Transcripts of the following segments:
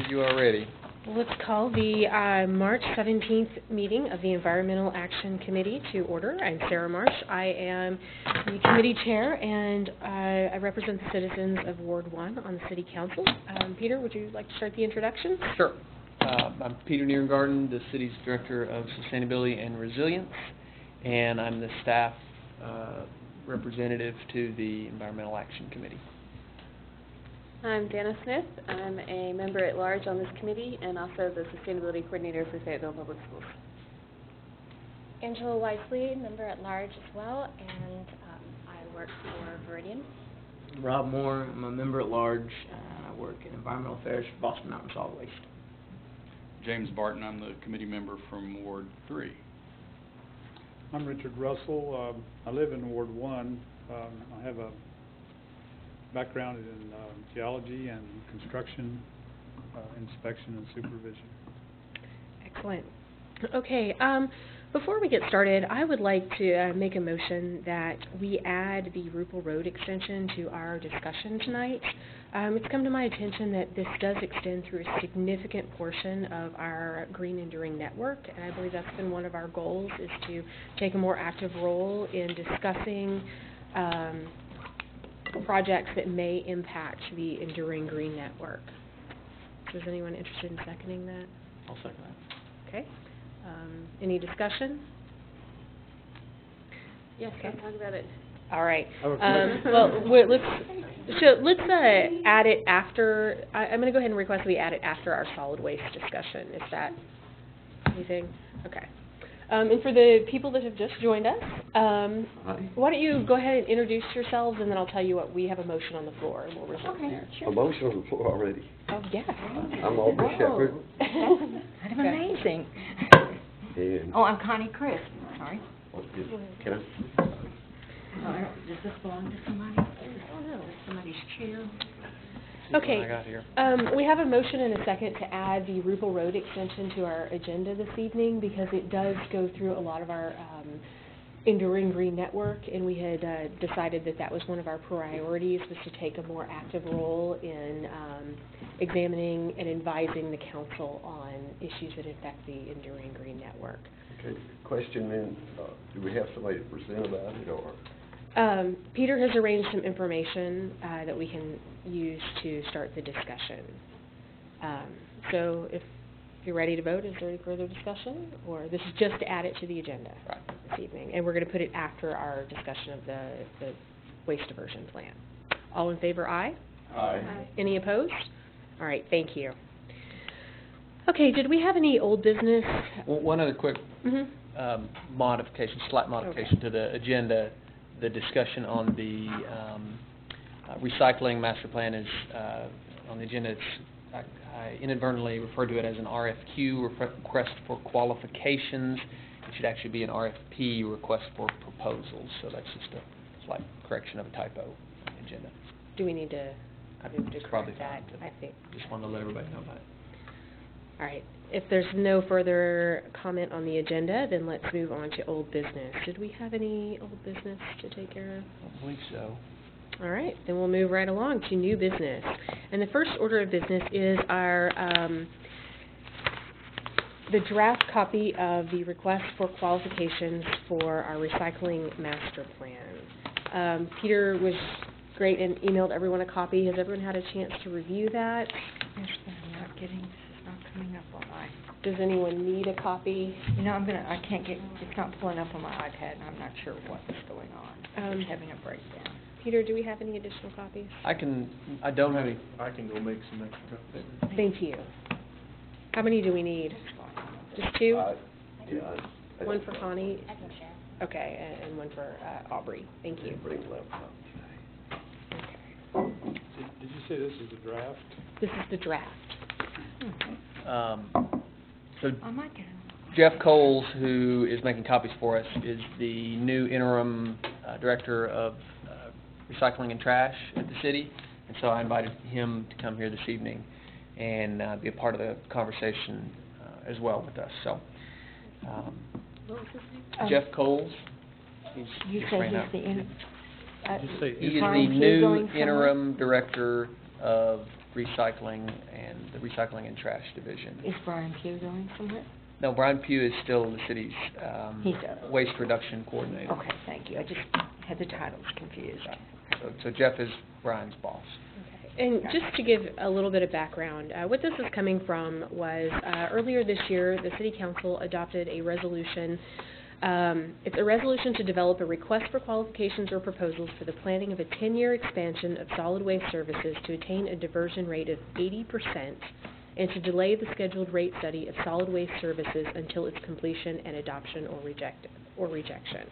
you are ready. Let's call the March 17th meeting of the Environmental Action Committee to order. I'm Sarah Marsh. I am the committee chair, and I represent the citizens of Ward 1 on the City Council. Peter, would you like to start the introduction? Sure. I'm Peter Nierengarten, the city's Director of Sustainability and Resilience, and I'm the staff representative to the Environmental Action Committee. I'm Dana Smith. I'm a member at large on this committee and also the Sustainability Coordinator for Fayetteville Public Schools. Angela Wisely, member at large as well, and I work for Viridian. Rob Moore, I'm a member at large, and I work in Environmental Affairs for Boston Mountain Solid Waste. James Barton, I'm the committee member from Ward 3. I'm Richard Russell. I live in Ward 1. I have a background in geology and construction, inspection and supervision. Excellent. Okay, before we get started, I would like to make a motion that we add the Rupel Road extension to our discussion tonight. It's come to my attention that this does extend through a significant portion of our Green Enduring Network, and I believe that's been one of our goals, is to take a more active role in discussing projects that may impact the Enduring Green Network. Is anyone interested in seconding that? I'll second that. Okay. Any discussion? Yes, Okay. let's talk about it. All right. Well, let's add it after. I'm going to go ahead and request we add it after our solid waste discussion. Is that anything? Okay. And for the people that have just joined us, why don't you go ahead and introduce yourselves, and then I'll tell you what we have a motion on the floor, and we'll resume there. A motion on the floor already. Oh, yes. I'm Aubrey Shepherd. Kind of amazing. And Oh, I'm Connie Crisp. Sorry. can I? Does this belong to somebody? Oh, no. Somebody's chair? Okay. What I got here. We have a motion and a second to add the Rupel Road extension to our agenda this evening because it does go through a lot of our Enduring Green Network, and we had decided that that was one of our priorities, was to take a more active role in examining and advising the council on issues that affect the Enduring Green Network. Okay. Question then, do we have somebody to present about it, or? Peter has arranged some information that we can use to start the discussion. So if you're ready to vote, is there any further discussion? Or this is just to add it to the agenda this evening. And we're going to put it after our discussion of the waste diversion plan. All in favor, aye? Aye. Any opposed? All right, thank you. Okay, did we have any old business? One other quick modification, slight modification to the agenda. The discussion on the recycling master plan is on the agenda. I inadvertently referred to it as an RFQ, request for qualifications. It should actually be an RFP, request for proposals. So that's just a slight correction of a typo on the agenda. Do we need to move to Probably correct that? fine. I think. Just wanted to let everybody know about it. All right. If there's no further comment on the agenda, then let's move on to old business. Did we have any old business to take care of? I don't believe so. All right. Then we'll move right along to new business. And the first order of business is our the draft copy of the request for qualifications for our recycling master plan. Peter was great and emailed everyone a copy. Has everyone had a chance to review that? Yes, but I'm not getting, this is not coming up on my, Does anyone need a copy? you know, I can't get, it's not pulling up on my iPad, and I'm not sure what's going on. It's having a breakdown. Peter, do we have any additional copies? I don't have any. I can go make some extra copies. Thank you. How many do we need? Just two? Yeah. One for Connie? Okay, and one for Aubrey. Thank you. Bring the laptop. Did you say this is a draft? This is the draft. So I might get it. Jeff Coles, who is making copies for us, is the new interim director of recycling and trash at the city, and so I invited him to come here this evening and be a part of the conversation as well with us. So, What was his name? Jeff Coles, You he's say right he's now. the Just say He is the Trying to new going somewhere? interim director of recycling and the recycling and trash division. Is Brian Pugh going somewhere? No, Brian Pugh is still the city's He's waste reduction coordinator. Okay, thank you. I just had the titles confused. So Jeff is Brian's boss. And just to give a little bit of background, what this is coming from was earlier this year, the City Council adopted a resolution. It's a resolution to develop a request for qualifications or proposals for the planning of a 10-year expansion of solid waste services to attain a diversion rate of 80% and to delay the scheduled rate study of solid waste services until its completion and adoption or rejection.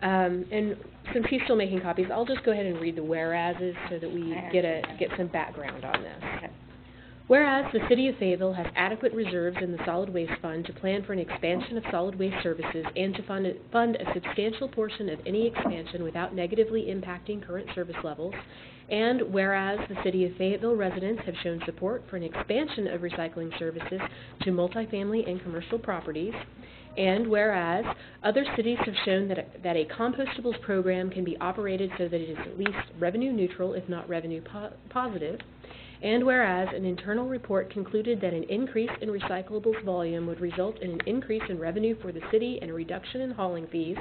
And since he's still making copies, I'll just go ahead and read the whereases so that we get some background on this. Okay. Whereas the City of Fayetteville has adequate reserves in the Solid Waste Fund to plan for an expansion of solid waste services and to fund a substantial portion of any expansion without negatively impacting current service levels, and whereas the City of Fayetteville residents have shown support for an expansion of recycling services to multifamily and commercial properties, and whereas other cities have shown that a compostables program can be operated so that it is at least revenue neutral, if not revenue positive, and whereas an internal report concluded that an increase in recyclables volume would result in an increase in revenue for the city and a reduction in hauling fees,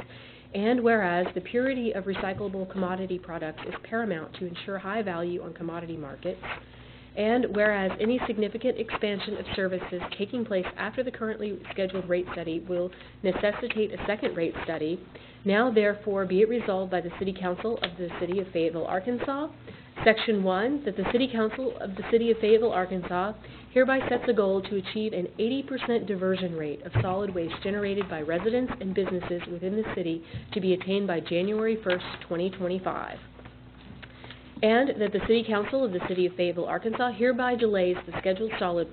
and whereas the purity of recyclable commodity products is paramount to ensure high value on commodity markets, and whereas any significant expansion of services taking place after the currently scheduled rate study will necessitate a second rate study, now therefore be it resolved by the City Council of the City of Fayetteville, Arkansas, Section 1, that the City Council of the City of Fayetteville, Arkansas hereby sets a goal to achieve an 80% diversion rate of solid waste generated by residents and businesses within the city to be attained by January 1st, 2025. And that the City Council of the City of Fayetteville, Arkansas hereby delays the scheduled solid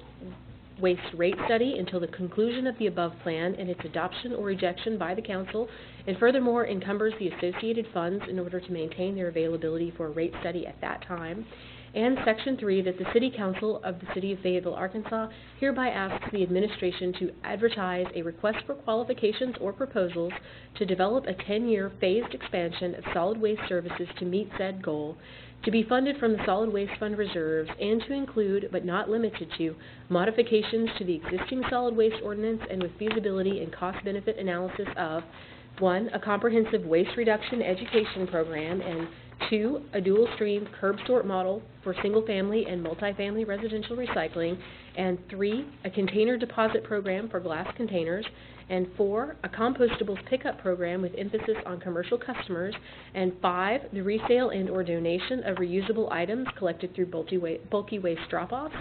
waste rate study until the conclusion of the above plan and its adoption or rejection by the Council, and furthermore encumbers the associated funds in order to maintain their availability for a rate study at that time. And Section 3, that the City Council of the City of Fayetteville, Arkansas hereby asks the administration to advertise a request for qualifications or proposals to develop a 10-year phased expansion of solid waste services to meet said goal, to be funded from the Solid Waste Fund reserves, and to include, but not limited to, modifications to the existing solid waste ordinance and with feasibility and cost-benefit analysis of 1, a comprehensive waste reduction education program, and 2, a dual-stream curb sort model for single-family and multifamily residential recycling, and 3, a container deposit program for glass containers, and 4, a compostables pickup program with emphasis on commercial customers, and 5, the resale and or donation of reusable items collected through bulky waste drop-offs,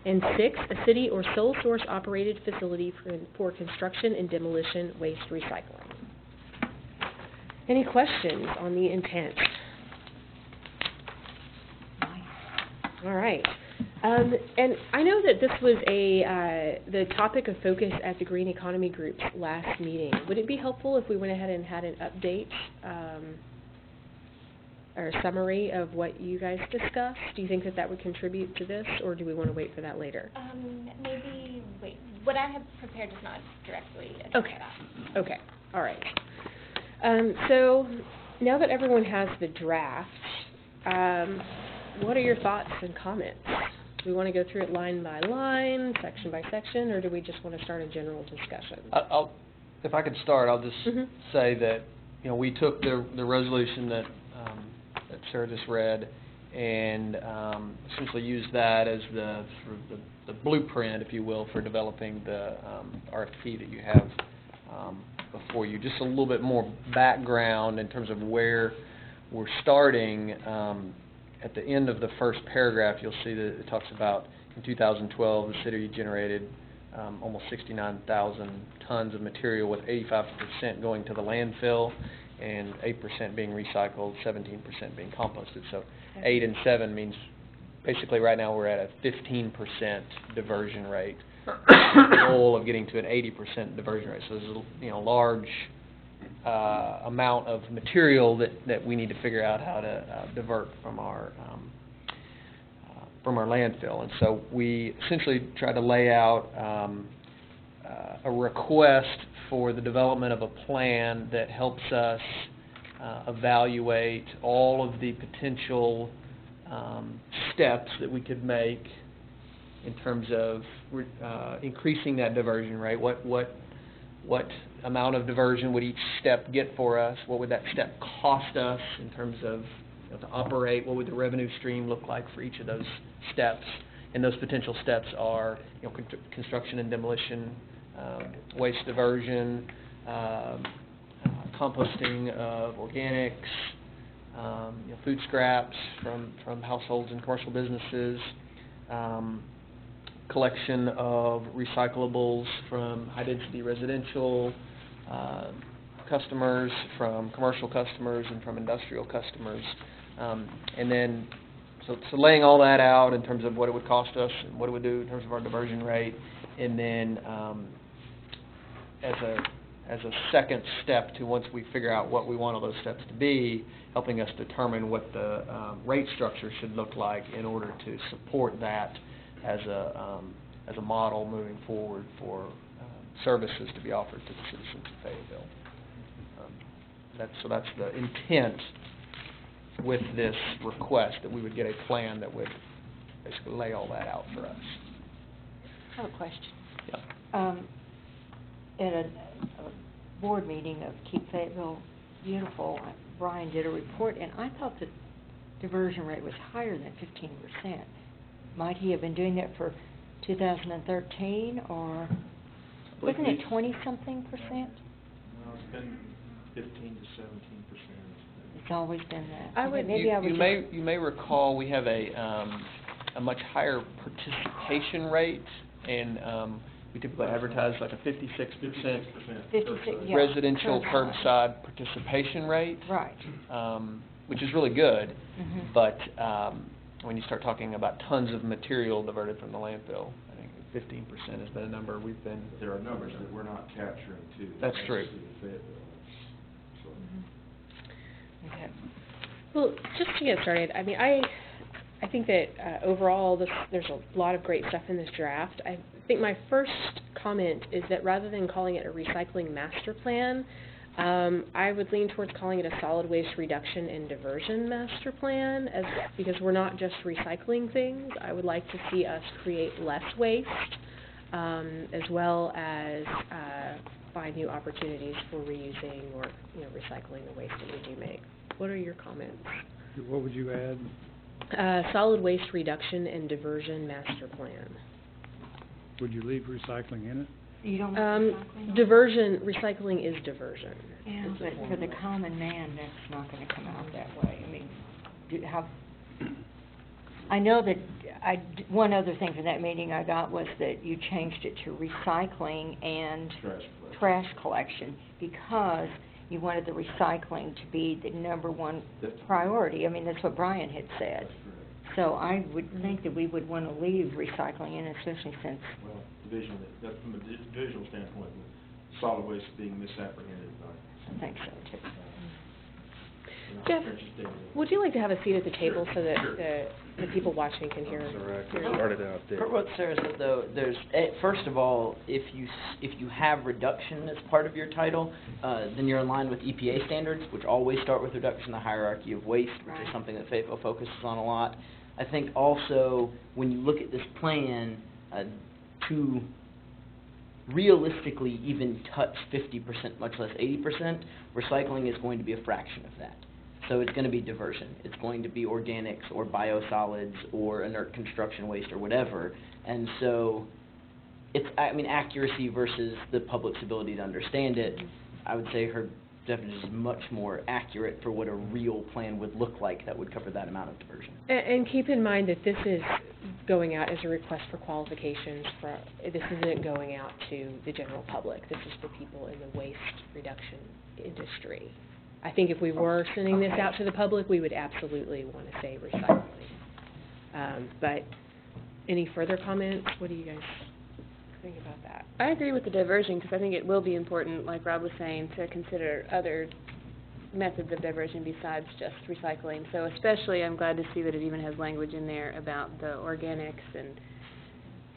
and 6, a city or sole source operated facility for construction and demolition waste recycling. Any questions on the intent? All right. And I know that this was the topic of focus at the Green Economy Group's last meeting. Would it be helpful if we went ahead and had an update or a summary of what you guys discussed? Do you think that would contribute to this, or do we want to wait for that later? Maybe wait. What I have prepared does not directly address that. Okay. All right. So now that everyone has the draft, what are your thoughts and comments? Do we want to go through it line by line, section by section, or do we just want to start a general discussion? If I could start, I'll just say that we took the resolution that Sarah just read and essentially used that as the sort of the blueprint, if you will, for developing the RFP that you have before you. Just a little bit more background in terms of where we're starting. At the end of the first paragraph, you'll see that it talks about in 2012, the city generated almost 69,000 tons of material, with 85% going to the landfill and 8% being recycled, 17% being composted. So 8 and 7 means basically right now we're at a 15% diversion rate. The goal of getting to an 80% diversion rate. So there's a large amount of material that we need to figure out how to divert from our landfill. And so we essentially try to lay out a request for the development of a plan that helps us evaluate all of the potential steps that we could make in terms of increasing that diversion rate. What amount of diversion would each step get for us? What would that step cost us in terms of to operate? What would the revenue stream look like for each of those steps? And those potential steps are construction and demolition, waste diversion, composting of organics, food scraps from households and commercial businesses, collection of recyclables from high-density residential customers, from commercial customers, and from industrial customers. And then, so laying all that out in terms of what it would cost us and what it would do in terms of our diversion rate, and then as a second step to once we figure out what we want all those steps to be, helping us determine what the rate structure should look like in order to support that as a model moving forward for services to be offered to the citizens of Fayetteville. So that's the intent with this request, that we would get a plan that would basically lay all that out for us. I have a question. Yeah. At a board meeting of Keep Fayetteville Beautiful, Brian did a report, and I thought the diversion rate was higher than 15%. Might he have been doing that for 2013, or wasn't it 20-something percent? No, it's been 15 to 17%. It's always been that. You may recall we have a much higher participation rate, and we typically advertise like a 56% residential curbside participation rate, right? Which is really good, Mm-hmm. but when you start talking about tons of material diverted from the landfill, I think 15% has been a number we've been. There are numbers that we're not capturing too. That's true. So. Mm-hmm. Okay. Well, just to get started, I mean, I think that overall there's a lot of great stuff in this draft. I think my first comment is that rather than calling it a recycling master plan, I would lean towards calling it a solid waste reduction and diversion master plan, because we're not just recycling things. I would like to see us create less waste, as well as find new opportunities for reusing or recycling the waste that we do make. What are your comments? What would you add? Solid waste reduction and diversion master plan. Would you leave recycling in it? You don't like recycling? Recycling is diversion. Yeah, but for the common man, that's not going to come out that way. I mean, I know that one other thing from that meeting I got was that you changed it to recycling and trash collection because you wanted the recycling to be the number one priority. I mean, that's what Brian had said. So I would think that we would want to leave recycling in, especially since... Well, from a divisional standpoint, the solid waste being misapprehended by... I think so, too. Jeff, would you like to have a seat at the table so that Sure. the people watching can hear? Started out there. For what Sarah said, though, there's first of all, if you have reduction as part of your title, then you're in line with EPA standards, which always start with reduction, the hierarchy of waste, which is something that Fayetteville focuses on a lot. I think also when you look at this plan, to realistically even touch 50%, much less 80%, recycling is going to be a fraction of that. So it's going to be diversion. It's going to be organics or biosolids or inert construction waste or whatever. And so it's, accuracy versus the public's ability to understand it. I would say her definition is much more accurate for what a real plan would look like that would cover that amount of diversion. And keep in mind that this is going out as a request for qualifications. This isn't going out to the general public. This is for people in the waste reduction industry. I think if we were sending this out to the public, we would absolutely want to say recycling. But any further comments? What do you guys think about that? I agree with the diversion because I think it will be important, like Rob was saying, to consider other methods of diversion besides just recycling. So especially I'm glad to see that it even has language in there about the organics and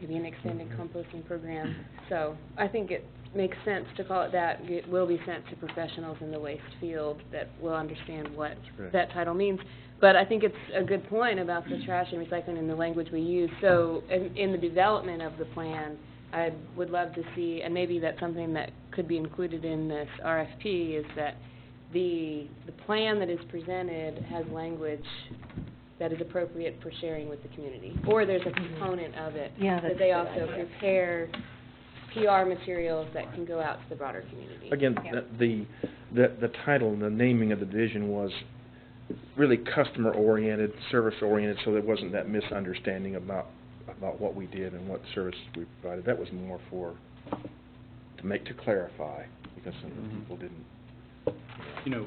maybe an extended composting program. So I think makes sense to call it that. It will be sent to professionals in the waste field that will understand what correct. that title means. But I think it's a good point about the trash and recycling and the language we use. So in the development of the plan, I would love to see, and maybe that's something that could be included in this RFP, is that the plan that is presented has language that is appropriate for sharing with the community. Or there's a component of it Yeah, that that's they a good also idea. prepare PR materials that can go out to the broader community. Again, the title and the naming of the division was really customer-oriented, service-oriented, so there wasn't that misunderstanding about what we did and what services we provided. That was more to clarify, because some of the people didn't. You know,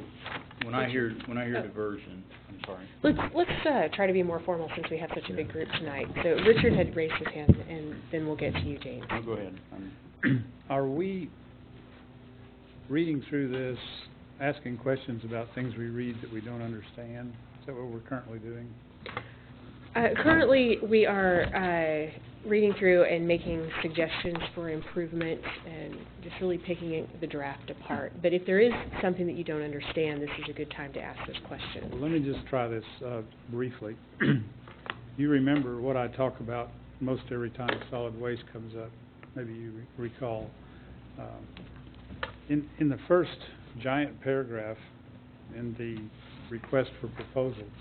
when I hear diversion, I'm sorry. Let's try to be more formal since we have such a big group tonight. So Richard had raised his hand, and then we'll get to you, James. Oh, go ahead. Are we reading through this, asking questions about things we read that we don't understand? Is that what we're currently doing? Currently, we are reading through and making suggestions for improvement and just really picking the draft apart. But if there is something that you don't understand, this is a good time to ask those questions. Well, let me just try this briefly. You remember what I talk about most every time solid waste comes up. Maybe you recall. In the first giant paragraph in the request for proposals,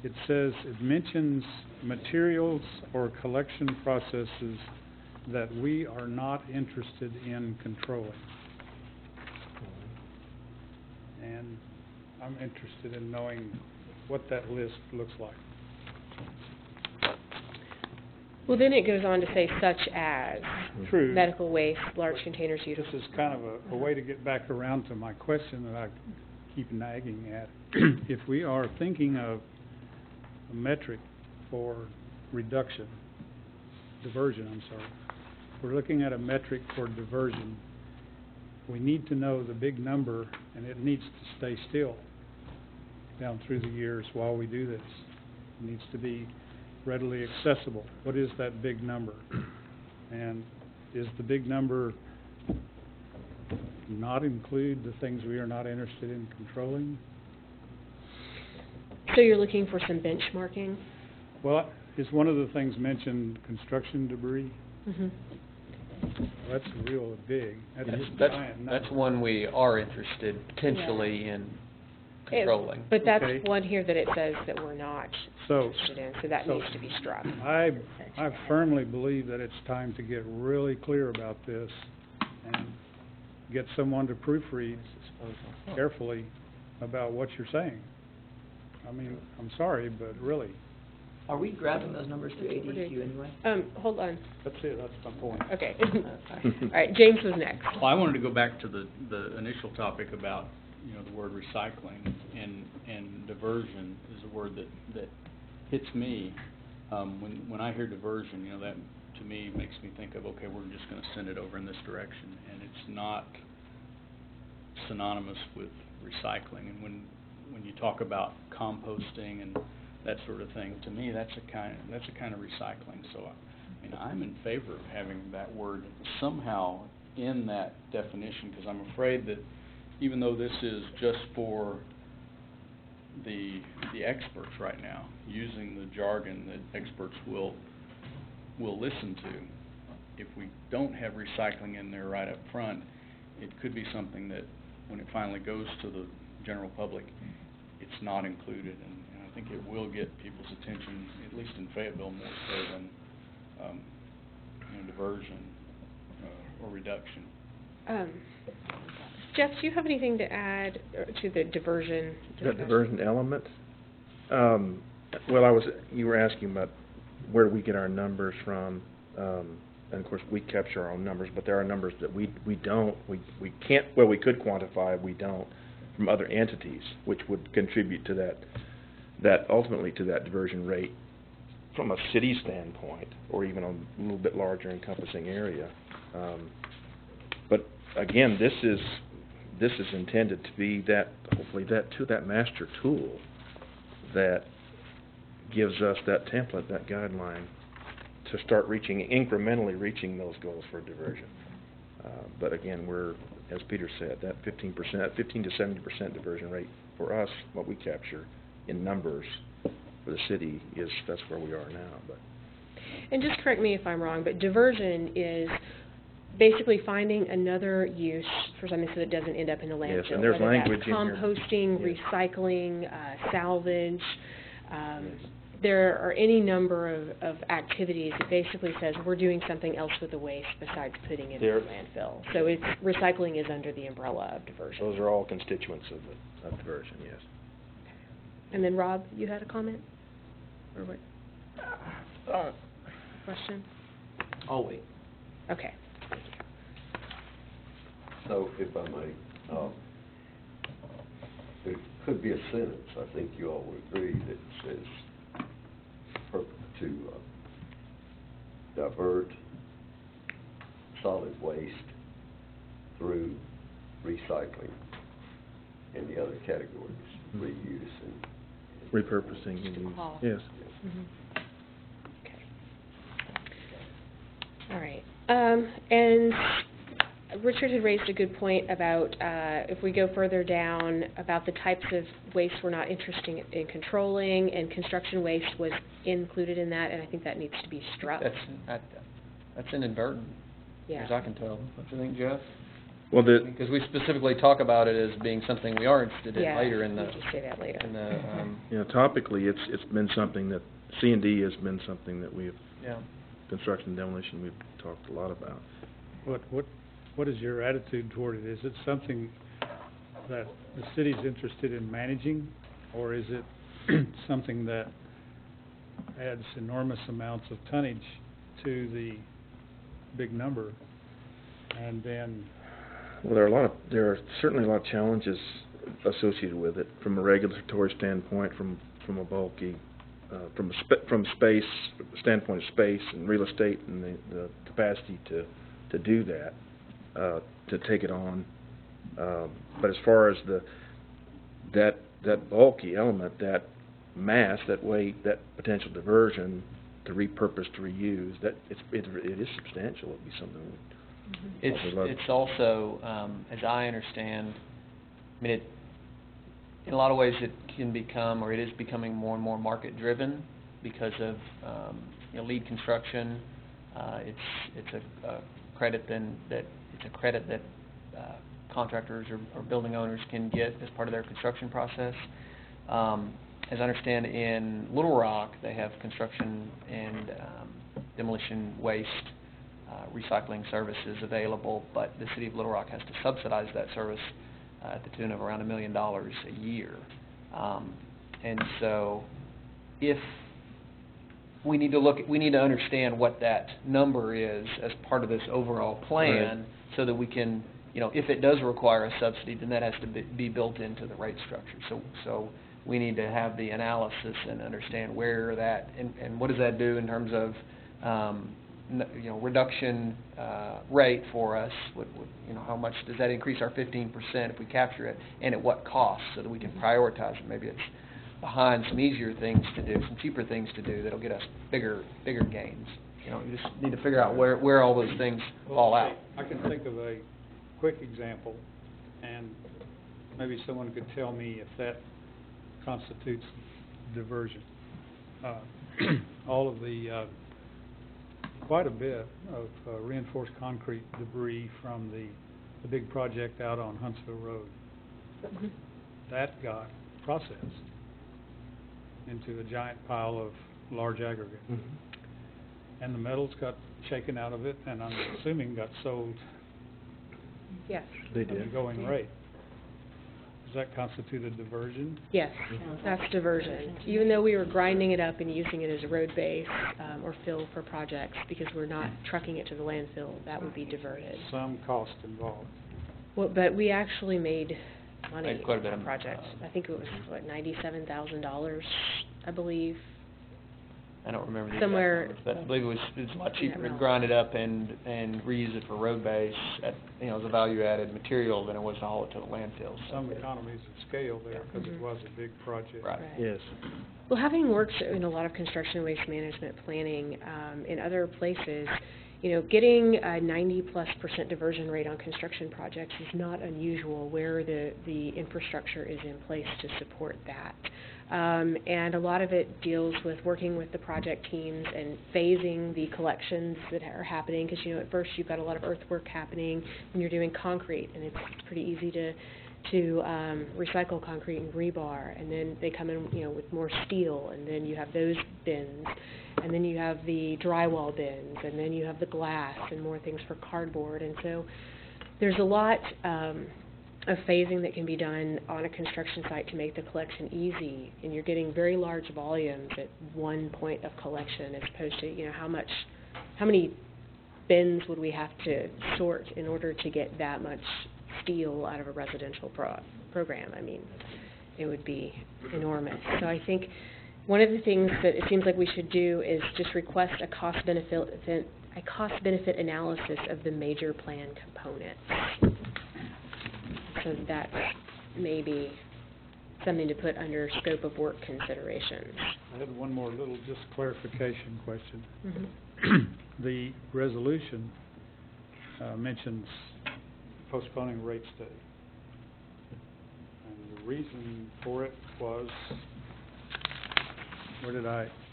it says, it mentions materials or collection processes that we are not interested in controlling. And I'm interested in knowing what that list looks like. Well, then it goes on to say such as True. medical waste, large containers used. This is kind of a way to get back around to my question that I keep nagging at. If we are thinking of a metric for diversion, I'm sorry. If we're looking at a metric for diversion, we need to know the big number, and it needs to stay still down through the years while we do this. It needs to be readily accessible. What is that big number? And is the big number not include the things we are not interested in controlling? So you're looking for some benchmarking? Well, is one of the things mentioned construction debris? Mm-hmm. Well, that's real big. That's a giant That's number. one we are interested potentially in controlling. But that's Okay. one here that it says that we're not So, interested in, so that so- needs to be struck. I firmly believe that it's time to get really clear about this and get someone to proofread carefully about what you're saying. I mean, I'm sorry, but really, Are we grabbing those numbers through ADQ anyway? Hold on. that's it, that's my point. Okay. All right, James was next. Well, I wanted to go back to the initial topic about, you know, the word recycling, and diversion is a word that hits me. When I hear diversion, you know, that to me makes me think of, okay, we're just gonna send it over in this direction, and it's not synonymous with recycling. And when you talk about composting and that sort of thing, to me, that's a kind of recycling. So, I mean, I'm in favor of having that word somehow in that definition, because I'm afraid that even though this is just for the experts right now, using the jargon that experts will listen to, if we don't have recycling in there right up front, it could be something that when it finally goes to the general public, it's not included, and I think it will get people's attention, at least in Fayetteville, more so than you know, diversion or reduction. Jeff, do you have anything to add to the diversion That discussion? diversion element? Well, you were asking about where do we get our numbers from, and of course, we capture our own numbers, but there are numbers that we can't, well, we could quantify, we don't, from other entities, which would contribute to that ultimately to that diversion rate from a city standpoint, or even a little bit larger encompassing area. But again, this is intended to be that, hopefully that master tool that gives us that template, that guideline, to start incrementally reaching those goals for diversion. But again, we're, as Peter said, that 15%, 15 to 70% diversion rate for us, what we capture in numbers for the city is, that's where we are now, but. And just correct me if I'm wrong, but diversion is basically finding another use for something so that it doesn't end up in a landfill. Yes, and there's whether that's language in here. composting, Yes. recycling, salvage. There are any number of activities that basically says we're doing something else with the waste besides putting it in There- the landfill. So it's, recycling is under the umbrella of diversion. Those are all constituents of diversion, yes. And then Rob, you had a comment? Or what? Question? I'll wait. Okay. So if I may, there could be a sentence, I think you all would agree, that says to divert solid waste through recycling and the other categories, reuse and. Repurposing and use, yes. Mhm. Okay. All right. And Richard had raised a good point about if we go further down about the types of waste we're not interested in controlling, and construction waste was included in that, and I think that needs to be struck. That's inadvertent, Yeah. as I can tell. Don't you think, Jeff? Well, Because we specifically talk about it as being something we are interested in Yeah, later in we'll the, just say that later. you know, topically, it's been something that, C&D has been something that we've, yeah. construction and demolition, we've talked a lot about. What is your attitude toward it? Is it something that the city's interested in managing, or is it something that adds enormous amounts of tonnage to the big number? And then, Well, there are certainly a lot of challenges associated with it, from a regulatory standpoint, from a bulky, from space standpoint of space and real estate and the capacity to do that, to take it on. But as far as that bulky element, that mass, that weight, that potential diversion to repurpose, to reuse, that it is substantial. It'd be something. It's also, as I understand, I mean, in a lot of ways it can become, or it is becoming more and more market-driven because of, lead construction. It's a credit that contractors or building owners can get as part of their construction process. As I understand, in Little Rock, they have construction and demolition waste recycling services available, but the city of Little Rock has to subsidize that service at the tune of around $1 million a year. And so, if we need to understand what that number is as part of this overall plan, Right. so that we can, if it does require a subsidy, then that has to be built into the rate structure. So we need to have the analysis and understand where that, and what does that do in terms of, reduction rate for us. How much does that increase our 15% if we capture it, and at what cost, so that we can prioritize it. Maybe it's behind some easier things to do, some cheaper things to do that'll get us bigger gains. You just need to figure out where all those things fall out. I can think of a quick example, and maybe someone could tell me if that constitutes diversion. All of the, quite a bit of reinforced concrete debris from the big project out on Huntsville Road. Mhm. That got processed into a giant pile of large aggregate. And the metals got shaken out of it, and I'm assuming got sold Yes. They at a did. going rate. Does that constitute a diversion? Yes, that's diversion. Even though we were grinding it up and using it as a road base or fill for projects, because we're not trucking it to the landfill, that would be diverted. Some cost involved. Well, but we actually made money Made quite a bit on of, projects. I think it was, $97,000, I believe. I don't remember the Somewhere- exact numbers, but I believe it was a lot in cheaper that to realm. grind it up and reuse it for road base as a value-added material than it was to haul it to the landfill. So- Some economies of scale there, because it Mhm. was a big project. Right. Yes. Well, having worked in a lot of construction and waste management planning in other places, getting a 90+% diversion rate on construction projects is not unusual where the infrastructure is in place to support that. And a lot of it deals with working with the project teams and phasing the collections that are happening, because, at first you've got a lot of earthwork happening when you're doing concrete, and it's pretty easy to recycle concrete and rebar, and then they come in, with more steel, and then you have those bins, and then you have the drywall bins, and then you have the glass and more things for cardboard. And so there's a lot of phasing that can be done on a construction site to make the collection easy, and you're getting very large volumes at one point of collection, as opposed to, how many bins would we have to sort in order to get that much steel out of a residential program? I mean, it would be enormous. So I think one of the things that it seems like we should do is just request a cost-benefit analysis of the major plan components. So that's maybe something to put under scope of work considerations. I had one more little just clarification question. Mm-hmm. The resolution mentions postponing rate study. And the reason for it was,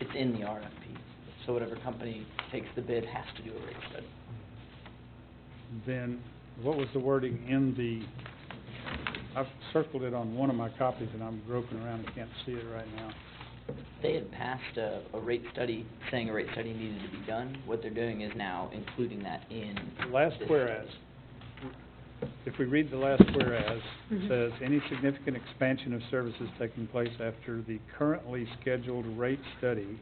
It's in the RFP, so whatever company takes the bid has to do a rate study. Then, what was the wording in I've circled it on one of my copies and I'm groping around and can't see it right now. They had passed a rate study, saying a rate study needed to be done. What they're doing is now including that in Last this whereas. If we read the last whereas, it Mhm. says, any significant expansion of services taking place after the currently scheduled rate study,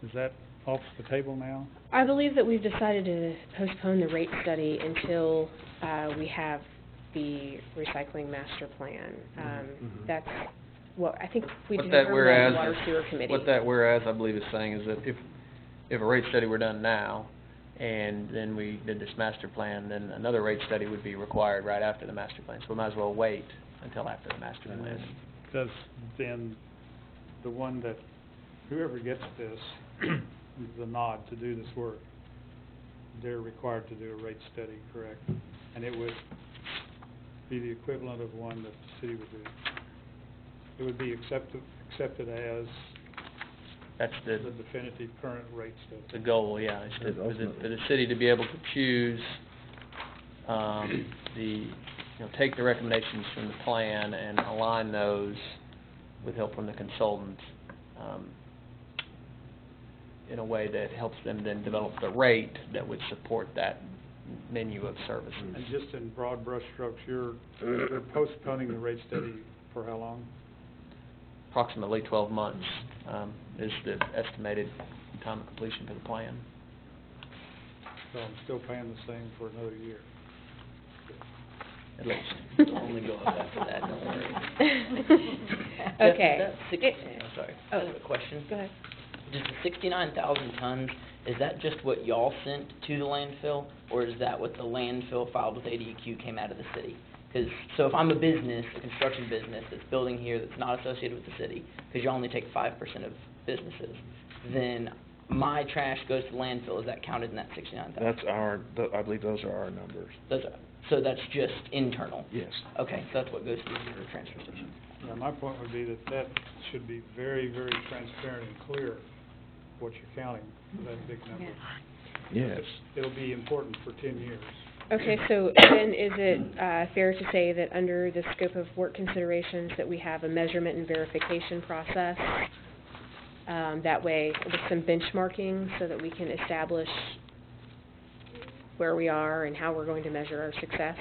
is that off the table now? I believe that we've decided to postpone the rate study until we have the recycling master plan. That's what I think we What do that have whereas the water is- sewer committee. What that whereas, I believe, is saying is that if a rate study were done now, and then we did this master plan, then another rate study would be required right after the master plan. So we might as well wait until after the master plan. Does then the one that, whoever gets this, the nod to do this work, they're required to do a rate study, correct? And it would be the equivalent of one that the city would do. It would be accepted as That's the definitive current rate study. the goal, yeah, is for the city to be able to choose, take the recommendations from the plan and align those with help from the consultant, in a way that helps them then develop the rate that would support that menu of services. And just in broad brushstrokes, you're postponing the rate study for how long? Approximately 12 months is the estimated time of completion for the plan. So I'm still paying the same for another year. At least. Only go up after that, don't worry. Okay. Sorry, I Oh. have a question. Go ahead. Just the 69,000 tons, is that just what y'all sent to the landfill, or is that what the landfill filed with ADEQ came out of the city? So if I'm a business, a construction business that's building here that's not associated with the city, because you only take 5% of businesses, then my trash goes to the landfill. Is that counted in that 69,000? That's I believe those are our numbers. So that's just internal? Yes. Okay, so that's what goes to the transfer station. Yeah, my point would be that should be very, very transparent and clear what you're counting for that big number. Yes. It'll be important for 10 years. Okay, so then is it fair to say that under the scope of work considerations that we have a measurement and verification process? That way, with some benchmarking, so that we can establish where we are and how we're going to measure our success?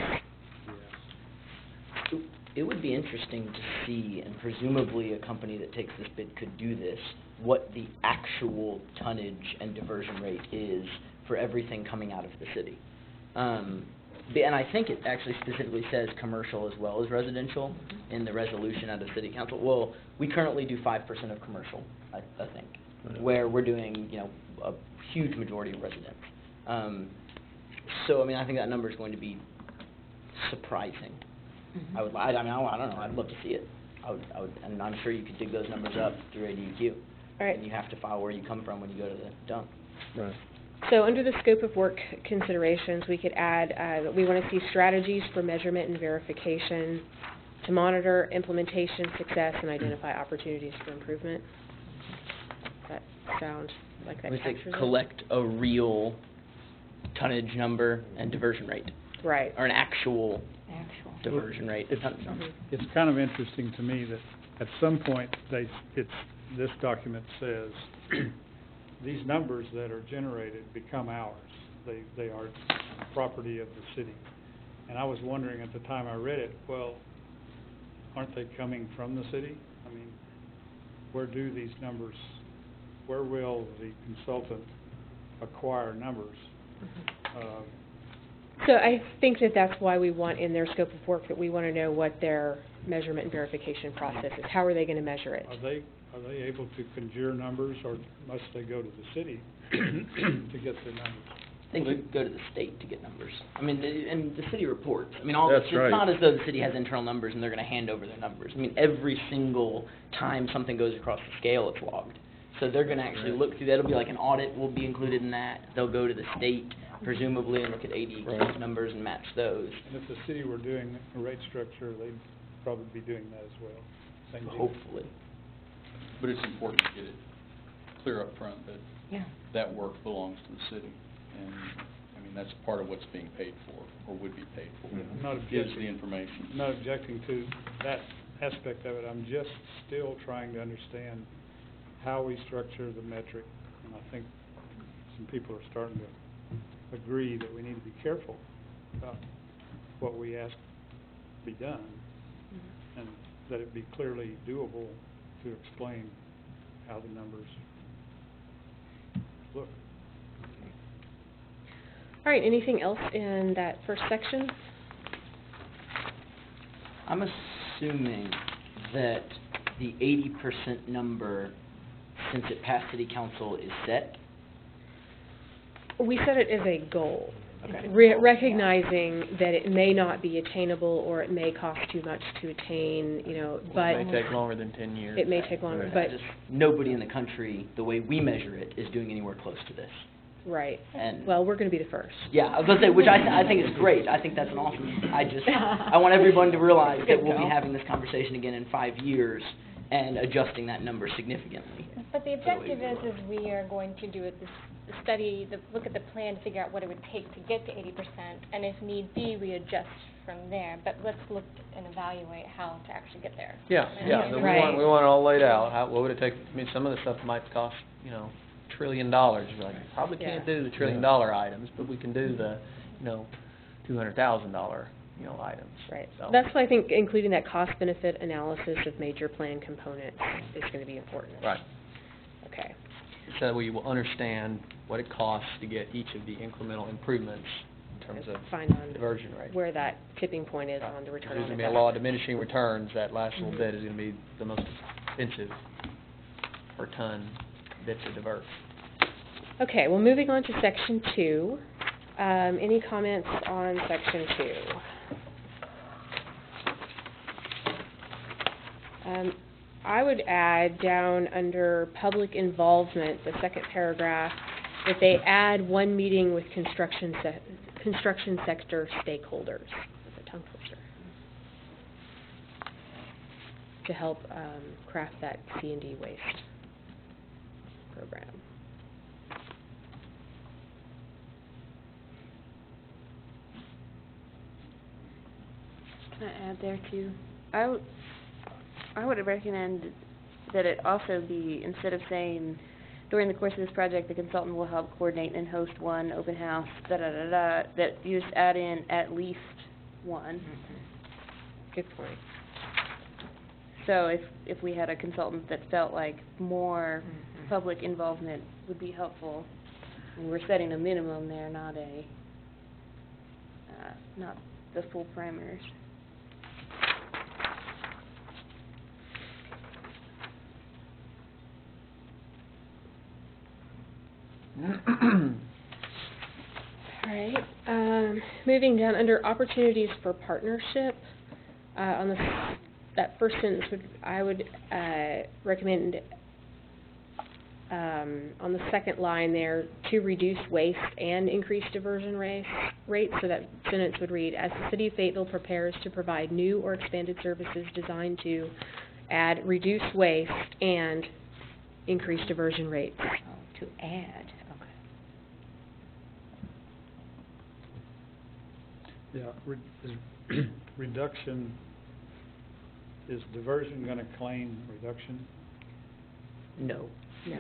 It would be interesting to see, and presumably a company that takes this bid could do this, what the actual tonnage and diversion rate is for everything coming out of the city. And I think it actually specifically says commercial as well as residential in the resolution out of city council. Well, we currently do 5% of commercial, I think, where we're doing, a huge majority of residents. So, I think that number is going to be surprising. Mm-hmm. I don't know, I'd love to see it. I would, and I'm sure you could dig those numbers up through ADEQ. All right. And you have to file where you come from when you go to the dump. Right. So under the scope of work considerations, we could add that we want to see strategies for measurement and verification to monitor implementation success and identify opportunities for improvement. Does that sound like that We say captures it? collect a real tonnage number and diversion rate, Right. or an actual diversion rate. It's, tonnage number. it's kind of interesting to me that at some point, this document says, these numbers that are generated become ours. They are property of the city. And I was wondering at the time I read it, well, aren't they coming from the city? I mean, where do these numbers, where will the consultant acquire numbers? So I think that that's why we want in their scope of work that we want to know what their measurement and verification process is. How are they going to measure it? Are they able to conjure numbers, or must they go to the city to get their numbers? They could go to the state to get numbers. I mean, and the city reports. I mean, That's it's right. not as though the city has internal numbers and they're going to hand over their numbers. I mean, every single time something goes across the scale, it's logged. So they're going to actually look through that. It'll be like an audit will be included in that. They'll go to the state, presumably, and look at AD numbers and match those. And if the city were doing a rate structure, they'd probably be doing that as well. Same deal. Hopefully. But it's important to get it clear up front that that work belongs to the city. And, I mean, that's part of what's being paid for, or would be paid for. I'm not Gives objecting. the information. I'm not objecting to that aspect of it. I'm just still trying to understand how we structure the metric. And I think some people are starting to agree that we need to be careful about what we ask be done, and that it be clearly doable to explain how the numbers look. All right, anything else in that first section? I'm assuming that the 80% number, since it passed city council, is set. We set it as a goal, Okay. recognizing that it may not be attainable or it may cost too much to attain, but It may take longer than 10 years. it may take longer, but, Just nobody in the country, the way we measure it, is doing anywhere close to this. right. And Well, we're going to be the first. yeah, I was going to say, which I think is great. I think that's an awesome. I want everyone to realize that we'll be having this conversation again in 5 years and adjusting that number significantly. But the objective is we are going to do the study, look at the plan, figure out what it would take to get to 80%, and if need be, we adjust from there. But let's look and evaluate how to actually get there. Yeah. So Right. we want it all laid out. What would it take? I mean, some of the stuff might cost, $1 trillion. You're like, probably can't do the $1 trillion items, but we can do the, $200,000, items. Right. So. That's why I think including that cost-benefit analysis of major plan components is going to be important. Right. Okay. So we will understand what it costs to get each of the incremental improvements in terms of Find on diversion rate. where that tipping point is on the return on There's going to be a investment. law of diminishing returns. That last little bit is going to be the most expensive per ton bits of divert. Okay, well, moving on to Section 2. Any comments on Section 2? I would add down under public involvement, the second paragraph, that they add one meeting with construction sector stakeholders. That's a tongue twister. To help craft that C&D waste program. Can I add there too? I would recommend that it also be, instead of saying, during the course of this project, the consultant will help coordinate and host one open house, that you just add in at least one. Good point. So if we had a consultant that felt like more public involvement would be helpful, and we're setting a minimum there, not the full parameters. All right. Moving down under opportunities for partnership, on that first sentence, I would recommend on the second line there, to reduce waste and increase diversion rates, so that sentence would read, as the City of Fayetteville prepares to provide new or expanded services designed to add reduce waste and increase diversion rates. Oh, to add, okay. Yeah, reduction, is diversion gonna claim reduction? No, No.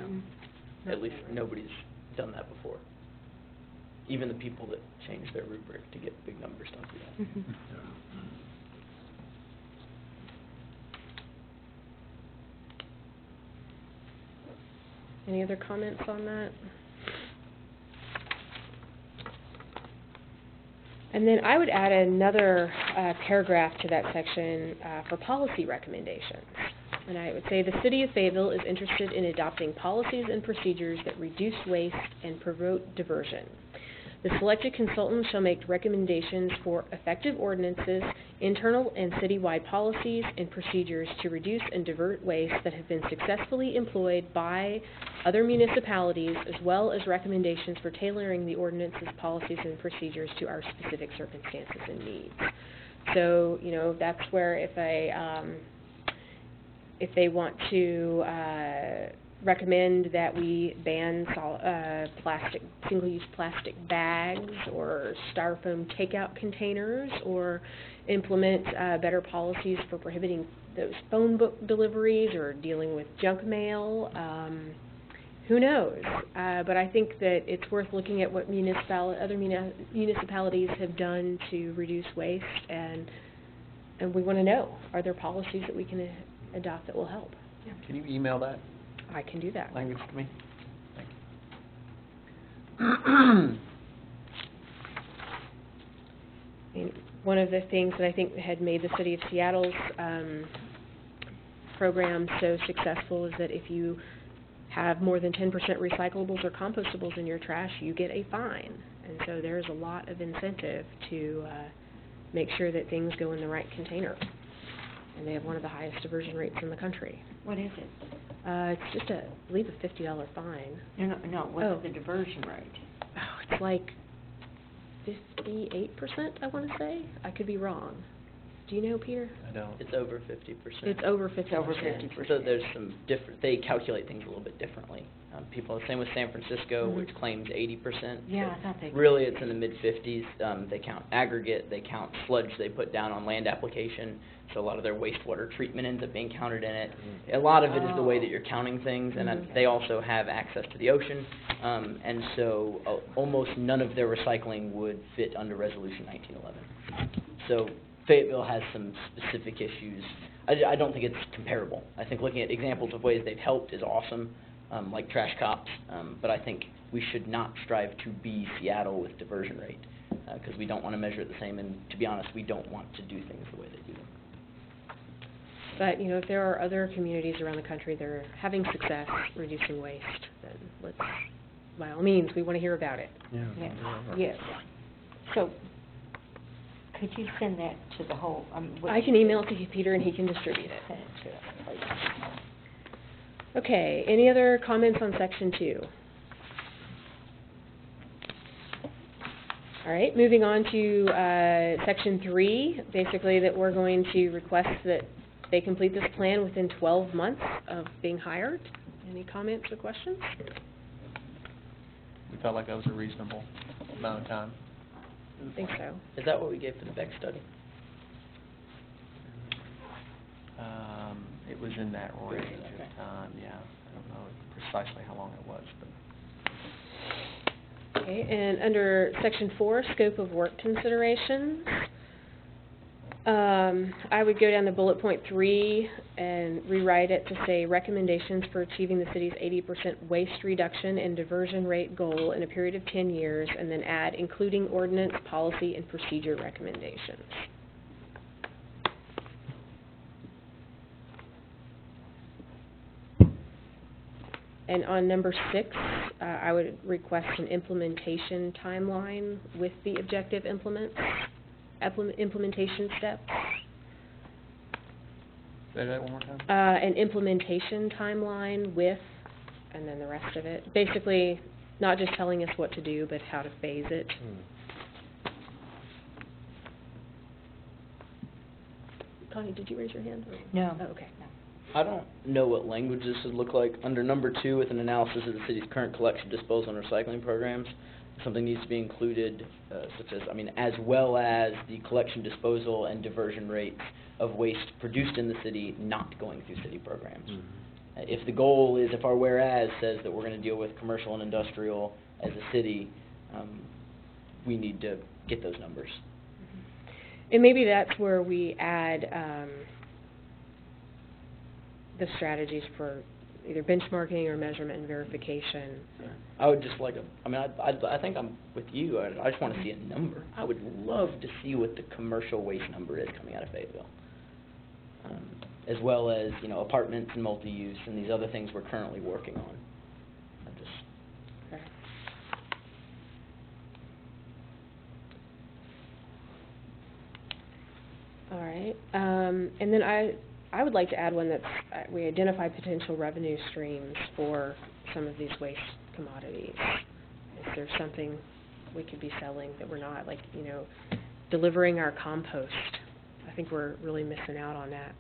at least nobody's done that before. Even the people that change their rubric to get big numbers don't do that. Mhm. Any other comments on that? And then I would add another paragraph to that section for policy recommendations. And I would say the City of Fayetteville is interested in adopting policies and procedures that reduce waste and promote diversion. The selected consultant shall make recommendations for effective ordinances, internal and citywide policies and procedures to reduce and divert waste that have been successfully employed by other municipalities, as well as recommendations for tailoring the ordinances, policies, and procedures to our specific circumstances and needs. So, you know, that's where if they want to recommend that we ban single-use plastic bags or styrofoam takeout containers, or implement better policies for prohibiting those phone book deliveries or dealing with junk mail. Who knows? But I think that it's worth looking at what other municipalities have done to reduce waste, and we want to know, are there policies that we can adopt that will help? Can you email that I can do that. language to me? Thank you. And one of the things that I think had made the City of Seattle's program so successful is that if you have more than 10% recyclables or compostables in your trash, you get a fine. And so there's a lot of incentive to make sure that things go in the right container. And they have one of the highest diversion rates in the country. What is it? It's just I believe, a $50 fine. No, what's the diversion rate? Oh, it's like 58%, I want to say. I could be wrong. Do you know, Peter? I don't. It's over 50%. It's over 50%. It's over 50%. So there's some different, they calculate things a little bit differently. People, same with San Francisco, Mhm. which claims 80%. Yeah, I thought they. Really, it's in the mid-50s. They count aggregate, they count sludge they put down on land application, so a lot of their wastewater treatment ends up being counted in it. A lot of it is the way that you're counting things, and Mhm. they also have access to the ocean, and so almost none of their recycling would fit under Resolution 1911. So Fayetteville has some specific issues. I don't think it's comparable. I think looking at examples of ways they've helped is awesome, like trash cops, but I think we should not strive to be Seattle with diversion rate, because we don't want to measure it the same, and to be honest, we don't want to do things the way they do them. But, you know, if there are other communities around the country that are having success reducing waste, then let's, by all means, we want to hear about it. Yeah. Yes. So, could you send that to the whole? I can email it to you, Peter, and he can distribute it. Send it to us, please. Okay, any other comments on Section 2? All right, moving on to Section 3, basically that we're going to request that they complete this plan within 12 months of being hired. Any comments or questions? We felt like that was a reasonable amount of time. I think so. Is that what we gave for the Beck study? It was in that range Okay. of time, yeah. I don't know precisely how long it was, but. Okay, and under Section 4, scope of work considerations, I would go down to bullet point 3 and rewrite it to say recommendations for achieving the city's 80% waste reduction and diversion rate goal in a period of 10 years, and then add including ordinance, policy, and procedure recommendations. And on number 6, I would request an implementation timeline with the objective implementation steps. Say that one more time? An implementation timeline with and then the rest of it. Basically, not just telling us what to do, but how to phase it. Connie, did you raise your hand? No. Oh, okay. I don't know what language this would look like. Under number 2, with an analysis of the city's current collection, disposal, and recycling programs, something needs to be included, such as, as well as the collection, disposal, and diversion rates of waste produced in the city not going through city programs. If the goal is, if our whereas says that we're going to deal with commercial and industrial as a city, we need to get those numbers. And maybe that's where we add the strategies for either benchmarking or measurement and verification. I would just like I think I'm with you. I just want to see a number. I would love to see what the commercial waste number is coming out of Fayetteville. As well as, apartments and multi-use and these other things we're currently working on. Okay. All right. And then I would like to add one that's, we identify potential revenue streams for some of these waste commodities. Is there something we could be selling that we're not, like, delivering our compost? I think we're really missing out on that.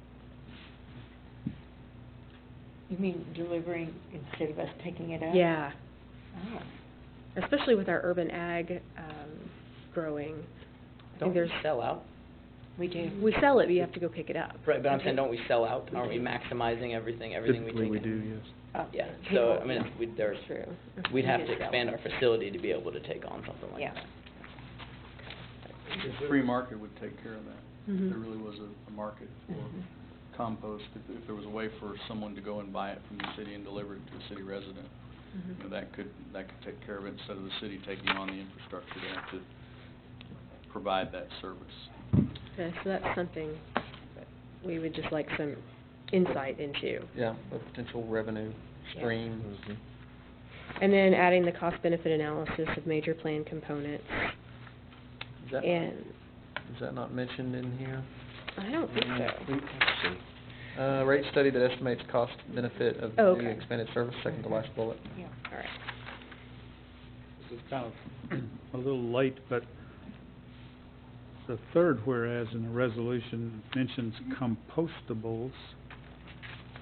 You mean delivering instead of us picking it up? Yeah. Oh. Especially with our urban ag growing. I think there's sell out? We do. We sell it, but you have to go pick it up. Right, but I'm saying, don't we sell out? Aren't we maximizing everything we take Typically, we in? do, yes. Oh, Yeah, people- so, there's, True. we'd have to We do sell. expand our facility to be able to take on something like Yeah. that. The free market would take care of that. Mhm. If there really was a market for compost, if there was a way for someone to go and buy it from the city and deliver it to a city resident, Mhm. that could take care of it instead of the city taking on the infrastructure to have to provide that service. Okay, so that's something that we would just like some insight into. Yeah, a potential revenue stream. And then adding the cost-benefit analysis of major plan components. Is that, And is that not mentioned in here? I don't think so. Rate study that estimates cost benefit of Oh, new okay. expanded service, second to last bullet. Yeah. All right. This is kind of a little late, but the third whereas in the resolution mentions compostables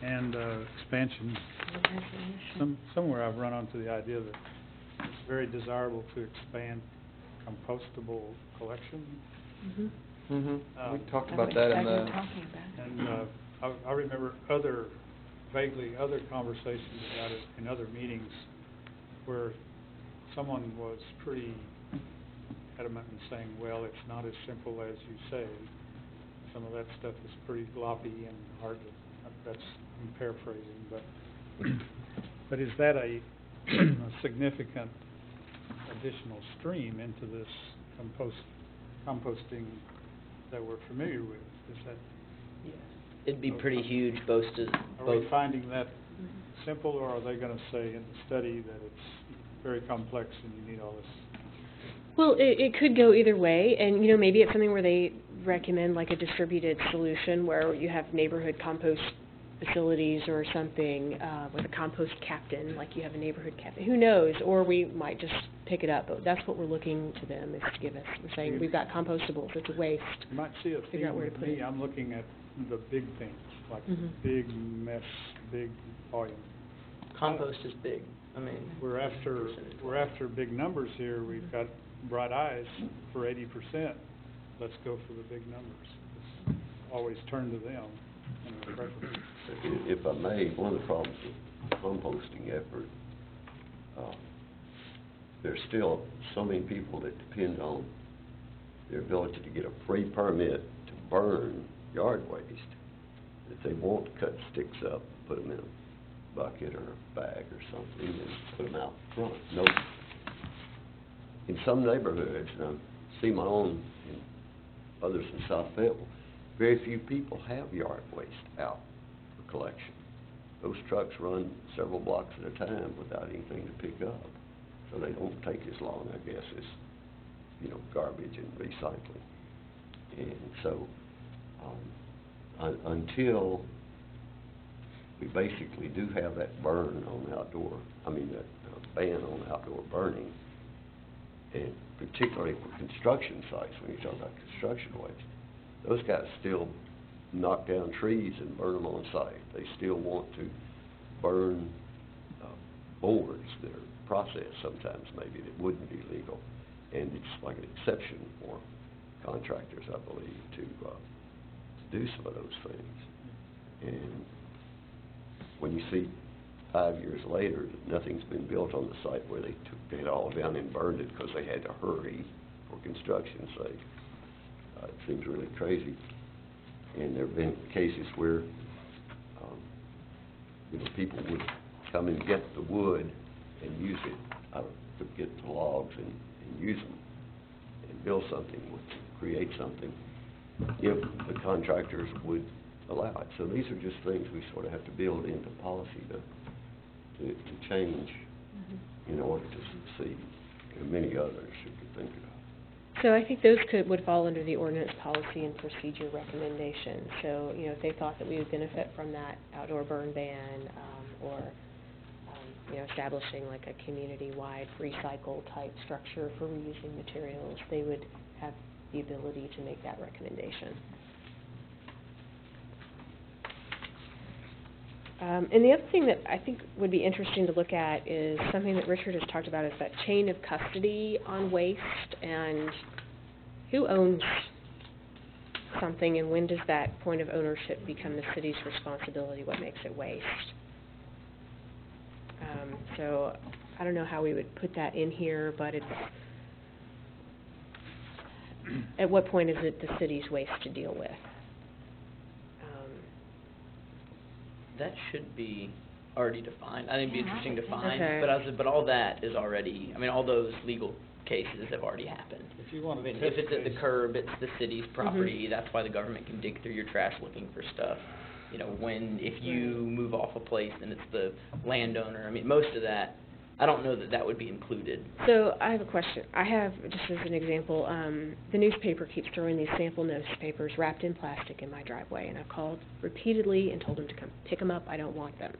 and expansion. Somewhere I've run onto the idea that it's very desirable to expand compostable collection. Mhm. We talked about that in the, And I remember vaguely other conversations about it in other meetings where someone was pretty adamant in saying, well, it's not as simple as you say. Some of that stuff is pretty gloppy and hard to, I'm paraphrasing, but is that a significant additional stream into this composting that we're familiar with? Is that? Yes. It'd be pretty huge, both. Are we finding that simple, or are they gonna say in the study that it's very complex and you need all this? Well, it could go either way, and, maybe it's something where they recommend like a distributed solution where you have neighborhood compost facilities or something, with a compost captain, like you have a neighborhood captain. Who knows? Or we might just pick it up, but that's what we're looking to them, is to give us, we're saying, we've got compostables, it's a waste. You might see a Figure out theme where to with put me, it. I'm looking at the big things, like Mhm. big mess, big volume. Compost is big. We're after big numbers here, we've got bright eyes for 80%, let's go for the big numbers. Let's always turn to them in our preference. If I may, one of the problems with the composting effort, there's still so many people that depend on their ability to get a free permit to burn yard waste, that they won't cut sticks up, put them in a bucket or a bag or something, and put them out front. No. In some neighborhoods, and I see my own and others in South Fayetteville, very few people have yard waste out for collection. Those trucks run several blocks at a time without anything to pick up. So they don't take as long, I guess, as, garbage and recycling. And so, until we basically do have that ban on outdoor burning. And particularly for construction sites, when you talk about construction waste, those guys still knock down trees and burn them on site. They still want to burn boards that are processed sometimes maybe that wouldn't be legal. And it's like an exception for contractors, I believe, to do some of those things. And when you see 5 years later that nothing's been built on the site where they took it all down and burned it because they had to hurry for construction's sake, it seems really crazy. And there have been cases where people would come and get the wood and use it, to get the logs and use them and build something with them, create something, if the contractors would allow it. So these are just things we sort of have to build into policy to change in order to succeed. There are many others you could think of. So I think those would fall under the ordinance policy and procedure recommendation. So, if they thought that we would benefit from that outdoor burn ban, or, establishing like a community-wide recycle type structure for reusing materials, they would have the ability to make that recommendation. And the other thing that I think would be interesting to look at is something that Richard has talked about, is that chain of custody on waste, and who owns something and when does that point of ownership become the city's responsibility, what makes it waste. So I don't know how we would put that in here, but it's, at what point is it the city's waste to deal with? That should be already defined. I think it'd be interesting to find, Okay. but all that is already, all those legal cases have already happened. If you want to if it's at the curb, it's the city's property. That's why the government can dig through your trash looking for stuff. If you move off a place, then it's the landowner. Most of that, I don't know that would be included. So I have a question. I have, just as an example, the newspaper keeps throwing these sample newspapers wrapped in plastic in my driveway, and I've called repeatedly and told them to come pick them up. I don't want them.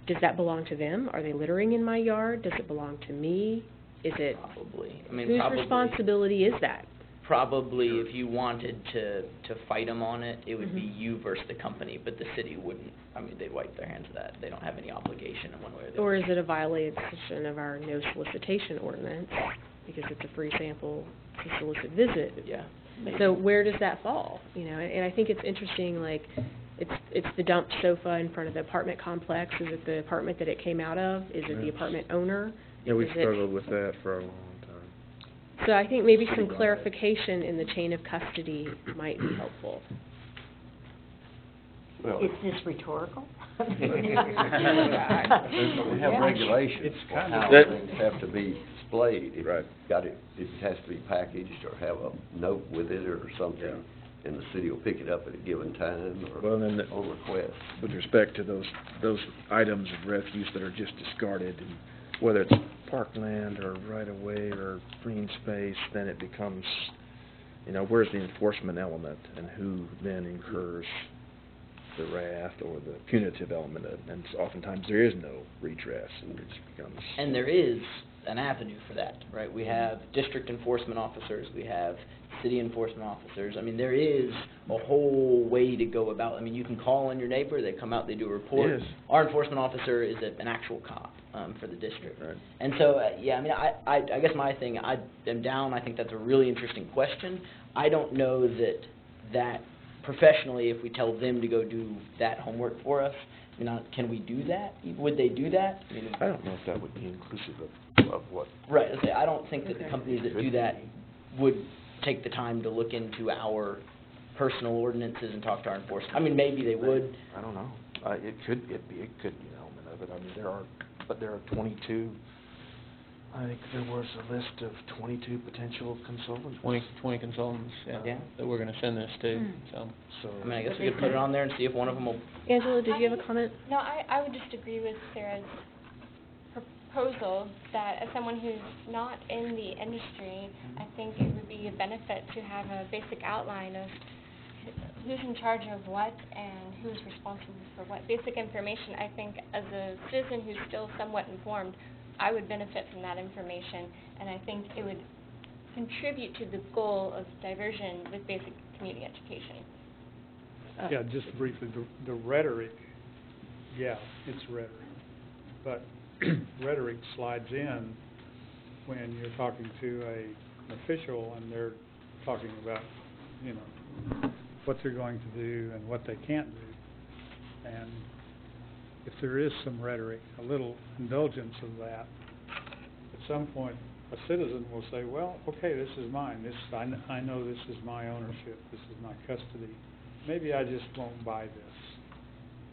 Does that belong to them? Are they littering in my yard? Does it belong to me? Is it... Probably. Whose responsibility is that? Probably, if you wanted to fight them on it, it would be you versus the company, but the city wouldn't. They'd wipe their hands of that. They don't have any obligation in one way or the other. Or is it a violation of our no solicitation ordinance, because it's a free sample to solicit visit? Yeah. Maybe. So where does that fall? And I think it's interesting, like, it's the dumped sofa in front of the apartment complex. Is it the apartment that it came out of? Is it the apartment owner? Yeah, we've struggled with that for a long time. So I think maybe some clarification in the chain of custody might be helpful. Well, Is this rhetorical? we have regulations It's for kind how of- things have to be displayed. If Right. it has to be packaged or have a note with it or something, and the city will pick it up at a given time Well, then or on request. with respect to those items of refuse that are just discarded, and whether it's parkland or right-of-way or green space, then it becomes, where's the enforcement element, and who then incurs the wrath or the punitive element of it? And oftentimes there is no redress, and it just becomes... And there is an avenue for that, right? We have district enforcement officers, we have city enforcement officers. There is a whole way to go about it. You can call on your neighbor, they come out, they do a report. Yes. Our enforcement officer is an actual cop for the district. Right. And so, I guess my thing, I am down, I think that's a really interesting question. I don't know that professionally, if we tell them to go do that homework for us, can we do that? Would they do that? I don't know if that would be inclusive of what... Right, I don't think that the companies that do that would take the time to look into our personal ordinances and talk to our enforcement. Maybe they would. I don't know. It could be an element of it. There are 22, I think there was a list of 22 potential consultants. 20 consultants, Yeah. that we're going to send this to, so. So, I guess we could put it on there and see if one of them will. Angela, did you have a comment? No, I would just agree with Sarah's proposal that as someone who's not in the industry, I think it would be a benefit to have a basic outline of who's in charge of what and who's responsible for what. Basic information, I think, as a citizen who's still somewhat informed, I would benefit from that information, and I think it would contribute to the goal of diversion with basic community education. Yeah, just briefly, the rhetoric, yeah, it's rhetoric. But rhetoric slides in when you're talking to an official and they're talking about, you know, what they're going to do and what they can't do. And if there is some rhetoric, a little indulgence of that, at some point, a citizen will say, well, okay, this is mine. I know this is my ownership. This is my custody. Maybe I just won't buy this.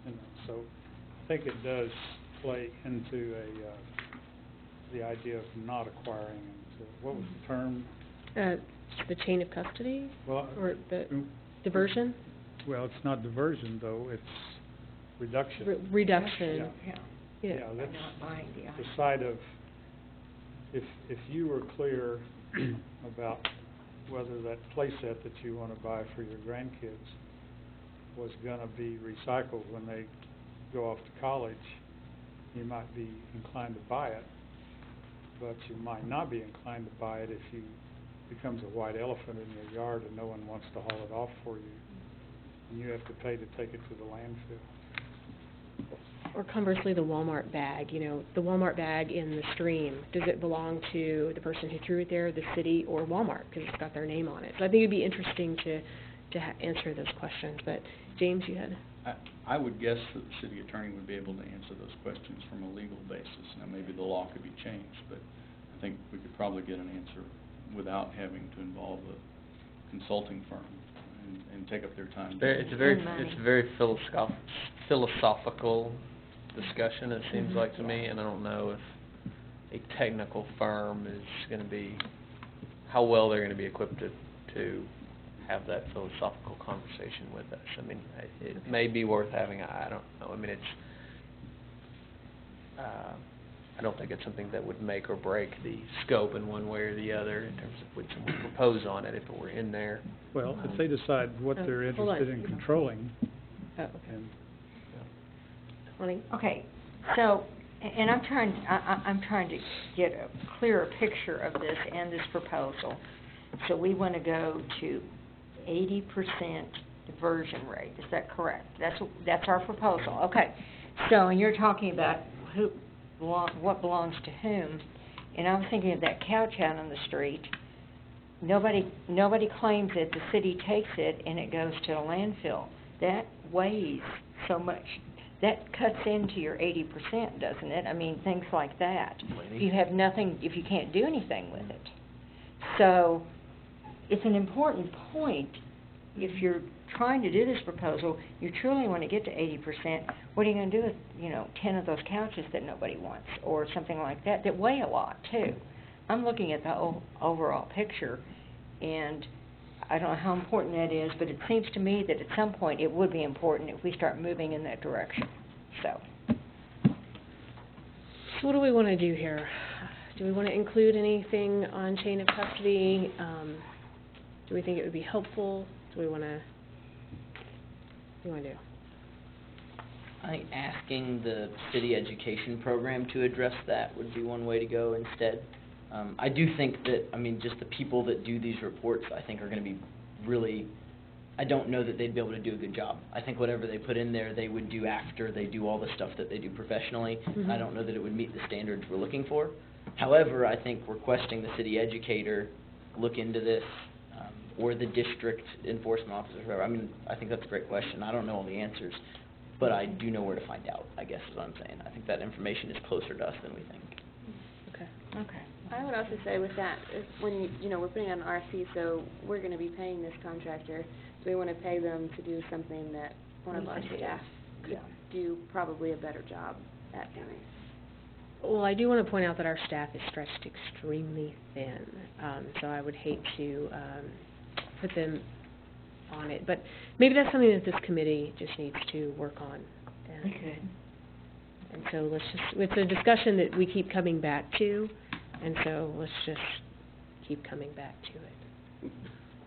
You know, so I think it does play into the idea of not acquiring. And what was the term? The chain of custody? Well, or the diversion? Well, it's not diversion, though. It's reduction. Reduction. Yeah, that's the side of, if you were clear about whether that playset that you want to buy for your grandkids was going to be recycled when they go off to college, you might be inclined to buy it, but you might not be inclined to buy it if it becomes a white elephant in your yard and no one wants to haul it off for you, and you have to pay to take it to the landfill. Or conversely, the Walmart bag, you know, the Walmart bag in the stream, does it belong to the person who threw it there, the city, or Walmart, because it's got their name on it? So I think it'd be interesting to answer those questions. But James, you had? I would guess that the city attorney would be able to answer those questions from a legal basis. Now, maybe the law could be changed, but I think we could probably get an answer without having to involve a consulting firm and take up their time. It's a very philosophical discussion, it seems like to me, and I don't know if a technical firm is going to be, how well they're going to be equipped to have that philosophical conversation with us. I mean, it may be worth having, I don't know. I mean, I don't think it's something that would make or break the scope in one way or the other in terms of what someone would propose on it if it were in there. Well, if they decide what they're interested in controlling. Oh, okay. Okay, so, and I'm trying to get a clearer picture of this and this proposal. So we want to go to 80% diversion rate, is that correct? That's our proposal, okay. So, and you're talking about what belongs to whom, and I'm thinking of that couch out on the street. Nobody claims it, the city takes it, and it goes to a landfill. That weighs so much. That cuts into your 80%, doesn't it? I mean, things like that. If you have nothing, if you can't do anything with it. So, it's an important point. If you're trying to do this proposal, you truly want to get to 80%, what are you going to do with, 10 of those couches that nobody wants, or something like that weigh a lot, too? I'm looking at the overall picture, and I don't know how important that is, but it seems to me that at some point it would be important if we start moving in that direction. So what do we want to do here? Do we want to include anything on chain of custody? Do we think it would be helpful? Do we want to? What do you want to do? I think asking the city education program to address that would be one way to go instead. I do think that, just the people that do these reports, I think are going to be really, I don't know that they'd be able to do a good job. I think whatever they put in there, they would do after they do all the stuff that they do professionally. Mm-hmm. I don't know that it would meet the standards we're looking for. However, I think requesting the city educator look into this, or the district enforcement officer, whoever, I think that's a great question. I don't know all the answers, but I do know where to find out, I guess is what I'm saying. I think that information is closer to us than we think. Okay. I would also say with that, when we're putting out an RFP, so we're going to be paying this contractor, so we want to pay them to do something that one of our staff could do probably a better job at doing. Well, I do want to point out that our staff is stretched extremely thin, so I would hate to put them on it. But maybe that's something that this committee just needs to work on. We could. And so it's a discussion that we keep coming back to, and so let's just keep coming back to it.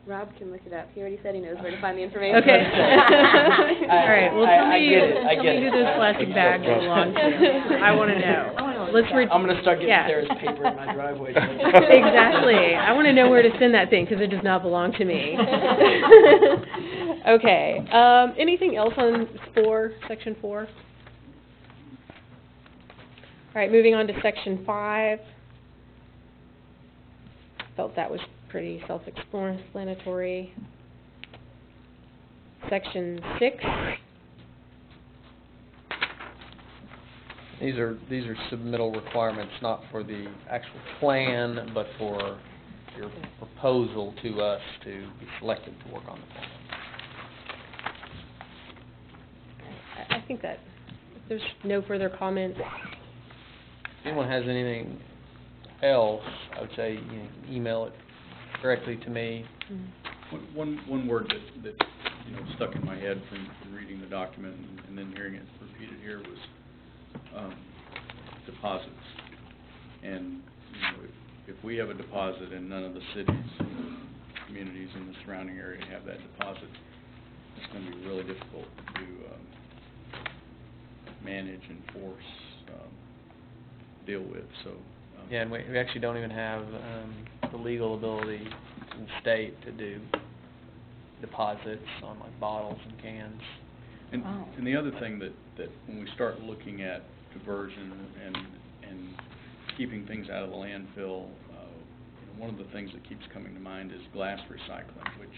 Rob can look it up. He already said he knows where to find the information. Okay. I- All right, well, tell I me, get it, I tell get me who it. those plastic bags belong to. I wanna know. Let's I'm gonna start getting yeah. Sarah's paper in my driveway. Exactly. I wanna know where to send that thing, because it does not belong to me. Okay, anything else on section 4? All right, moving on to section 5. Felt that was pretty self-explanatory. Section 6. These are submittal requirements, not for the actual plan, but for your proposal to us to be selected to work on the plan. I think that if there's no further comments. If anyone has anything else, I would say, email it directly to me. One word that stuck in my head from reading the document and then hearing it repeated here was deposits. And if we have a deposit and none of the cities and communities in the surrounding area have that deposit, it's going to be really difficult to manage, enforce, deal with. So Yeah, and we actually don't even have the legal ability in the state to do deposits on like bottles and cans. And the other thing that when we start looking at diversion and keeping things out of the landfill, one of the things that keeps coming to mind is glass recycling, which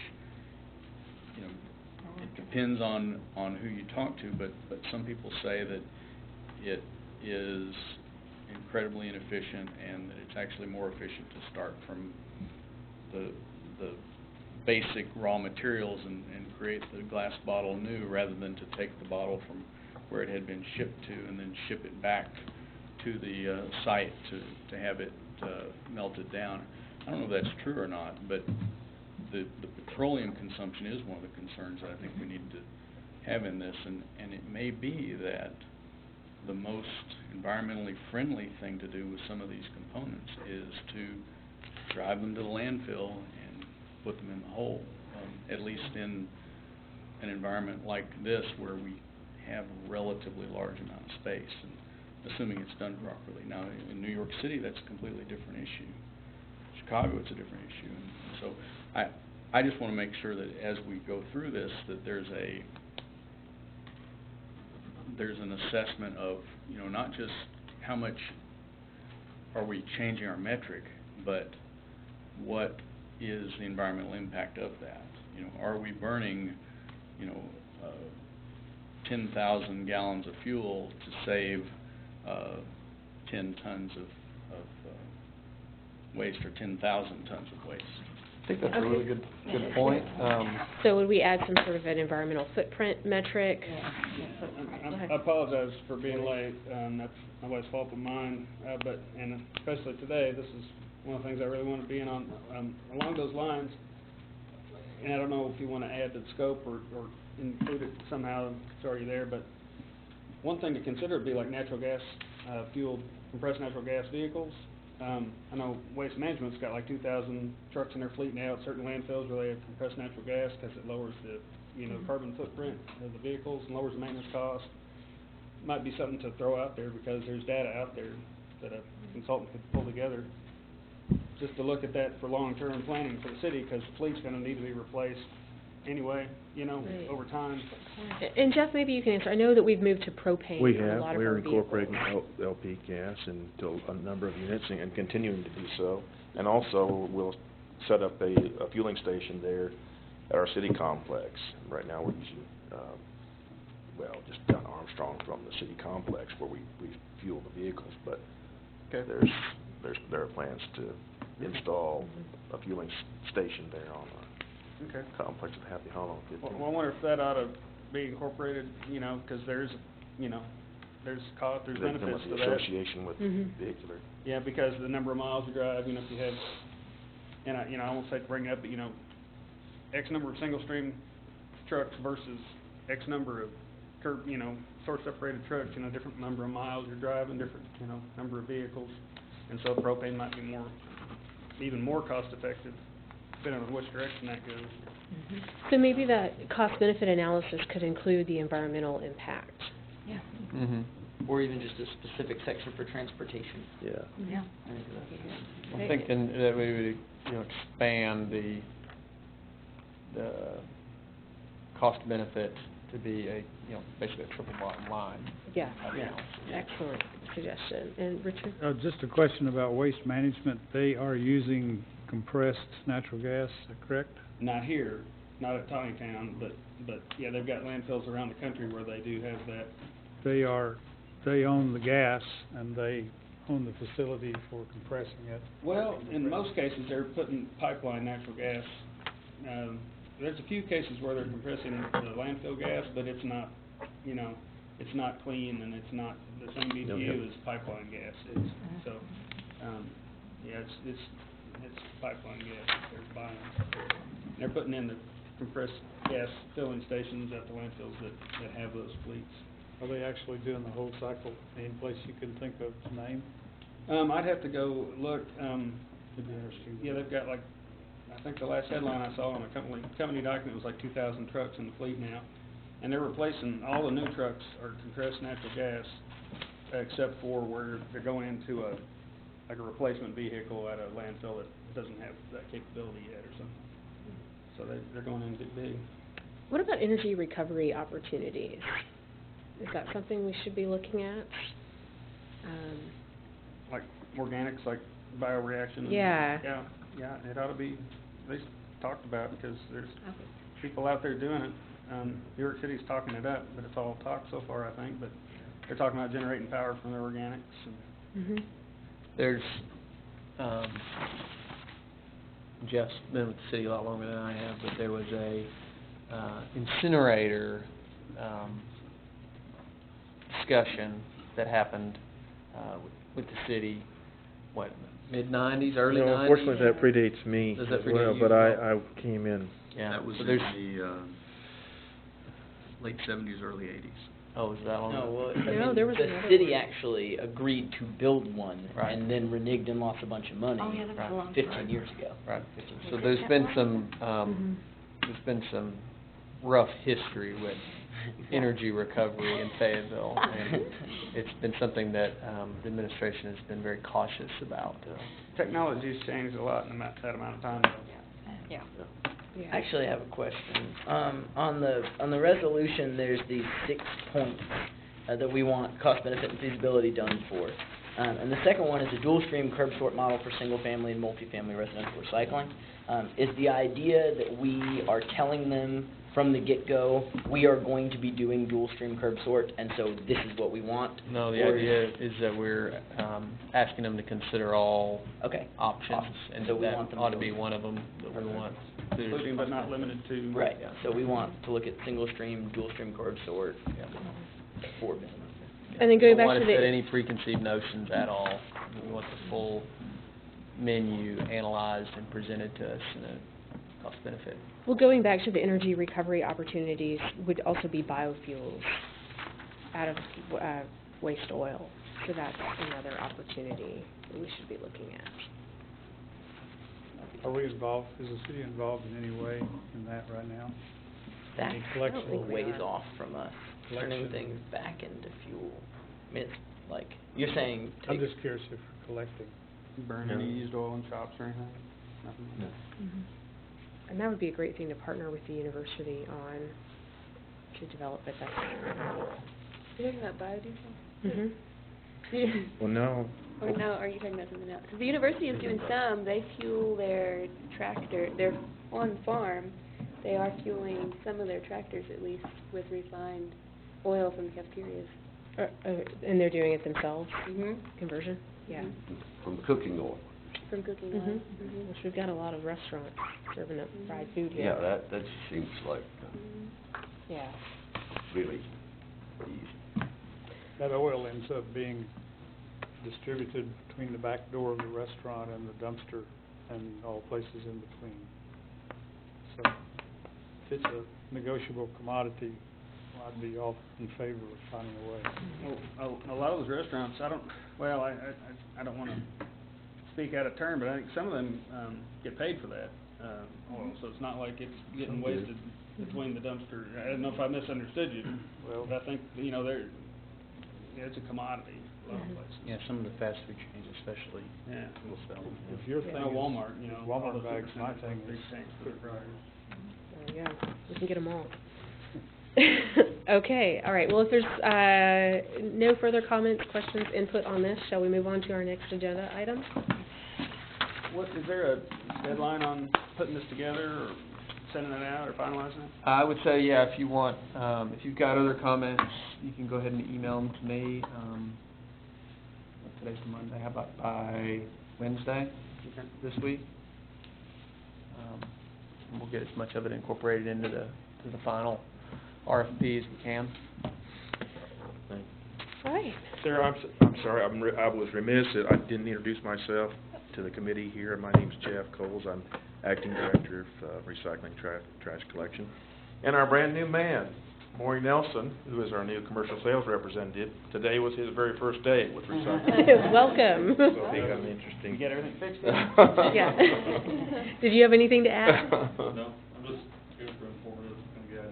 it depends on who you talk to, but some people say that it is incredibly inefficient and that it's actually more efficient to start from the basic raw materials and create the glass bottle new rather than to take the bottle from where it had been shipped to and then ship it back to the site to have it melted down. I don't know if that's true or not, but the petroleum consumption is one of the concerns that I think we need to have in this, and it may be that the most environmentally friendly thing to do with some of these components is to drive them to the landfill and put them in the hole, at least in an environment like this where we have a relatively large amount of space, and assuming it's done properly. Now, in New York City, that's a completely different issue. Chicago, it's a different issue. And so I just want to make sure that as we go through this, that there's an assessment of, not just how much are we changing our metric, but what is the environmental impact of that. Are we burning, 10,000 gallons of fuel to save 10 tons of waste or 10,000 tons of waste? I think that's a really good point. So would we add some sort of an environmental footprint metric? I apologize for being late. That's nobody's fault but mine. And especially today, this is one of the things I really want to be in on. Along those lines, and I don't know if you want to add to the scope or include it somehow, it's already there, but one thing to consider would be like natural gas fueled, compressed natural gas vehicles. I know Waste Management's got like 2,000 trucks in their fleet now at certain landfills where they have compressed natural gas because it lowers the carbon footprint of the vehicles and lowers the maintenance cost. Might be something to throw out there because there's data out there that a consultant could pull together just to look at that for long-term planning for the city, because the fleet's going to need to be replaced anyway, Right. over time. And Jeff, maybe you can answer. I know that we've moved to propane We on a have, lot of we're our vehicles. incorporating LP gas into a number of units and continuing to do so. And also, we'll set up a fueling station there at our city complex. Right now, we're using, just down Armstrong from the city complex where we fuel the vehicles. But there are plans to install a fueling station there on our complex at Happy Hollow. Well, I wonder if that ought to be incorporated, because there's cost, there's benefits to The that. association with vehicular. Yeah, because the number of miles you drive, if you have, and I won't say to bring it up, but X number of single stream trucks versus X number of source separated trucks, different number of miles you're driving, different, number of vehicles. And so propane might be even more cost effective depending on which direction that goes. So maybe that cost-benefit analysis could include the environmental impact. Yeah. Mm-hmm. Or even just a specific section for transportation. Yeah. Yeah. I think that's- I'm thinking that we would, expand the cost benefit to be a, basically a triple bottom line. Yeah, Yeah. excellent suggestion. And Richard? Just a question about waste management. They are using compressed natural gas, is that correct? Not here, not at Town, but yeah, they've got landfills around the country where they do have that. They own the gas and they own the facility for compressing it. Well, in most cases, they're putting pipeline natural gas. There's a few cases where they're compressing the landfill gas, but it's not, it's not clean and it's not the same BTU as pipeline gas. It's, so, yeah, it's pipeline gas that they're buying. They're putting in the compressed gas filling stations at the landfills that have those fleets. Are they actually doing the whole cycle? Any place you can think of to name? I'd have to go look, It'd be interesting. yeah, they've got like, I think the last headline I saw on a company document was like 2,000 trucks in the fleet now. And they're replacing, all the new trucks are compressed natural gas, except for where they're going into like a replacement vehicle at a landfill that doesn't have that capability yet or something. So they're going in big. What about energy recovery opportunities? Is that something we should be looking at? Like organics, like bioreaction. Yeah. Yeah, it ought to be at least talked about because there's people out there doing it. New York City's talking it up, but it's all talk so far, I think, but they're talking about generating power from their organics. And There's, Jeff's been with the city a lot longer than I have, but there was a incinerator discussion that happened with the city, mid-90s, early 90s? No, unfortunately, that predates me Does that as predate well, you but as well? I came in. Yeah, That was so in there's, the late 70s, early 80s. oh, is that long? No, well, No, there was the another city one. actually agreed to build one Right. and then reneged and lost a bunch of money Oh, yeah, that was a long 15 time. years ago. Right, so Okay. there's been Mhm. there's been some rough history with energy recovery in Fayetteville, and it's been something that the administration has been very cautious about. technology's changed a lot in that amount of time. Yeah. Yeah. Actually, I have a question. On the resolution, there's these 6 points that we want cost, benefit, and feasibility done for. And the second one is a dual stream curb sort model for single-family and multifamily residential recycling. Is the idea that we are telling them from the get-go, we are going to be doing dual stream curb sort, and so this is what we want? No, the Or idea is that we're asking them to consider all Okay. options, Awesome. and So we that want them ought to to- be one of them that we want. Including but not limited to. Right, so we want to look at single stream, dual stream curb sort for business. And then going We back don't to want to set the, any preconceived notions at all. We want the full menu analyzed and presented to us in a cost benefit. well, going back to the energy recovery opportunities would also be biofuels out of waste oil. So that's another opportunity that we should be looking at. Are we involved, is the city involved in any way in that right now? That's Any collection? a ways off from us, turning Collection. things back into fuel. I mean, it's like, you're saying I'm take, just curious if we're collecting. Burn any used oil in shops or anything? Nothing? No. And that would be a great thing to partner with the university on to develop it. You're talking about biodiesel? Mhm. Well, no, Or no, are you talking about something else? 'Cause the university is doing some, they fuel their tractor, they're on farm, they are fueling some of their tractors at least with refined oil from the cafeterias. And they're doing it themselves, Mm-hmm. conversion? Yeah. From cooking oil. From cooking Mhm. oil. Mm-hmm. Which we've got a lot of restaurants serving up fried food here. Yeah, that just seems like Yeah. really easy. That oil ends up being distributed between the back door of the restaurant and the dumpster and all places in between. So if it's a negotiable commodity, I'd be all in favor of finding a way. Well, a lot of those restaurants, I don't wanna speak out of turn, but I think some of them, get paid for that, oil, so it's not like it's getting wasted between the dumpster. I don't know if I misunderstood you, but I think, you know, it's a commodity a lot of places. Yeah, some of the fast food chains especially Yeah. will sell them. If your thing is Walmart, you know, all Walmart those bags, my different thing big is tanks for the fryers. There you go. We can get them all. Okay, all right. Well, if there's no further comments, questions, input on this, shall we move on to our next agenda item? Is there a deadline on putting this together, or sending it out, or finalizing it? I would say, yeah, if you want, if you've got other comments, you can go ahead and email them to me. Today's Monday, how about by Wednesday this week? And we'll get as much of it incorporated into the final RFP as we can. All right. Sarah, I'm sorry, I was remiss that I didn't introduce myself to the committee here. My name's Jeff Coles. I'm Acting Director of Recycling Trash Collection. And our brand new man, Maury Nelson, who is our new commercial sales representative. Today was his very first day with recycling. Welcome. So he got an interesting. You get everything fixed? Yeah. Did you have anything to add? No, I'm just here for informative, and get out of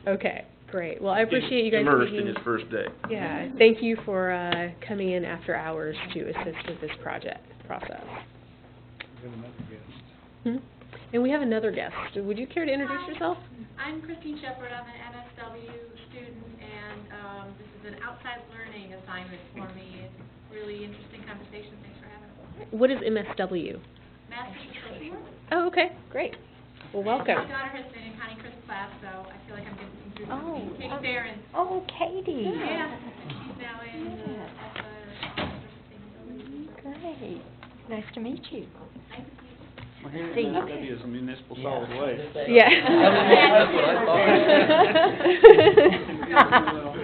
there. Okay, great. Well, I appreciate you guys Immersed in taking- his first day. Yeah, thank you for coming in after hours to assist with this process. We have another guest. Hmm? And we have another guest. Would you care to introduce yourself? I'm Christine Shepard. I'm an MSW student, and this is an outside learning assignment for me. It's a really interesting conversation. Thanks for having us. What is MSW? Master's Social Work. Oh, okay, great. Well, welcome. My daughter has been in Connie Chris' class, so I feel like I'm getting some through Oh, Katie Barron. Oh, Katie. Yeah, and she's now in the sustainability. Great. Nice to meet you. Nice to see you. Well, here See, MSW is a municipal solid waste. Yeah. That's what I thought.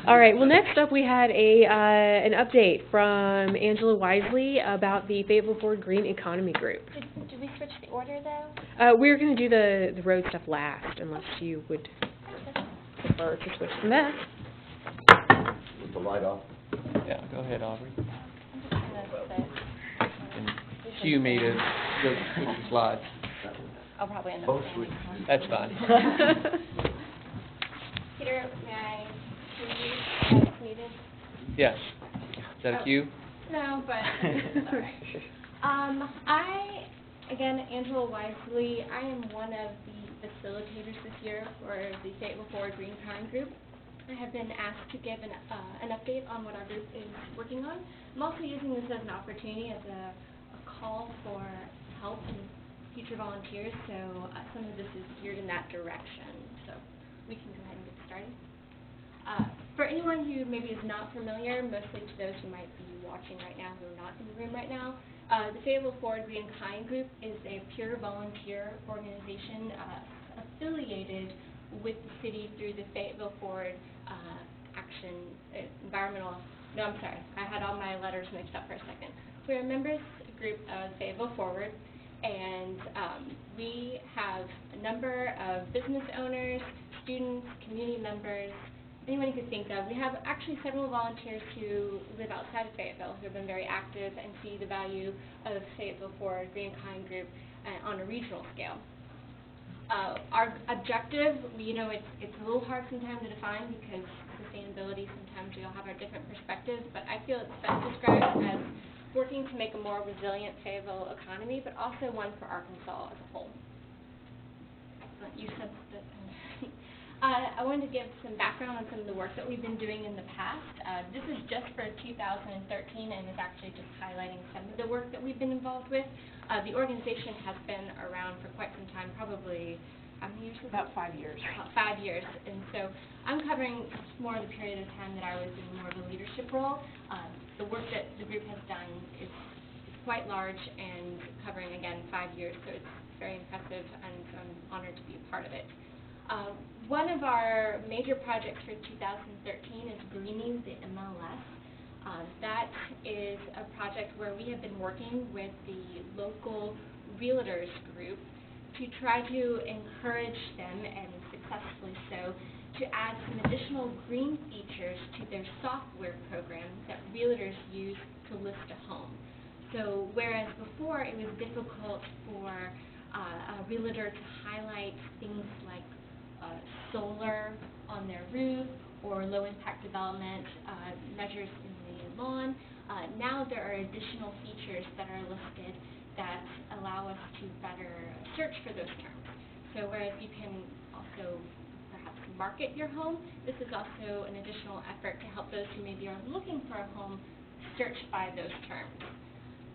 All right, well, next up we had an update from Angela Wisely about the Fayetteville Ford Green Economy Group. Did we switch the order, though? We're going to do the road stuff last, unless you would prefer to switch from that. With the light off? Yeah, go ahead, Aubrey. I'm just gonna sit. And cue me to go switch the slides. I'll probably end up Both standing. switches. That's fine. Peter, may I cue you as needed? Yes. Is that a cue? No, but it's all right. Again, Angela Wisely, I am one of the facilitators this year for the Fayetteville Forward Green Kind Group. I have been asked to give an update on what our group is working on. I'm also using this as an opportunity, as a call for help and future volunteers, so some of this is geared in that direction. So we can go ahead and get started. For anyone who maybe is not familiar, mostly to those who might be watching right now who are not in the room right now, the Fayetteville Forward Green Kind Group is a pure volunteer organization affiliated with the city through the Fayetteville Forward I had all my letters mixed up for a second. We're a members group of Fayetteville Forward, and we have a number of business owners, students, community members, anyone you could think of. We have actually several volunteers who live outside of Fayetteville who have been very active and see the value of Fayetteville Forward Green Kind Group on a regional scale. Our objective, it's a little hard sometimes to define because sustainability, sometimes we all have our different perspectives, but I feel it's best described as working to make a more resilient Fayetteville economy, but also one for Arkansas as a whole. You said that. I wanted to give some background on some of the work that we've been doing in the past. This is just for 2013 and is actually just highlighting some of the work that we've been involved with. The organization has been around for quite some time, probably, how many years? About 5 years. About 5 years. And so I'm covering more of the period of time that I was in more of a leadership role. The work that the group has done is quite large and covering, again, 5 years, so it's very impressive, and so I'm honored to be a part of it. One of our major projects for 2013 is greening the MLS. That is a project where we have been working with the local realtors group to try to encourage them, and successfully so, to add some additional green features to their software program that realtors use to list a home. So whereas before it was difficult for a realtor to highlight things like solar on their roof or low-impact development measures in the lawn, now there are additional features that are listed that allow us to better search for those terms. So whereas you can also perhaps market your home, this is also an additional effort to help those who maybe are looking for a home search by those terms.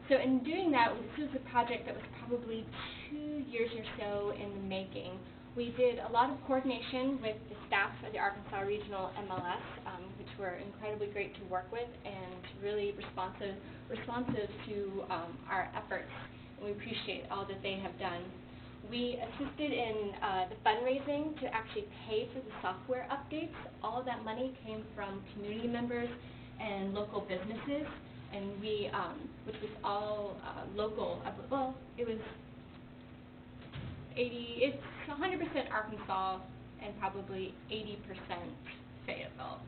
So in doing that, this was a project that was probably 2 years or so in the making. We did a lot of coordination with the staff of the Arkansas Regional MLS, which were incredibly great to work with and really responsive to our efforts, and we appreciate all that they have done. We assisted in the fundraising to actually pay for the software updates. All of that money came from community members and local businesses, and we, which was all local. Well, it was 80. It's 100% Arkansas and probably 80% Fayetteville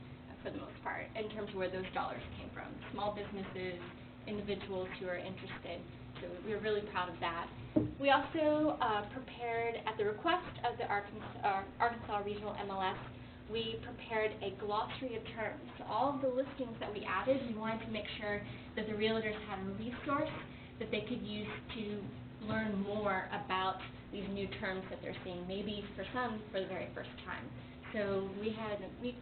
for the most part in terms of where those dollars came from. Small businesses, individuals who are interested. So we were really proud of that. We also prepared, at the request of the Arkansas Regional MLS, we prepared a glossary of terms. So all of the listings that we added, we wanted to make sure that the realtors had a resource that they could use to learn more about these new terms that they're seeing, maybe for some for the very first time. So we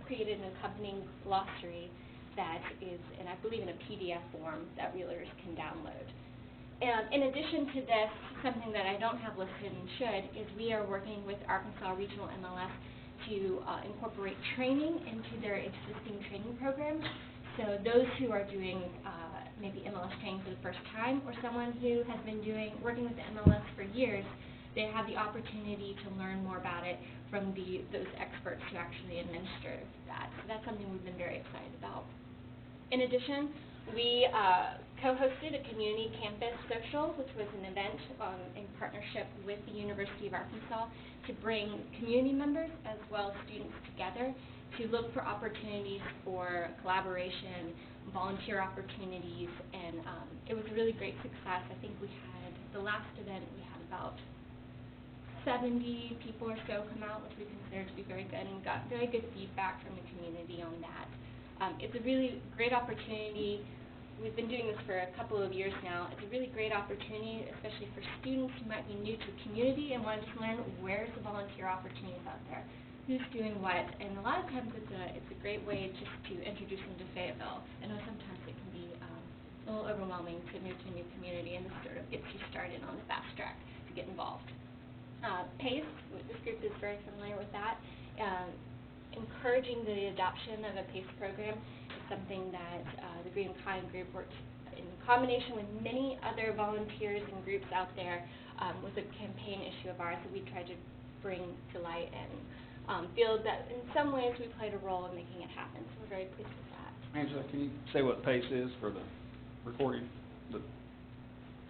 created an accompanying glossary that is, and I believe in a PDF form that realtors can download. And in addition to this, something that I don't have listed and should, is we are working with Arkansas Regional MLS to incorporate training into their existing training programs. So those who are doing maybe MLS training for the first time, or someone who has been working with the MLS for years, they have the opportunity to learn more about it from those experts who actually administer that. So that's something we've been very excited about. In addition, we co-hosted a community campus social, which was an event in partnership with the University of Arkansas to bring community members as well as students together to look for opportunities for collaboration, volunteer opportunities, and it was a really great success. I think we had, the last event, we had about 70 people or so come out, which we consider to be very good, and got very good feedback from the community on that. It's a really great opportunity. We've been doing this for a couple of years now. It's a really great opportunity, especially for students who might be new to community and want to learn where's the volunteer opportunities out there, who's doing what, and a lot of times it's a great way just to introduce them to Fayetteville. I know sometimes it can be a little overwhelming to move to a new community, and this sort of gets you started on the fast track to get involved. PACE, this group is very familiar with that. Encouraging the adoption of a PACE program is something that the Green and Kind group works in combination with many other volunteers and groups out there with a campaign issue of ours that we tried to bring to light and feel that in some ways we played a role in making it happen. So we're very pleased with that. Angela, can you say what PACE is for the recording?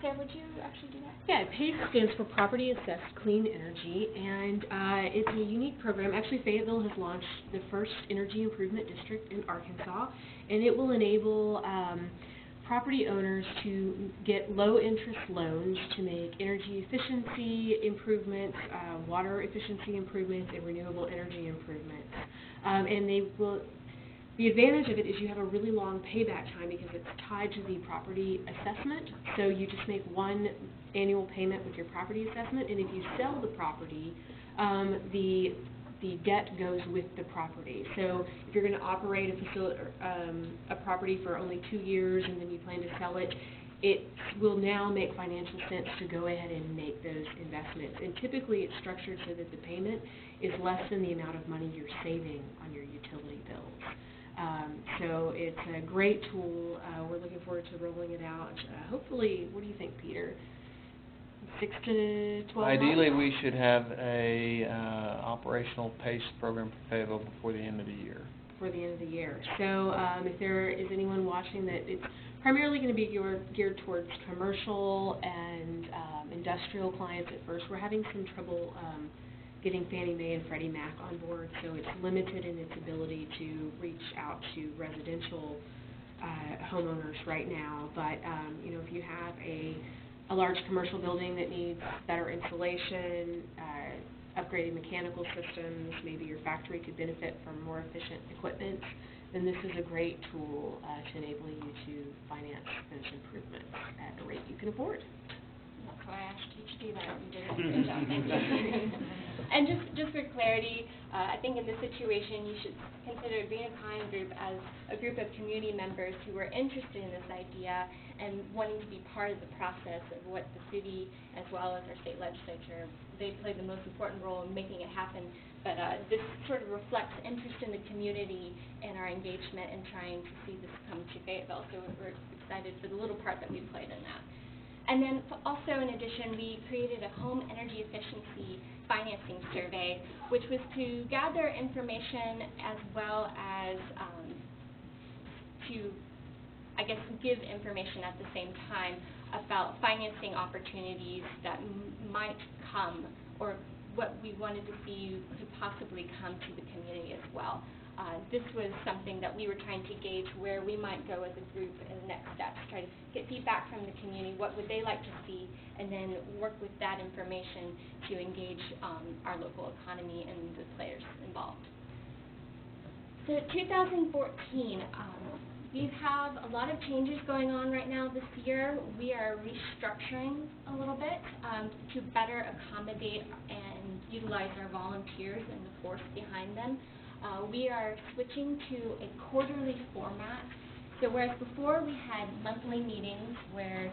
Sarah, would you actually do that? Yeah, PACE stands for Property Assessed Clean Energy, and it's a unique program. Actually, Fayetteville has launched the first energy improvement district in Arkansas, and it will enable property owners to get low-interest loans to make energy efficiency improvements, water efficiency improvements, and renewable energy improvements. And they will. The advantage of it is you have a really long payback time because it's tied to the property assessment. So you just make one annual payment with your property assessment, and if you sell the property, the debt goes with the property. So if you're going to operate a property for only 2 years and then you plan to sell it, it will now make financial sense to go ahead and make those investments. And typically it's structured so that the payment is less than the amount of money you're saving on your utility bills. So it's a great tool. We're looking forward to rolling it out. Hopefully, what do you think, Peter? 6 to 12 months? Ideally, we should have a operational PACE program for Fayetteville before the end of the year. Before the end of the year. So if there is anyone watching that, it's primarily going to be geared towards commercial and industrial clients at first. We're having some trouble getting Fannie Mae and Freddie Mac on board, so it's limited in its ability to reach out to residential homeowners right now, but, you know, if you have a large commercial building that needs better insulation, upgraded mechanical systems, maybe your factory could benefit from more efficient equipment, then this is a great tool to enable you to finance those improvements at a rate you can afford. That's why I asked you to do that. You did a great job. Thank you. And just for clarity, I think in this situation you should consider Green and Pine Group as a group of community members who are interested in this idea and wanting to be part of the process of what the city as well as our state legislature, they play the most important role in making it happen. But this sort of reflects interest in the community and our engagement in trying to see this come to Fayetteville. So we're excited for the little part that we played in that. And then also, in addition, we created a home energy efficiency financing survey, which was to gather information as well as to, I guess, give information at the same time about financing opportunities that might come, or what we wanted to see could possibly come to the community as well. This was something that we were trying to gauge where we might go as a group in the next steps, try to get feedback from the community, what would they like to see, and then work with that information to engage our local economy and the players involved. So 2014, we have a lot of changes going on right now this year. We are restructuring a little bit to better accommodate and utilize our volunteers and the force behind them. We are switching to a quarterly format. So whereas before we had monthly meetings where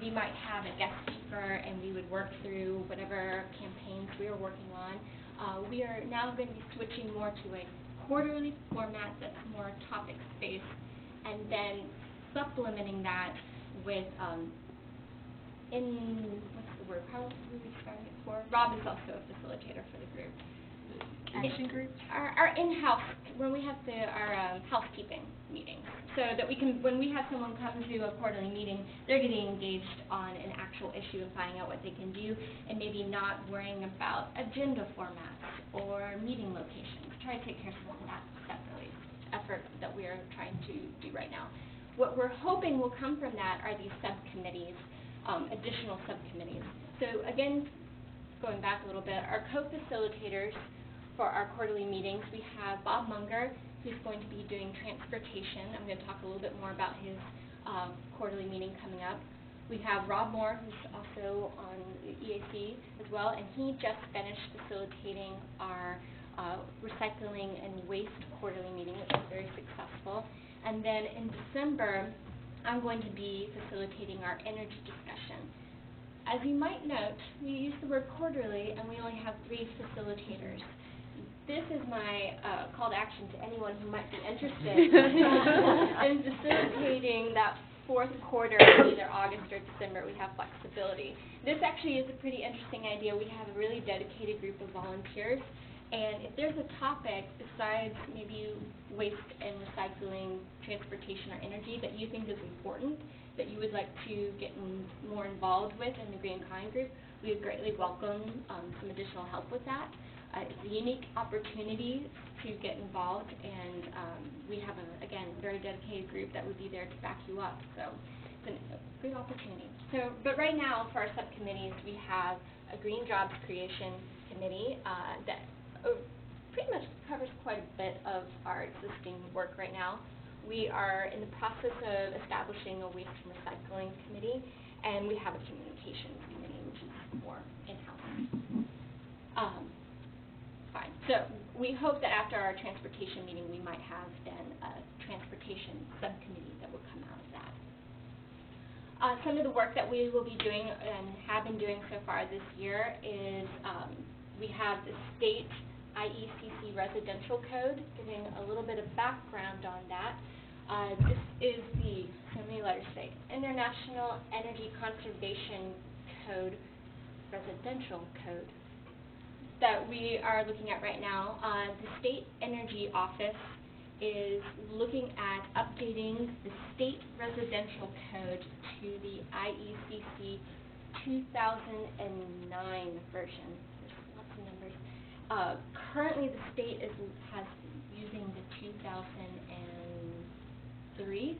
we might have a guest speaker and we would work through whatever campaigns we were working on, we are now going to be switching more to a quarterly format that's more topic-based, and then supplementing that with, what's the word, how are we describing it for? Rob is also a facilitator for the group. Action groups? Our in-house, when we have our housekeeping meetings, so that we can, when we have someone come to a quarterly meeting, they're getting engaged on an actual issue and finding out what they can do, and maybe not worrying about agenda formats or meeting locations. Try to take care of some of that separately, effort that we are trying to do right now. What we're hoping will come from that are these subcommittees, additional subcommittees. So again, going back a little bit, our co-facilitators for our quarterly meetings, we have Bob Munger, who's going to be doing transportation. I'm going to talk a little bit more about his quarterly meeting coming up. We have Rob Moore, who's also on the EAC as well, and he just finished facilitating our recycling and waste quarterly meeting, which was very successful. And then in December, I'm going to be facilitating our energy discussion. As you might note, we use the word quarterly, and we only have 3 facilitators. This is my call to action to anyone who might be interested in facilitating that 4th quarter, either August or December. We have flexibility. This actually is a pretty interesting idea. We have a really dedicated group of volunteers, and if there's a topic besides maybe waste and recycling, transportation, or energy that you think is important, that you would like to get more involved with in the Green and Pine Group, we would greatly welcome some additional help with that. It's a unique opportunity to get involved, and we have, again, a very dedicated group that would be there to back you up. So it's a good opportunity. But right now, for our subcommittees, we have a Green Jobs Creation Committee that pretty much covers quite a bit of our existing work right now. We are in the process of establishing a Waste and Recycling Committee, and we have a Communications Committee, which is more in-house. Fine. So we hope that after our transportation meeting, we might have then a transportation subcommittee that will come out of that. Some of the work that we will be doing and have been doing so far this year is we have the state IECC residential code, giving a little bit of background on that. This is the, so many letters say, International Energy Conservation Code, residential code, that we are looking at right now. The State Energy Office is looking at updating the state residential code to the IECC 2009 version. There's lots of numbers. Currently, the state has using the 2003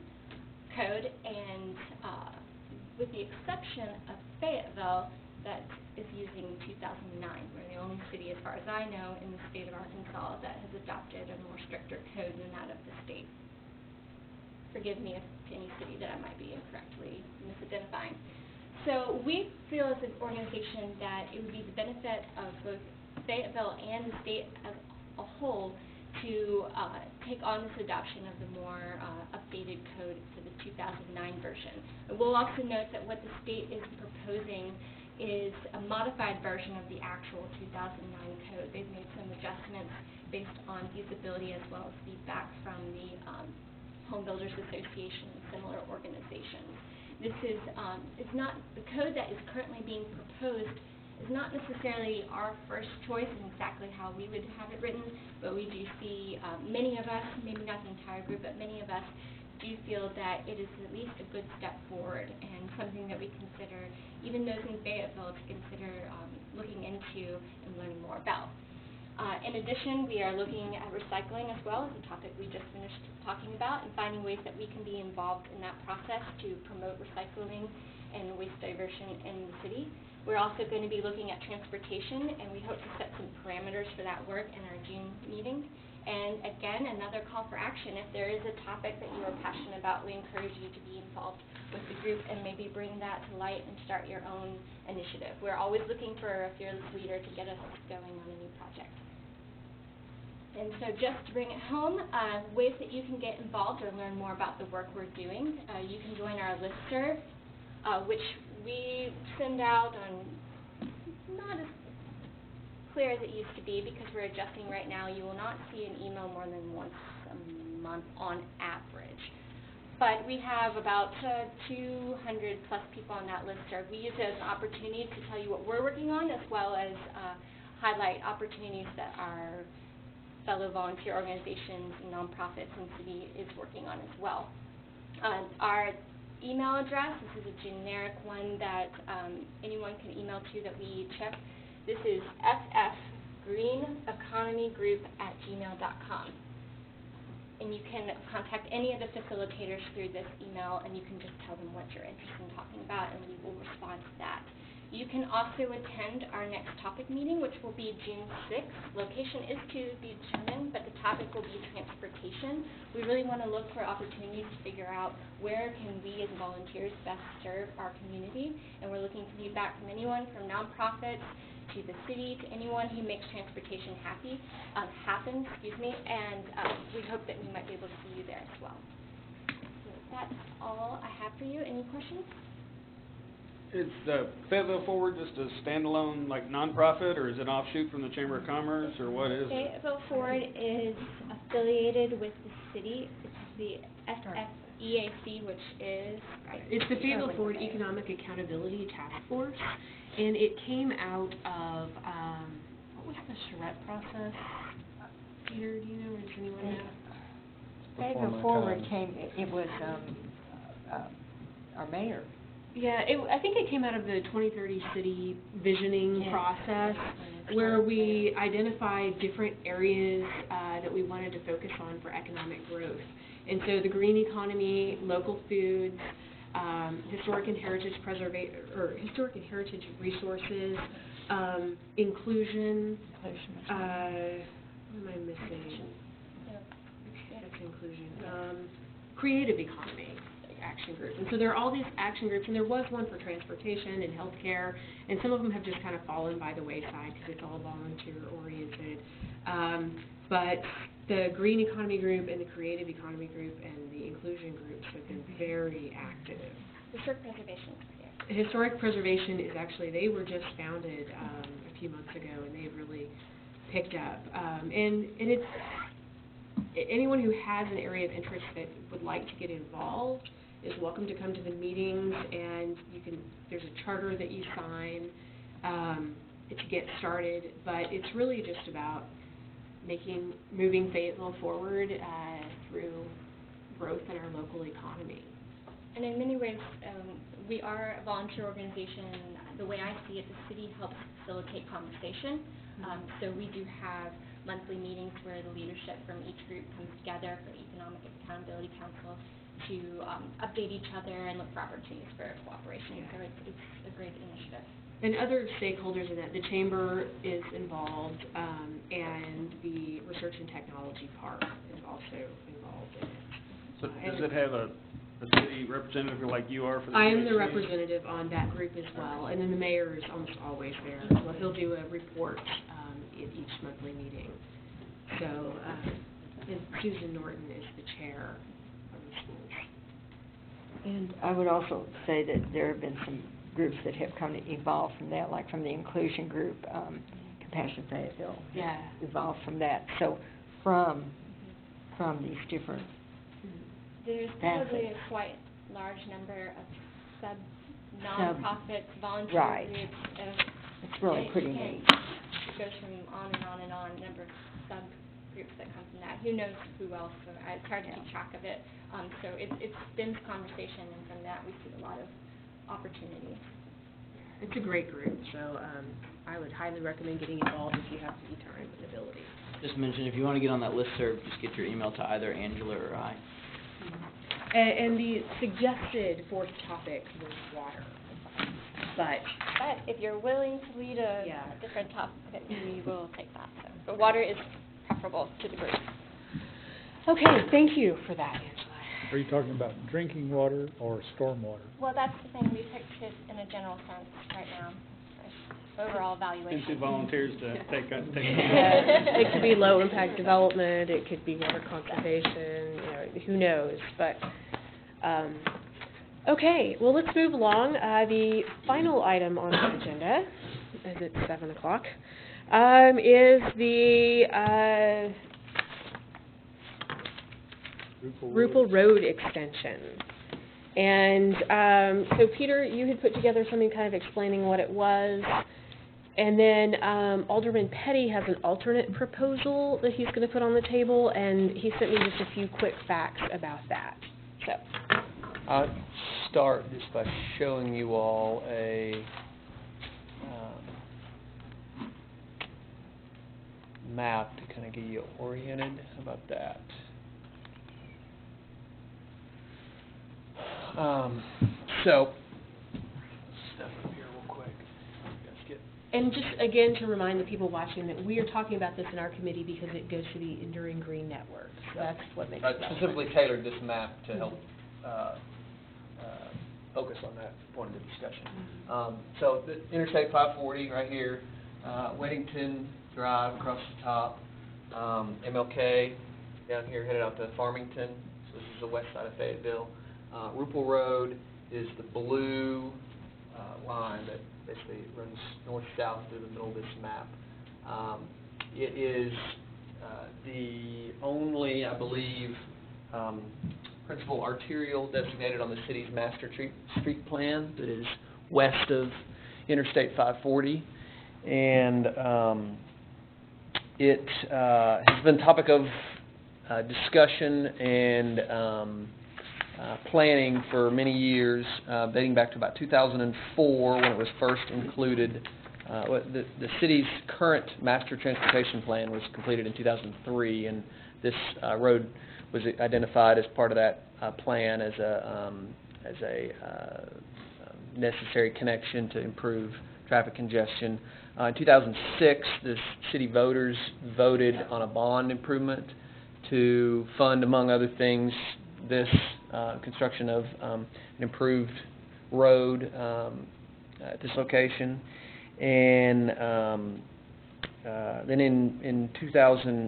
code, and with the exception of Fayetteville, that is using 2009. We're the only city, as far as I know, in the state of Arkansas that has adopted a more stricter code than that of the state. Forgive me if any city that I might be incorrectly misidentifying. So we feel as an organization that it would be the benefit of both Fayetteville and the state as a whole to take on this adoption of the more updated code for the 2009 version. And we'll also note that what the state is proposing is a modified version of the actual 2009 code. They've made some adjustments based on feasibility as well as feedback from the Home Builders Association and similar organizations. This is not the code that is currently being proposed is not necessarily our first choice and exactly how we would have it written, but we do see many of us, maybe not the entire group, but many of us do feel that it is at least a good step forward and something that we consider, even those in Fayetteville, to consider looking into and learning more about. In addition, we are looking at recycling as well as a topic we just finished talking about, and finding ways that we can be involved in that process to promote recycling and waste diversion in the city. We're also going to be looking at transportation, and we hope to set some parameters for that work in our June meeting. And again, another call for action. If there is a topic that you are passionate about, we encourage you to be involved with the group and maybe bring that to light and start your own initiative. We're always looking for a fearless leader to get us going on a new project. And so just to bring it home, ways that you can get involved or learn more about the work we're doing. You can join our listserv, which we send out on not as clear as it used to be because we're adjusting right now. You will not see an email more than once a month on average. But we have about 200 plus people on that listserv. We use it as an opportunity to tell you what we're working on as well as highlight opportunities that our fellow volunteer organizations and nonprofits and city is working on as well. Our email address, this is a generic one that anyone can email to that we check. This is ffgreeneconomygroup@gmail.com. And you can contact any of the facilitators through this email, and you can just tell them what you're interested in talking about, and we will respond to that. You can also attend our next topic meeting, which will be June 6th. Location is to be determined, but the topic will be transportation. We really want to look for opportunities to figure out where can we as volunteers best serve our community, and we're looking for feedback from anyone from nonprofits to the city to anyone who makes transportation happen, and we hope that we might be able to see you there as well. So that's all I have for you. Any questions? Is the Fayetteville Forward just a standalone, like, nonprofit, or is it an offshoot from the Chamber of Commerce, or what is it? Fayetteville Forward is affiliated with the city. It's the SFEAC, which is... It's the Fayetteville Forward Economic Accountability Task Force, and it came out of, what was the charrette process? Peter, do you know, or does anyone know? Fayetteville Forward it was our mayor. Yeah, I think it came out of the 2030 city visioning process, where we identified different areas that we wanted to focus on for economic growth. And so the green economy, local foods, historic and heritage resources, inclusion. What am I missing? That's inclusion. Creative economy action group. And so there are all these action groups, and there was one for transportation and healthcare, and some of them have just kind of fallen by the wayside because it's all volunteer-oriented. But the Green Economy Group and the Creative Economy Group and the Inclusion Groups have been very active. Historic preservation. Historic preservation is actually, they were just founded a few months ago, and they've really picked up. And it's, anyone who has an area of interest that would like to get involved is welcome to come to the meetings, and there's a charter that you sign to get started, but it's really just about moving Fayetteville forward through growth in our local economy. And in many ways, we are a volunteer organization. The way I see it, the city helps facilitate conversation. So we do have monthly meetings where the leadership from each group comes together for Economic Accountability Council to update each other and look for opportunities for cooperation. So it's a great initiative. And other stakeholders in that, the chamber is involved, and the research and technology park is also involved in it. So does it have a city representative like you are for the I am the CAC? representative on that group as well, and then the mayor is almost always there. Well, he'll do a report at each monthly meeting. So, and Susan Norton is the chair of the schools. And I would also say that there have been some groups that have come to evolve from that, like from the inclusion group, Compassion Fayetteville. Yeah. Evolved from that. So from these different There's probably a quite large number of non-profits, volunteer right. groups. It's really pretty and neat. It goes from on and on and on, number of subgroups that come from that. Who knows who else? So it's hard to keep track of it. So it stems conversation, and from that we see a lot of opportunities. It's a great group, so I would highly recommend getting involved if you have the time and ability. Just mention, if you want to get on that listserv, just get your email to either Angela or I. And the suggested fourth topic was water, but if you're willing to lead a different topic, we will take that. So, but water is preferable to the group. okay, thank you for that, Angela. Are you talking about drinking water or storm water? Well, that's the thing. We picked it in a general sense right now. Overall evaluation. Since volunteers to take it. It could be low impact development, it could be water conservation, who knows, but, okay, well, let's move along. The final item on the agenda, as it's 7 o'clock, is the, Rupel Road extension. And, so Peter, you had put together something kind of explaining what it was. And then Alderman Petty has an alternate proposal that he's going to put on the table, and he sent me just a few quick facts about that. So, I'll start just by showing you all a map to kind of get you oriented. How about that? So, step up here real quick. and just again to remind the people watching that we are talking about this in our committee because it goes to the Enduring Green Network. So that's what makes it relevant. Specifically tailored this map to help focus on that point of the discussion. So the Interstate 540 right here, Weddington Drive across the top, MLK down here headed out to Farmington. So this is the west side of Fayetteville. Rupel Road is the blue line that basically runs north-south through the middle of this map. It is the only, I believe, principal arterial designated on the city's master street plan that is west of Interstate 540. And it has been topic of discussion and planning for many years, dating back to about 2004 when it was first included. The city's current master transportation plan was completed in 2003, and this road was identified as part of that plan as a necessary connection to improve traffic congestion. In 2006, the city voters voted on a bond improvement to fund, among other things, this construction of an improved road at this location. And then in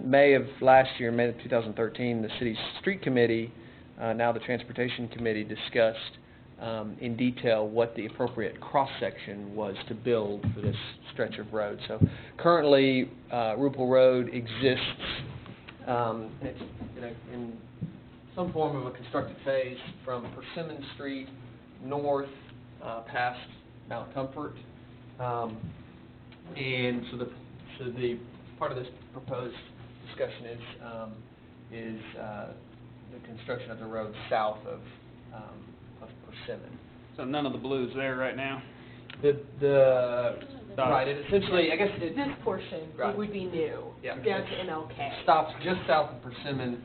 May of last year, May of 2013, the city's street committee, now the transportation committee, discussed in detail what the appropriate cross-section was to build for this stretch of road. So currently, Rupel Road exists in some form of a constructed phase from Persimmon Street north past Mount Comfort. And so the part of this proposed discussion is the construction of the road south of Persimmon. So none of the blue's there right now? Right, it essentially, I guess this portion right. would be new, Yeah. down to MLK. Stops just south of Persimmon,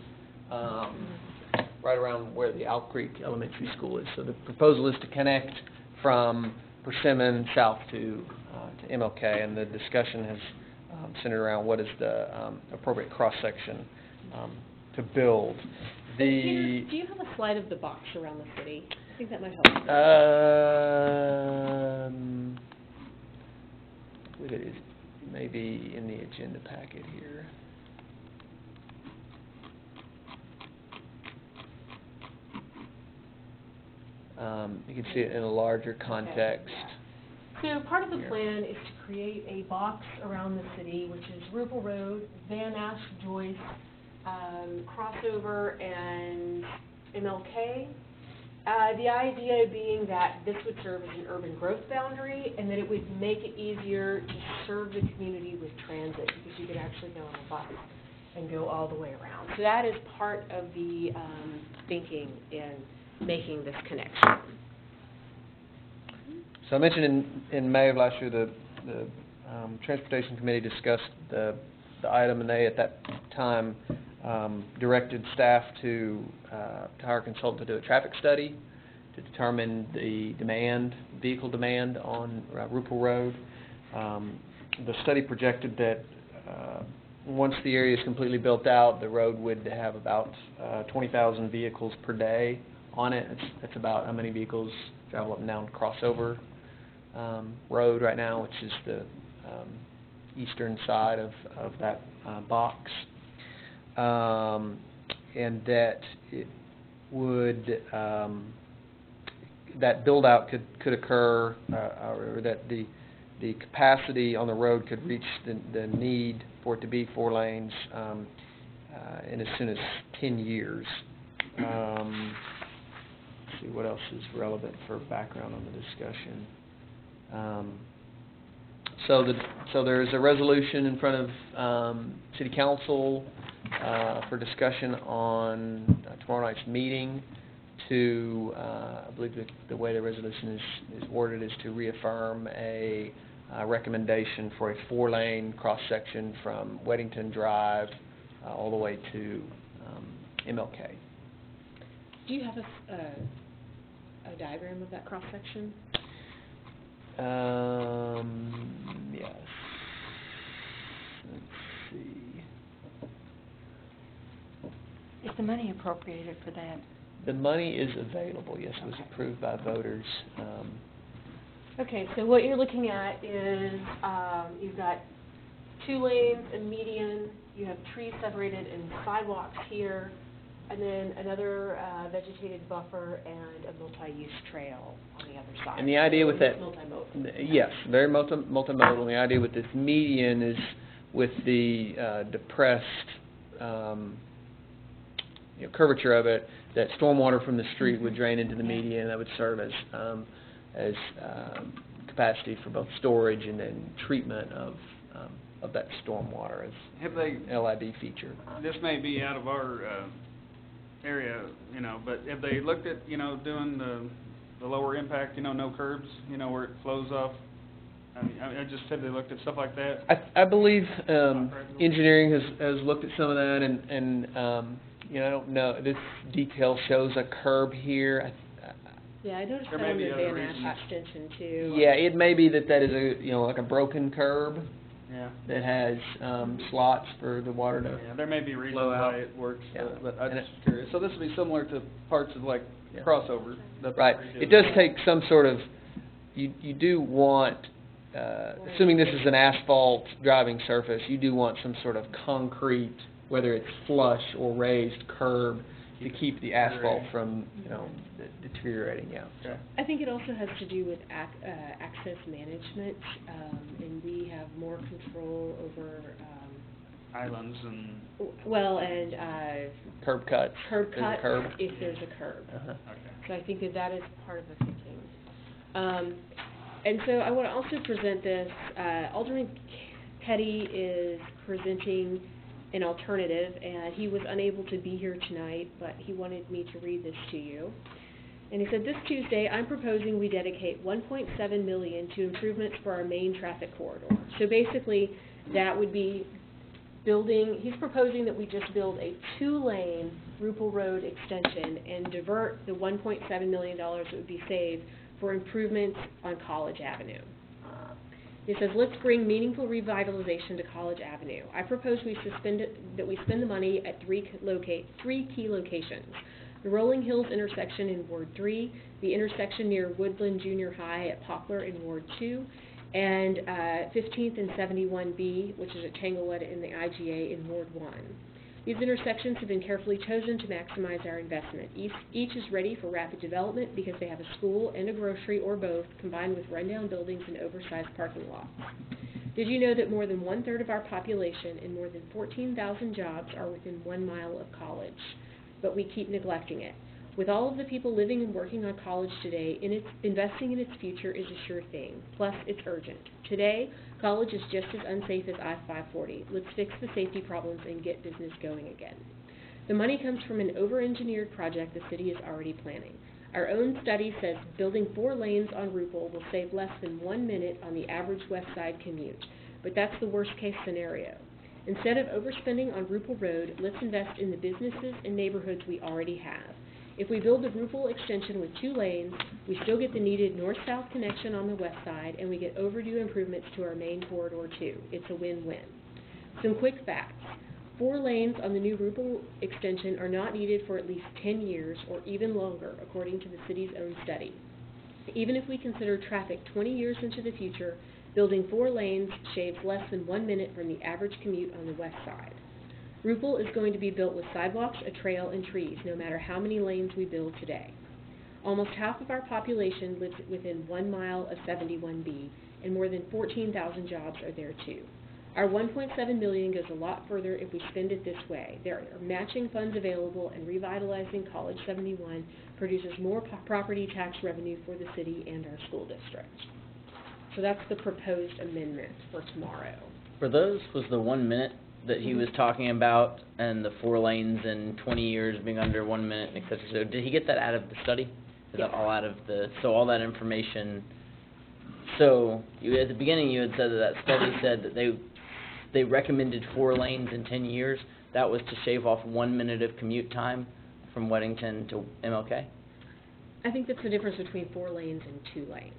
right around where the Owl Creek Elementary School is. So the proposal is to connect from Persimmon south to MLK, and the discussion has centered around what is the appropriate cross-section to build. Peter, do you have a slide of the box around the city? I think that might help. I believe it is maybe in the agenda packet here. You can see it in a larger context. So part of the plan is to create a box around the city, which is Rupel Road, Van Ness, Joyce, crossover, and MLK. The idea being that this would serve as an urban growth boundary, and that it would make it easier to serve the community with transit, because you could actually go on a bus and go all the way around. So that is part of the thinking in making this connection. So I mentioned in May of last year the Transportation Committee discussed the item, and they at that time directed staff to hire a consultant to do a traffic study to determine the vehicle demand on Rupel Road. The study projected that once the area is completely built out, the road would have about 20,000 vehicles per day on it. That's about how many vehicles travel up and down crossover road right now, which is the eastern side of that box. And that it would that build out could occur, or that the capacity on the road could reach the need for it to be 4 lanes in as soon as 10 years. Let's see what else is relevant for background on the discussion. So there is a resolution in front of City Council for discussion on tomorrow night's meeting to, I believe the way the resolution is worded is to reaffirm a recommendation for a 4-lane cross-section from Weddington Drive all the way to MLK. Do you have a diagram of that cross-section? Yes. Let's see. Is the money appropriated for that? The money is available, yes. It was approved by voters. Okay, so what you're looking at is you've got 2 lanes, a median, you have trees separated and sidewalks here, and then another vegetated buffer and a multi-use trail on the other side. And the idea with that, multimodal. yes, very multimodal. And the idea with this median is with the depressed curvature of it, that stormwater from the street would drain into the median. That would serve as capacity for both storage and then treatment of that stormwater as an LID feature. This may be out of our area, but have they looked at, doing the lower impact, no curbs, where it flows off? I just said they looked at stuff like that. I believe engineering has looked at some of that, and I don't know. This detail shows a curb here. Yeah, I noticed There that may on be the other Van Ness reasons. extension too. Yeah, it may be that is like a broken curb Yeah. that has slots for the water to. Yeah, there may be reasons flow out. why it works, Yeah. but I'm And just curious. So this would be similar to parts of like Yeah. crossover. Right. It does take some sort of. You do want, assuming this is an asphalt driving surface, you do want some sort of concrete, whether it's flush or raised curb, to keep the asphalt from deteriorating. Yeah. Okay. I think it also has to do with access management, and we have more control over, Islands and, and Curb cuts. curb There's a cuts curb. if there's a curb. Uh-huh. okay. So I think that is part of the thinking. And so I want to also present this. Alderman Petty is presenting an alternative, and he was unable to be here tonight, but he wanted me to read this to you. And he said, "This Tuesday, I'm proposing we dedicate $1.7 million to improvements for our main traffic corridor." So basically, that would be he's proposing that we just build a 2-lane Rupel Road extension and divert the $1.7 million that would be saved for improvements on College Avenue. It says, let's bring meaningful revitalization to College Avenue. I propose we spend the money at three key locations. The Rolling Hills intersection in Ward 3, the intersection near Woodland Junior High at Poplar in Ward 2, and 15th and 71B, which is at Tanglewood in the IGA in Ward 1. These intersections have been carefully chosen to maximize our investment. Each is ready for rapid development because they have a school and a grocery or both, combined with rundown buildings and oversized parking lots. Did you know that more than 1/3 of our population and more than 14,000 jobs are within 1 mile of college? But we keep neglecting it. With all of the people living and working on college today, investing in its future is a sure thing. Plus, it's urgent. Today, college is just as unsafe as I-540. Let's fix the safety problems and get business going again. The money comes from an over-engineered project the city is already planning. Our own study says building 4 lanes on Rupel will save less than 1 minute on the average west side commute. But that's the worst-case scenario. Instead of overspending on Rupel Road, let's invest in the businesses and neighborhoods we already have. If we build the Rupel extension with 2 lanes, we still get the needed north-south connection on the west side, and we get overdue improvements to our main corridor too. It's a win-win. Some quick facts. 4 lanes on the new Rupel extension are not needed for at least 10 years or even longer, according to the city's own study. Even if we consider traffic 20 years into the future, building 4 lanes shaves less than 1 minute from the average commute on the west side. Rupel is going to be built with sidewalks, a trail, and trees, no matter how many lanes we build today. Almost half of our population lives within 1 mile of 71B, and more than 14,000 jobs are there too. Our $1.7 million goes a lot further if we spend it this way. There are matching funds available, and revitalizing College 71 produces more property tax revenue for the city and our school district. So that's the proposed amendment for tomorrow. For those, was the 1 minute that he was talking about, and the 4 lanes in 20 years being under 1 minute, et cetera. So did he get that out of the study? Is that all out of so all that information, so at the beginning you had said that study said that they recommended 4 lanes in 10 years. That was to shave off 1 minute of commute time from Weddington to MLK? I think that's the difference between 4 lanes and 2 lanes.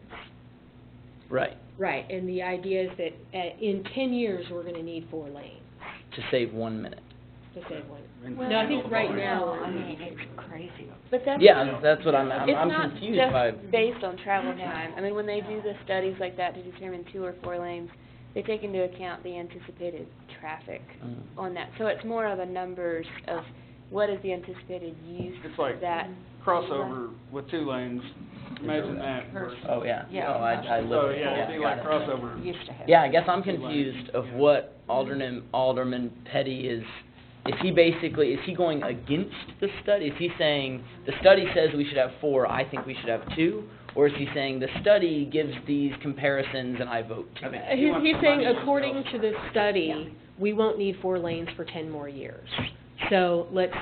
Right. Right, and the idea is that in 10 years we're going to need 4 lanes. To save 1 minute. To save 1. No, I think right now, I mean, it's crazy. But that's That's what I'm confused by. It's not just based on travel time. I mean, when they do the studies like that to determine 2 or 4 lanes, they take into account the anticipated traffic on that. So it's more of a numbers of what is the anticipated use It's like of that. crossover with 2 lanes. Imagine that. versus- Oh, yeah. Yeah. Oh, I live So, it. yeah, it'd be like got it. crossover. Used to have. Yeah, I guess I'm confused of what Alderman Petty is he going against the study? Is he saying, the study says we should have 4, I think we should have 2? Or is he saying the study gives these comparisons and I vote 2? He's saying according to the study, we won't need 4 lanes for 10 more years. So let's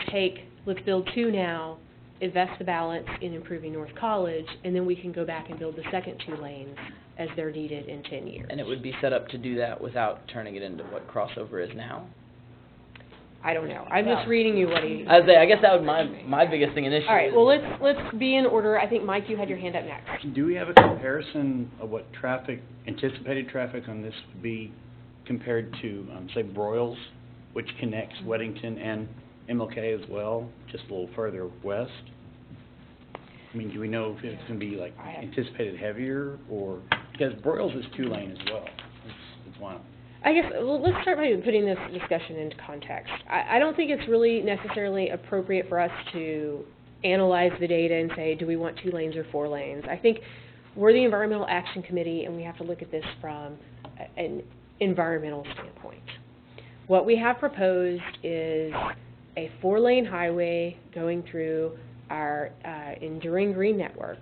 build 2 now, invest the balance in improving North College, and then we can go back and build the second 2 lanes as they're needed in 10 years. And it would be set up to do that without turning it into what crossover is now? I don't know. I'm just reading you what he... I guess that was my biggest thing initially. All right, well, let's be in order. I think, Mike, you had your hand up next. Do we have a comparison of what anticipated traffic on this would be compared to, say, Broyles, which connects Weddington and MLK as well, just a little further west? I mean, do we know if it's going to be, like, anticipated heavier, or, because Broyles is 2-lane as well. It's one. I guess, well, let's start by putting this discussion into context. I don't think it's really necessarily appropriate for us to analyze the data and say, do we want 2 lanes or 4 lanes? I think we're the Environmental Action Committee, and we have to look at this from an environmental standpoint. What we have proposed is a 4-lane highway going through our Enduring Green Network,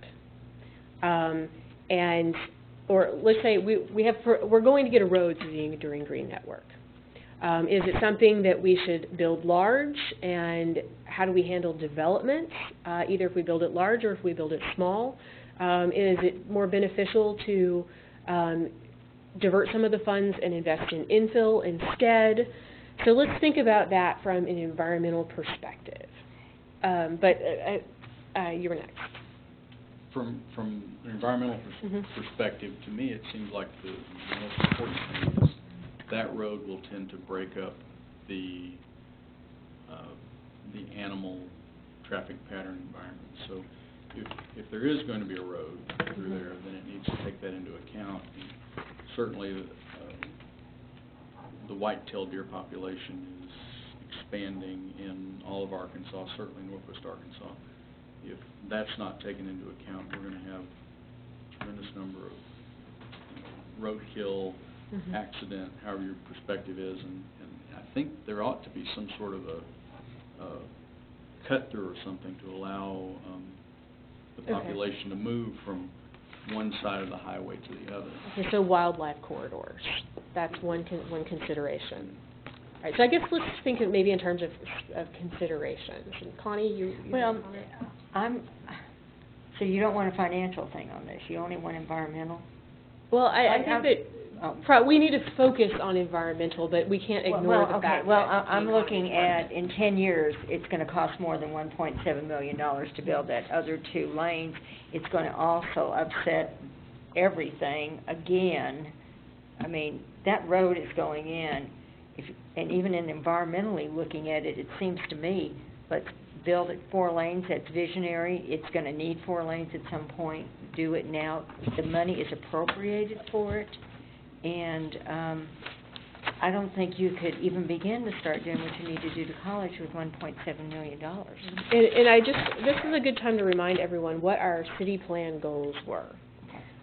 or let's say we're going to get a road through the Enduring Green Network. Is it something that we should build large, and how do we handle development, either if we build it large or if we build it small? Is it more beneficial to divert some of the funds and invest in infill instead? So let's think about that from an environmental perspective. You were next. From an environmental Mhm. perspective, to me, it seems like the most important thing is that road will tend to break up the animal traffic pattern environment. So if there is going to be a road through there, then it needs to take that into account. And certainly, the white-tailed deer population is expanding in all of Arkansas, certainly northwest Arkansas. If that's not taken into account, we're going to have a tremendous number of roadkill, accident, however your perspective is, and I think there ought to be some sort of a cut through or something to allow the population to move from one side of the highway to the other. Okay, so wildlife corridors, that's one consideration. All right, so I guess let's think of maybe in terms of considerations. And Connie, you Well, have a comment? So you don't want a financial thing on this, you only want environmental? Well, I think that we need to focus on environmental, but we can't ignore the fact that... I'm looking at, in 10 years, it's going to cost more than $1.7 million to build that other 2 lanes. It's going to also upset everything again. I mean, that road is going in, and even in environmentally looking at it, it seems to me, let's build it 4 lanes, that's visionary. It's going to need 4 lanes at some point. Do it now. The money is appropriated for it. And I don't think you could even begin to start doing what you need to do to college with $1.7 million. And this is a good time to remind everyone what our city plan goals were.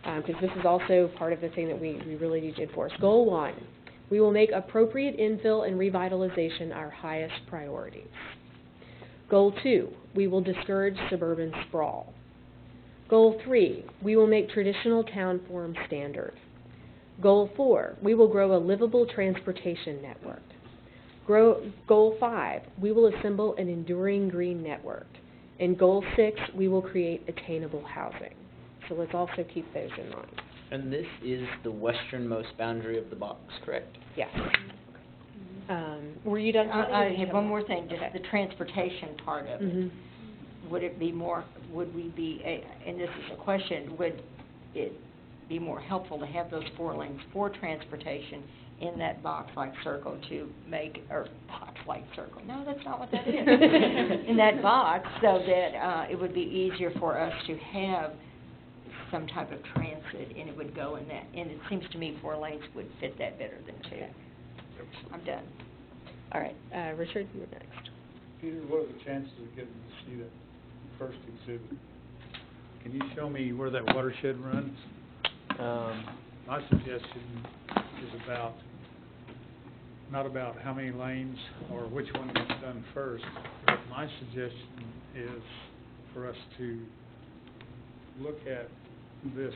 Because this is also part of the thing that we really need to enforce. Goal 1, we will make appropriate infill and revitalization our highest priorities. Goal 2, we will discourage suburban sprawl. Goal 3, we will make traditional town form standard. Goal 4, we will grow a livable transportation network. Goal 5, we will assemble an enduring green network. And Goal 6, we will create attainable housing. So let's also keep those in mind. And this is the westernmost boundary of the box, correct? Yes. Were you done? I have one more thing, just the transportation part of it. Would it be more, would we be, and this is a question, would it be more helpful to have those 4 lanes for transportation in that box-like circle to make, or box-like circle, no, that's not what that is, in that box, so that it would be easier for us to have some type of transit, and it would go in that, and it seems to me 4 lanes would fit that better than 2. I'm done. All right, Richard, you're next. Peter, what are the chances of getting to see that first exhibit? Can you show me where that watershed runs? My suggestion is not about how many lanes or which one gets done first. But my suggestion is for us to look at this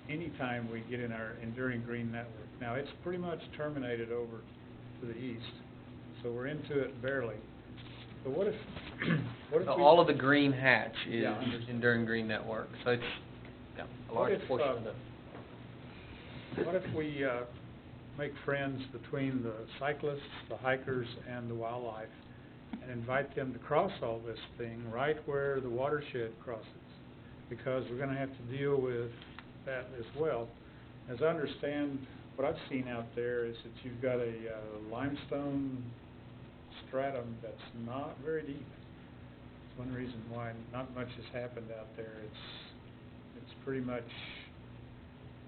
anytime we get in our enduring green network. Now, it's pretty much terminated over to the east, so we're into it barely. But what if So all of the green hatch is enduring green network, so it's a large portion of the... What if we make friends between the cyclists, the hikers, and the wildlife, and invite them to cross all this thing right where the watershed crosses? Because we're going to have to deal with that as well. As I understand, what I've seen out there is that you've got a limestone stratum that's not very deep. It's one reason why not much has happened out there. It's pretty much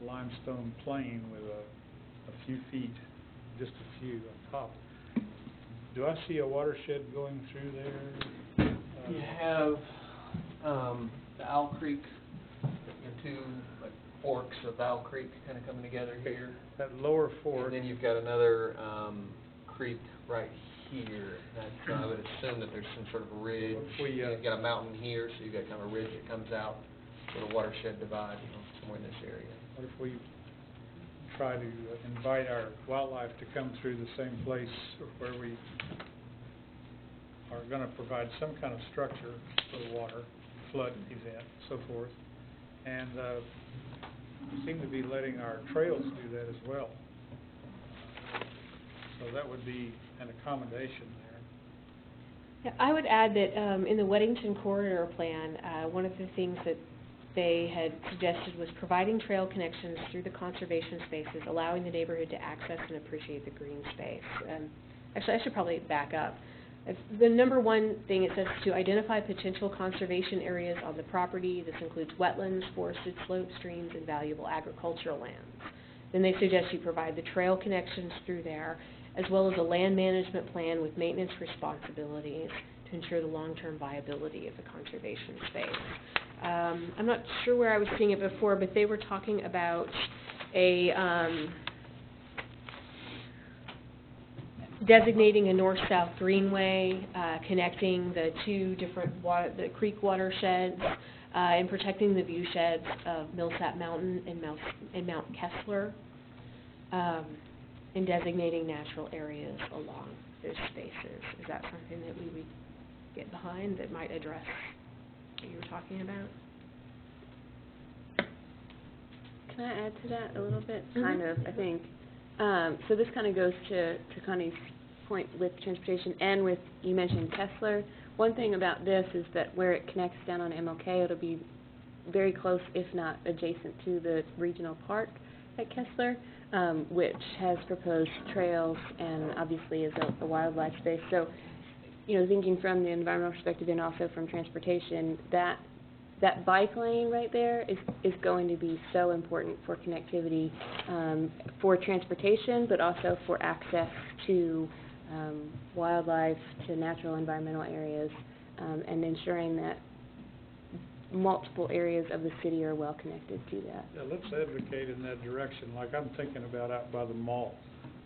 limestone plain with a few feet, just a few on top. Do I see a watershed going through there? You have the Owl Creek, 2 forks of Owl Creek kind of coming together here. That lower fork. And then you've got another creek right here. That's, I would assume that there's some sort of a ridge. You've got a mountain here, so you've got kind of a ridge that comes out where the watershed divides, somewhere in this area. What if we try to invite our wildlife to come through the same place where we are going to provide some kind of structure for the water, flood event, so forth, and seem to be letting our trails do that as well. So that would be an accommodation there. Yeah, I would add that in the Weddington Corridor Plan, one of the things that they had suggested was providing trail connections through the conservation spaces, allowing the neighborhood to access and appreciate the green space. Actually, I should probably back up. The number one thing it says is to identify potential conservation areas on the property. This includes wetlands, forested slopes, streams, and valuable agricultural lands. Then they suggest you provide the trail connections through there, as well as a land management plan with maintenance responsibilities to ensure the long-term viability of the conservation space. I'm not sure where I was seeing it before, but they were talking about designating a north-south greenway, connecting the two different the creek watersheds, and protecting the viewsheds of Millsap Mountain and Mount Kessler, and designating natural areas along those spaces. Is that something that we would get behind that might address what you were talking about? Can I add to that a little bit? Mm-hmm. Kind of, I think. So this kind of goes to Connie's point with transportation and with, you mentioned Kessler. One thing about this is that where it connects down on MLK, it'll be very close, if not adjacent to the regional park at Kessler, which has proposed trails and obviously is a wildlife space. So, thinking from the environmental perspective and also from transportation, that bike lane right there is going to be so important for connectivity, for transportation, but also for access to wildlife, to natural environmental areas, and ensuring that multiple areas of the city are well connected to that. Yeah, let's advocate in that direction, like I'm thinking about out by the mall,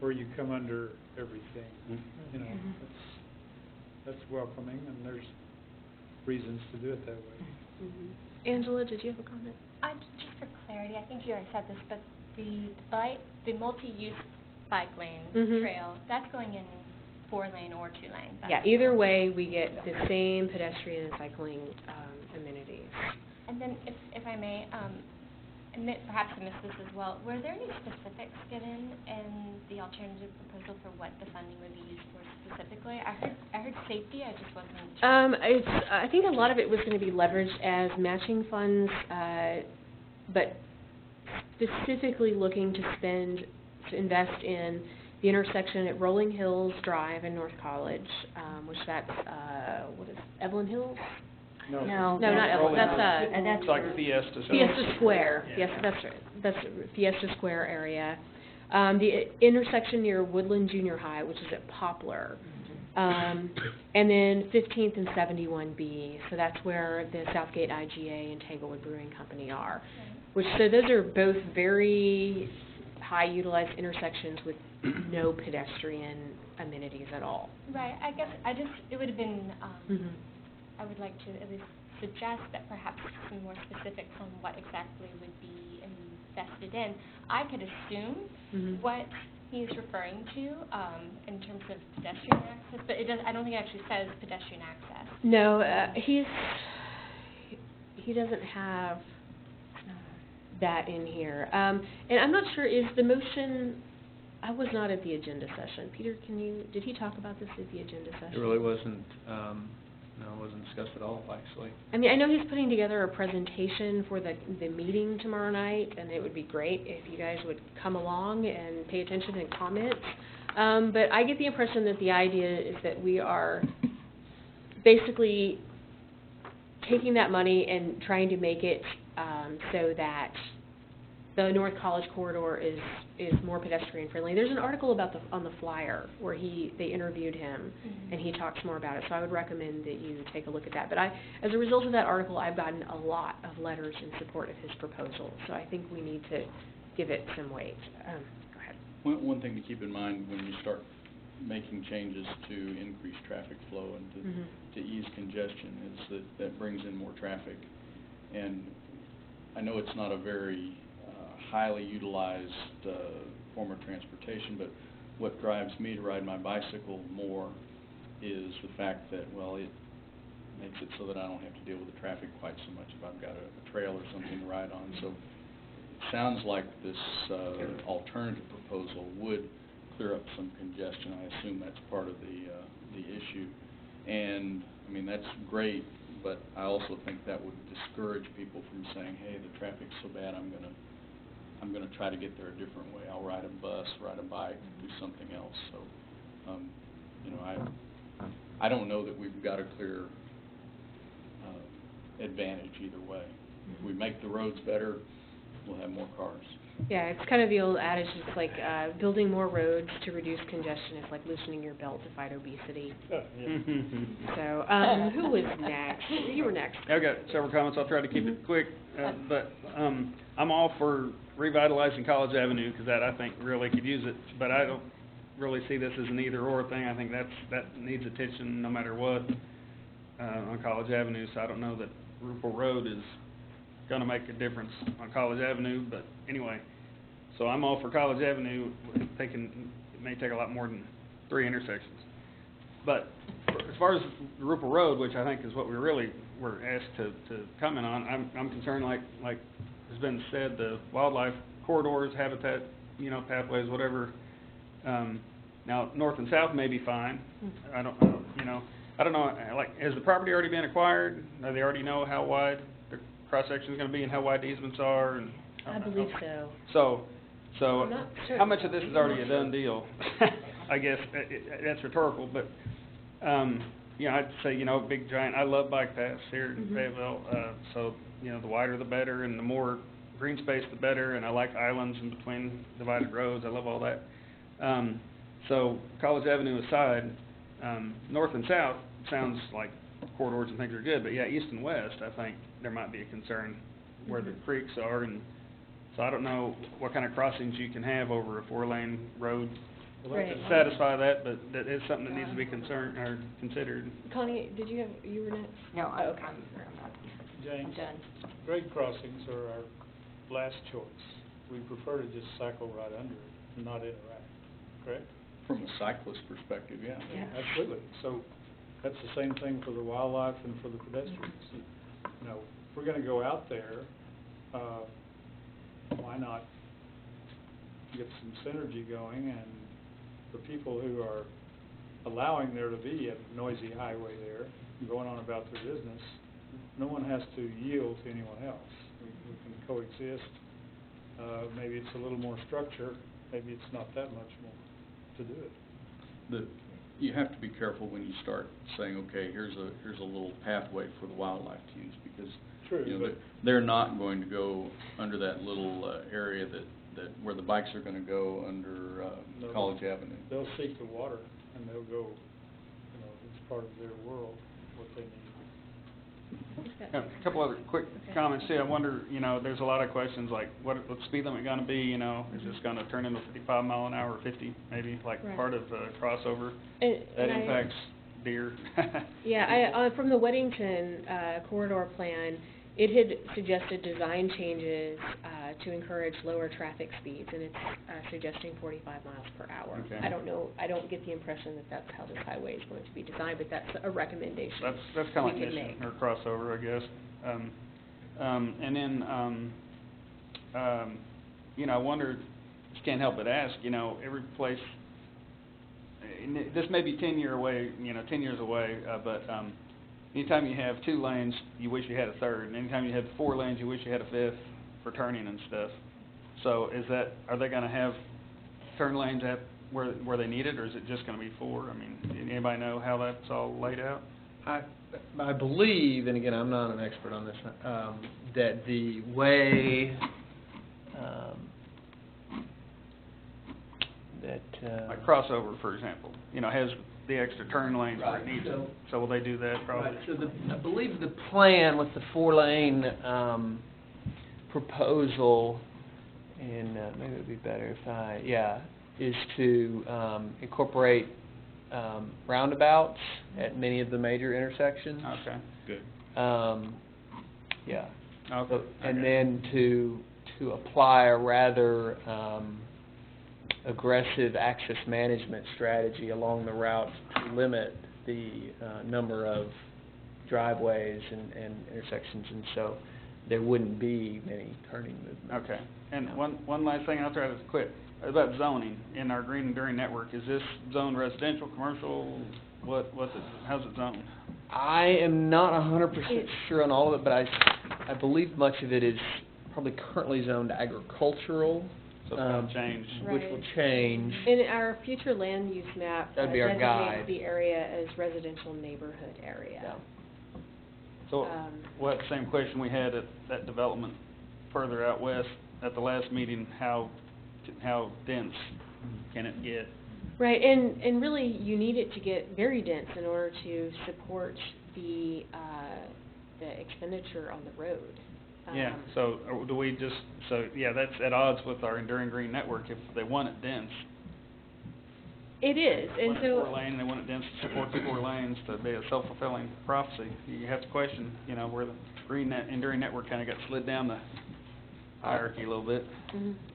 where you come under everything. Mm-hmm. That's welcoming, and there's reasons to do it that way. Mm-hmm. Angela, did you have a comment? Just for clarity, I think you already said this, but the multi-use bike lane Mm-hmm. trail, that's going in 4-lane or 2-lane. Yeah, either way, we get the same pedestrian and cycling amenities. And then, if I may, perhaps I missed this as well, were there any specifics given in the alternative proposal for what the funding would be used for specifically? I heard safety, I just wasn't sure. I think a lot of it was going to be leveraged as matching funds, but specifically looking to invest in the intersection at Rolling Hills Drive in North College, which that's, Evelyn Hills? No, not Evelyn, that's, It's like Fiesta. Fiesta Square, Yeah. yes, that's right, that's Fiesta Square area. The intersection near Woodland Junior High, which is at Poplar, and then 15th and 71B, so that's where the Southgate IGA and Tanglewood Brewing Company are. So those are both very high utilized intersections with no pedestrian amenities at all. Right, I guess it would have been, Mm-hmm. I would like to at least suggest that perhaps some more specifics on what exactly would be invested in. I could assume Mm-hmm. what he's referring to in terms of pedestrian access, but I don't think it actually says pedestrian access. No, he doesn't have that in here. And I'm not sure, is the motion, I was not at the agenda session. Peter, did he talk about this at the agenda session? It really wasn't, no, it wasn't discussed at all, actually. I mean, I know he's putting together a presentation for the meeting tomorrow night, and it would be great if you guys would come along and pay attention and comment. But I get the impression that the idea is that we are basically taking that money and trying to make it so that the North College corridor is more pedestrian friendly. There's an article about on the flyer where they interviewed him, Mm-hmm. and he talks more about it. So I would recommend that you take a look at that. But as a result of that article, I've gotten a lot of letters in support of his proposal. So I think we need to give it some weight. Go ahead. One thing to keep in mind when you start making changes to increase traffic flow and Mm-hmm. to ease congestion is that brings in more traffic. And I know it's not a very highly utilized form of transportation, but what drives me to ride my bicycle more is the fact that, well, it makes it so that I don't have to deal with the traffic quite so much if I've got a trail or something to ride on. So it sounds like this alternative proposal would clear up some congestion. I assume that's part of the issue. And, I mean, that's great, but I also think that would discourage people from saying, hey, the traffic's so bad, I'm gonna try to get there a different way. I'll ride a bus, ride a bike, do something else. So, you know, I don't know that we've got a clear advantage either way. If we make the roads better, we'll have more cars. Yeah, it's kind of the old adage, it's like building more roads to reduce congestion is like loosening your belt to fight obesity. So, who was next? You were next. I've got several comments. I'll try to keep it quick, but I'm all for revitalizing College Avenue because that, I think, really could use it, but I don't really see this as an either-or thing. I think that needs attention no matter what on College Avenue, so I don't know that Rupel Road is going to make a difference on College Avenue, but anyway, so I'm all for College Avenue, thinking it may take a lot more than 3 intersections. But as far as Rupel Road, which I think is what we really were asked to comment on, I'm concerned, like has been said, the wildlife corridors, habitat, you know, pathways, whatever. Now, north and south may be fine. I don't know, like, has the property already been acquired? Do they already know how wide the cross-section is going to be and how wide the easements are? And I believe so. So I'm not certain. how much of this is already a done deal? I guess that's rhetorical, but, you know, I'd say, you know, big giant, I love bike paths here in Fayetteville, so, you know, the wider the better and the more green space the better, and I like islands in between divided roads, I love all that. So College Avenue aside, north and south sounds like corridors and things are good, but yeah, east and west, I think there might be a concern where the creeks are, and so I don't know what kind of crossings you can have over a 4-lane road to satisfy that, but that is something that needs to be concerned or considered. Connie, you were next? No, okay. I'm not. James, I'm done. grade crossings are our last choice. We prefer to just cycle right under it and not interact, correct? From a cyclist perspective, yeah. Absolutely. So that's the same thing for the wildlife and for the pedestrians. You know, if we're going to go out there, why not get some synergy going, and the people who are allowing there to be a noisy highway there, going on about their business, no one has to yield to anyone else. We can coexist. Maybe it's a little more structure, maybe it's not that much more to do it. You have to be careful when you start saying, okay, here's a little pathway for the wildlife to use, because you know, they're not going to go under that little area that where the bikes are going to go under College Avenue. They'll seek the water, and they'll go, you know, it's part of their world, what they need. A couple other quick comments too. I wonder, you know, there's a lot of questions like, what's the speed limit going to be? You know, is this going to turn into 55 mile an hour or 50 maybe, like part of crossover? That impacts deer. Yeah, from the Weddington corridor plan, it had suggested design changes to encourage lower traffic speeds, and it's suggesting 45 miles per hour. Okay. I don't get the impression that that's how this highway is going to be designed, but that's a recommendation. That's kind of like mission or crossover, I guess. And then, you know, I wonder, just can't help but ask, you know, every place, this may be 10 years away, but anytime you have 2 lanes, you wish you had a third, and anytime you have 4 lanes, you wish you had a fifth for turning and stuff. So are they going to have turn lanes at where they need it, or is it just going to be 4? I mean, anybody know how that's all laid out? I believe, and again, I'm not an expert on this, that the way like crossover, for example, you know, has the extra turn lanes where it needs it. So will they do that probably? Right. So I believe the plan with the 4-lane proposal, and maybe it would be better if is to incorporate roundabouts at many of the major intersections. Okay, good. Yeah. Okay. So, and then to apply a rather aggressive access management strategy along the route to limit the number of driveways and intersections, and so there wouldn't be many turning movements. Okay. And one last thing, I'll try to quit. about zoning in our green enduring network. Is this zone residential, commercial, how's it zoned? I am not 100% sure on all of it, but I believe much of it is probably currently zoned agricultural. So that'll change. Which will change. In our future land use map, That'd be our designates guide. the area as residential neighborhood area. Yeah. So, well, the same question we had at that development further out west at the last meeting, how dense can it get? Right, and really, you need it to get very dense in order to support the expenditure on the road. Yeah, so do we just, that's at odds with our Enduring Green Network if they want it dense. It is, and Want it so. 4 lane, and they want it dense to support the 4 lanes to be a self-fulfilling prophecy. You have to question, where the Enduring Network kind of got slid down the hierarchy a little bit.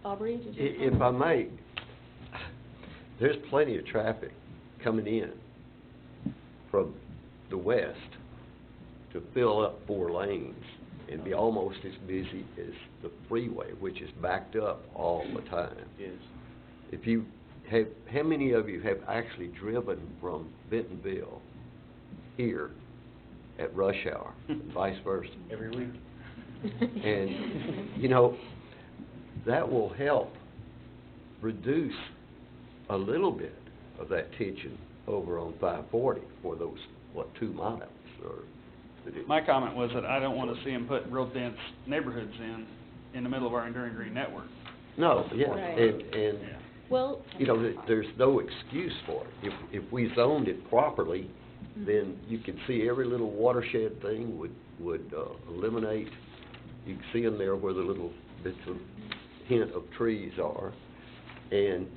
Aubrey, did you? If I may, there's plenty of traffic coming in from the west to fill up 4 lanes and be almost as busy as the freeway, which is backed up all the time. Yes. If you have, how many of you have actually driven from Bentonville here at rush hour, and vice versa? Every week. And, that will help reduce a little bit of that tension over on 540 for those, 2 miles or... My comment was that I don't want to see them put real dense neighborhoods in the middle of our Enduring Green Network. No, yeah, Right. and Well, there's no excuse for it. If we zoned it properly, then you can see every little watershed thing would eliminate. You can see them there where the little bits of hint of trees are, and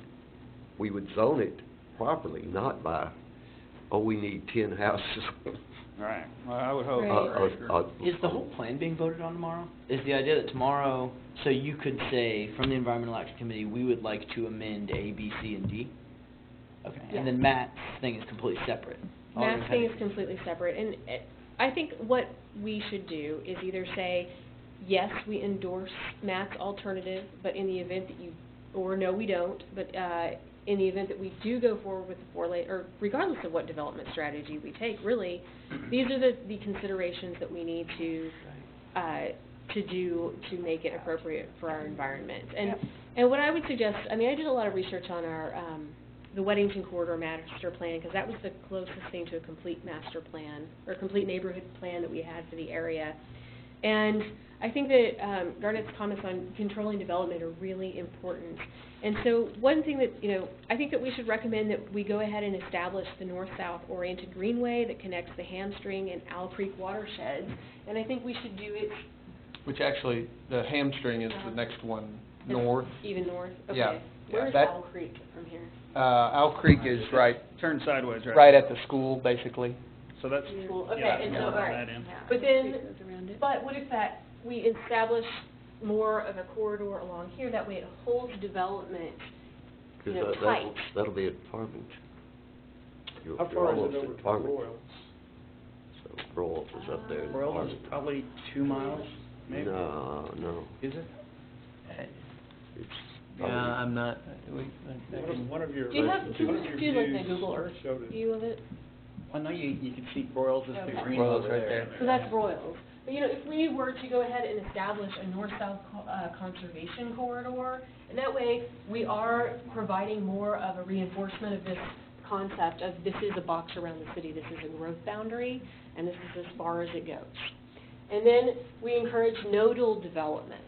we would zone it properly, not by, we need 10 houses. Right. Well, I would hope. Right. Is the whole plan being voted on tomorrow? Is the idea that tomorrow, so you could say, from the Environmental Action Committee, we would like to amend A, B, C, and D? Okay, Yeah. and then Matt's thing is completely separate? All Matt's those thing have- is completely separate, and I think what we should do is either say, yes, we endorse Matt's alternative, but in the event that or no, we don't, but in the event that we do go forward with the 4-lane, or regardless of what development strategy we take, really, these are the considerations that we need to do to make it appropriate for our environment. And what I would suggest, I did a lot of research on our the Weddington Corridor Master Plan, because that was the closest thing to a complete master plan, or complete neighborhood plan that we had for the area. And I think that Garnett's comments on controlling development are really important. And so one thing that, I think that we should recommend that we go ahead and establish the north-south oriented greenway that connects the Hamstring and Owl Creek watersheds. And I think we should do it... Which actually, the Hamstring is the next one north. Even north? Okay. Yeah. Where is that- Owl Creek from here? Owl Creek is right Turn sideways, right? right at the school, basically. So that's... Cool. Okay, yeah, and yeah, so, all that right. in. But then, but what if we establish more of a corridor along here, that way it holds development, tight. That'll be at Farmington. How far is it almost over at to Farmington. Royals? So Royals is up there. in Royals is Farmington. probably 2 miles, maybe? No, Is it? it's Yeah, probably... I'm not, One of your... Do you have, one of your do you look views at Google Earth showed it. view of it? I know you can see Royals is the Okay. green Royals over right there. So that's Royals. But, if we were to go ahead and establish a north-south conservation corridor, and that way we are providing more of a reinforcement of this concept of this is a box around the city, this is a growth boundary, and this is as far as it goes. And then we encourage nodal development,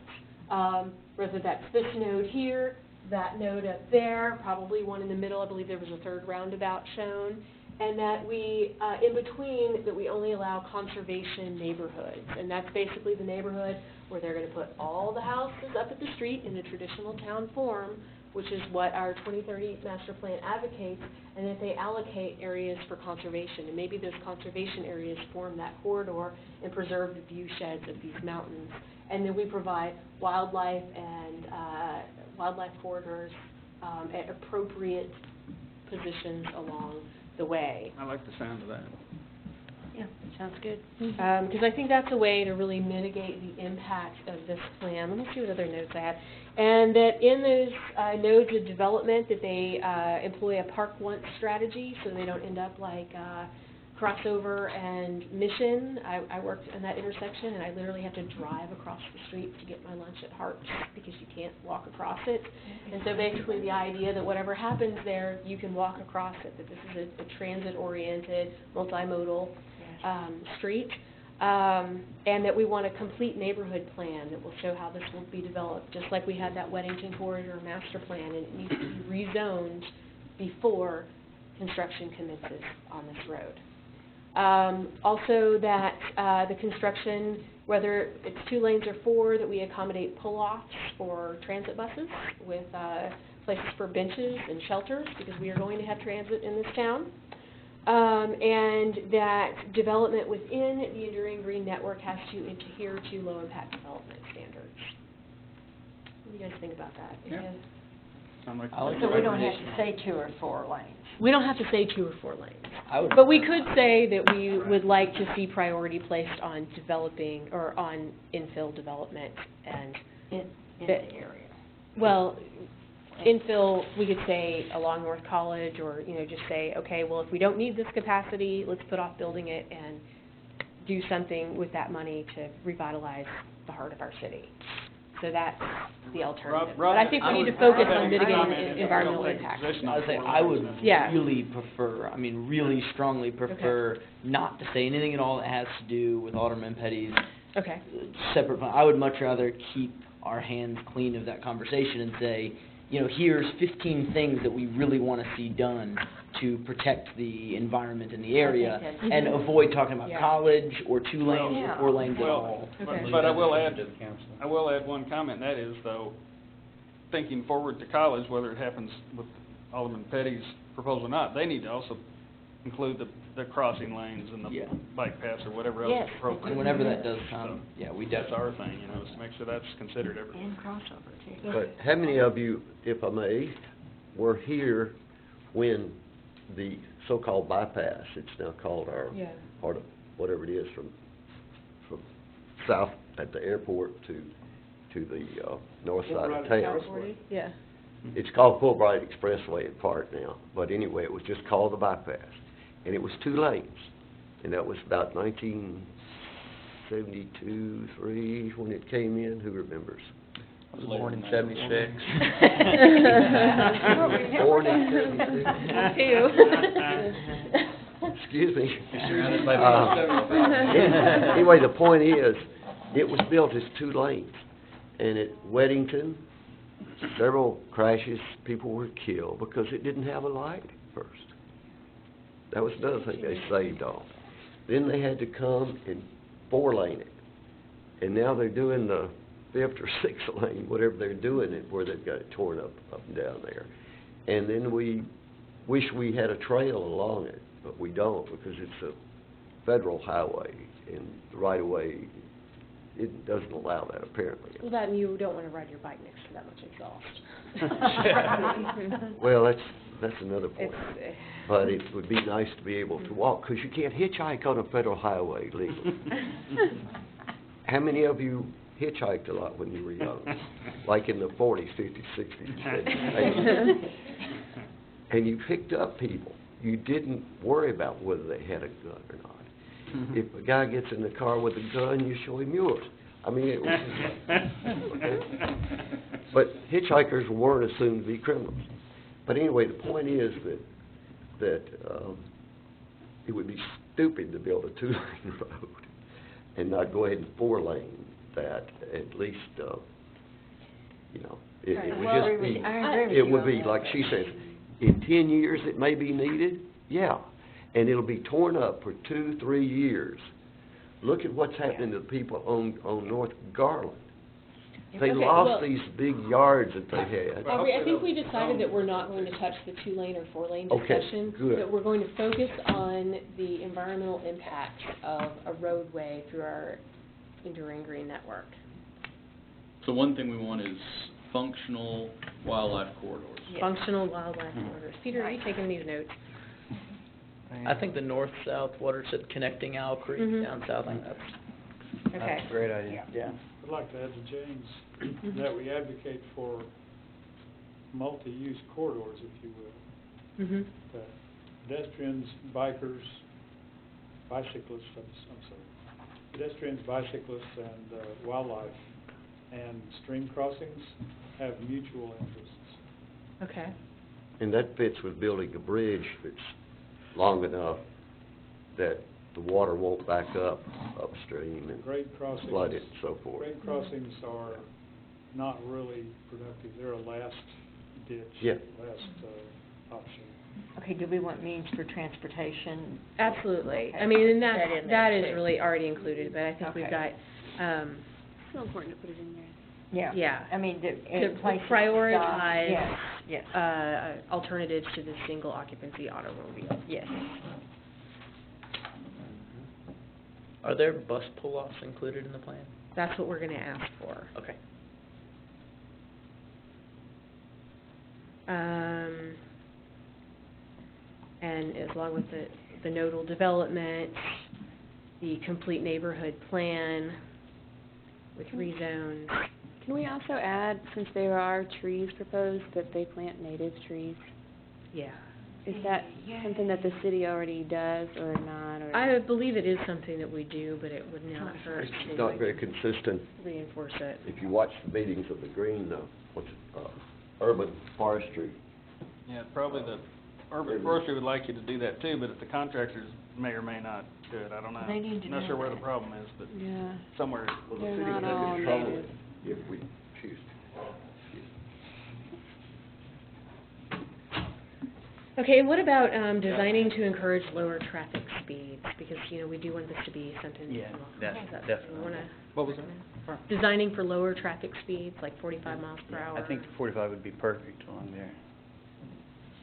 whether that's this node here, that node up there, probably one in the middle. I believe there was a third roundabout shown. And that we, in between, that we only allow conservation neighborhoods. And that's basically the neighborhood where they're going to put all the houses up at the street in a traditional town form, which is what our 2030 master plan advocates, and that they allocate areas for conservation. And maybe those conservation areas form that corridor and preserve the view sheds of these mountains. And then we provide wildlife and wildlife corridors at appropriate positions along the way. I like the sound of that. Yeah, sounds good. Because I think that's a way to really mitigate the impact of this plan. Let me see what other notes I have. And that in those nodes of development, that they employ a park once strategy, so they don't end up like Crossover and Mission. I worked in that intersection, and I literally have to drive across the street to get my lunch at Hart's because you can't walk across it. And so basically the idea that whatever happens there, you can walk across it, that this is a transit-oriented, multimodal street, and that we want a complete neighborhood plan that will show how this will be developed, just like we had that Weddington Corridor master plan, and it needs to be rezoned before construction commences on this road. Also that the construction, whether it's 2 lanes or 4, that we accommodate pull-offs for transit buses with places for benches and shelters, because we are going to have transit in this town. And that development within the Enduring Green Network has to adhere to low-impact development standards. What do you guys think about that? Yeah. So we don't have to say 2 or 4 lanes. We don't have to say 2 or 4 lanes. But we could say that we would like to see priority placed on developing, or on infill development and In the area. well, infill, we could say along North College, or, just say, okay, well, if we don't need this capacity, let's put off building it and do something with that money to revitalize the heart of our city. So that's the alternative. But I think we need to focus on mitigating environmental impact. I would Yeah. really prefer, really strongly prefer not to say anything at all that has to do with Alderman Petty's Okay. separate fund. I would much rather keep our hands clean of that conversation and say, here's 15 things that we really want to see done to protect the environment in the area, and avoid talking about college or 2 lanes or 4 lanes at all. But I will add one comment, and that is, though, thinking forward to college, whether it happens with Alderman Petty's proposal or not, they need to also include the crossing lanes and the bike paths or whatever else is appropriate. And whenever that does come, that's our thing, is to make sure that's considered everything. And crossover, too. But how many of you, if I may, were here when the so-called bypass, it's now called our part of whatever it is, from south at the airport to the north side of town? Yeah. It's called Fulbright Expressway in part now, but anyway, it was just called the bypass, and it was 2 lanes, and that was about 1972, 3 when it came in. Who remembers? I was born in 76. Born in 76. Excuse me. Anyway, the point is, it was built as 2 lanes, and at Weddington, several crashes, people were killed because it didn't have a light at first. That was another thing they saved off. Then they had to come and 4-lane it, and now they're doing the 5th or 6th lane, whatever they're doing it, where they've got it torn up and down there. And then we wish we had a trail along it, but we don't, because it's a federal highway, and the right-of-way, it doesn't allow that, apparently. Well, that, and you don't want to ride your bike next to that much exhaust. Well, that's another point. But it would be nice to be able to walk, because you can't hitchhike on a federal highway legally. How many of you hitchhiked a lot when you were young? Like in the 40s, 50s, 60s, 70s. And you picked up people. You didn't worry about whether they had a gun or not. If a guy gets in the car with a gun, you show him yours. It was okay. But hitchhikers weren't assumed to be criminals. But anyway, the point is that it would be stupid to build a 2-lane road and not go ahead and 4-lane that. At least, it would just be. It would be like she says. In 10 years, it may be needed. Yeah. And it'll be torn up for 2-3 years. Look at what's happening to the people on North Garland. They lost these big yards that they had. Aubrey, I think we decided that we're not going to touch the 2-lane or 4-lane discussion. Okay, good. That we're going to focus on the environmental impact of a roadway through our Enduring Green Network. So one thing we want is functional wildlife corridors. Functional wildlife corridors. Peter, are you taking these notes? I I think the north-south watershed connecting Owl Creek Mhm. down south, I think Okay. That's a great idea. yeah. I'd like to add to James that we advocate for multi-use corridors, if you will. Mhm. That pedestrians, bikers, bicyclists, I'm sorry, pedestrians, bicyclists, and wildlife and stream crossings have mutual interests. Okay. And that fits with building a bridge that's long enough that the water won't back up upstream and Grade crossings. flood it and so forth. Grade crossings are not really productive. They're a last ditch. Yeah. Last option. Okay, do we want means for transportation? Absolutely. Okay. I mean, and That in there, that is too. really already included, but I think we've got, Okay. It's so important to put it in there. Yeah. Yeah. I mean, to places to stop. prioritize, Yes, yes, alternatives to the single occupancy automobile. yes. Are there bus pull-offs included in the plan? That's what we're gonna ask for. Okay. And as long with the nodal development, the complete neighborhood plan with rezones. Can we also add, since there are trees proposed, that they plant native trees? Yeah. Is that something that the city already does or not, or? I believe it is something that we do, but it would not hurt It's to not very consistent. reinforce it. If you watch the meetings of the green, urban forestry, Yeah, probably the urban forestry would like you to do that too, but if the contractors may or may not do it, I don't know. They need to Not know sure where the that. problem is, but Yeah. somewhere. well, the They're city not would all have trouble native. if we choose to. Okay, what about designing to encourage lower traffic speeds? Because, we do want this to be something. Yeah, that's Is that definitely. we wanna What was that? recommend? Designing for lower traffic speeds, like 45 miles per hour. I think 45 would be perfect along there.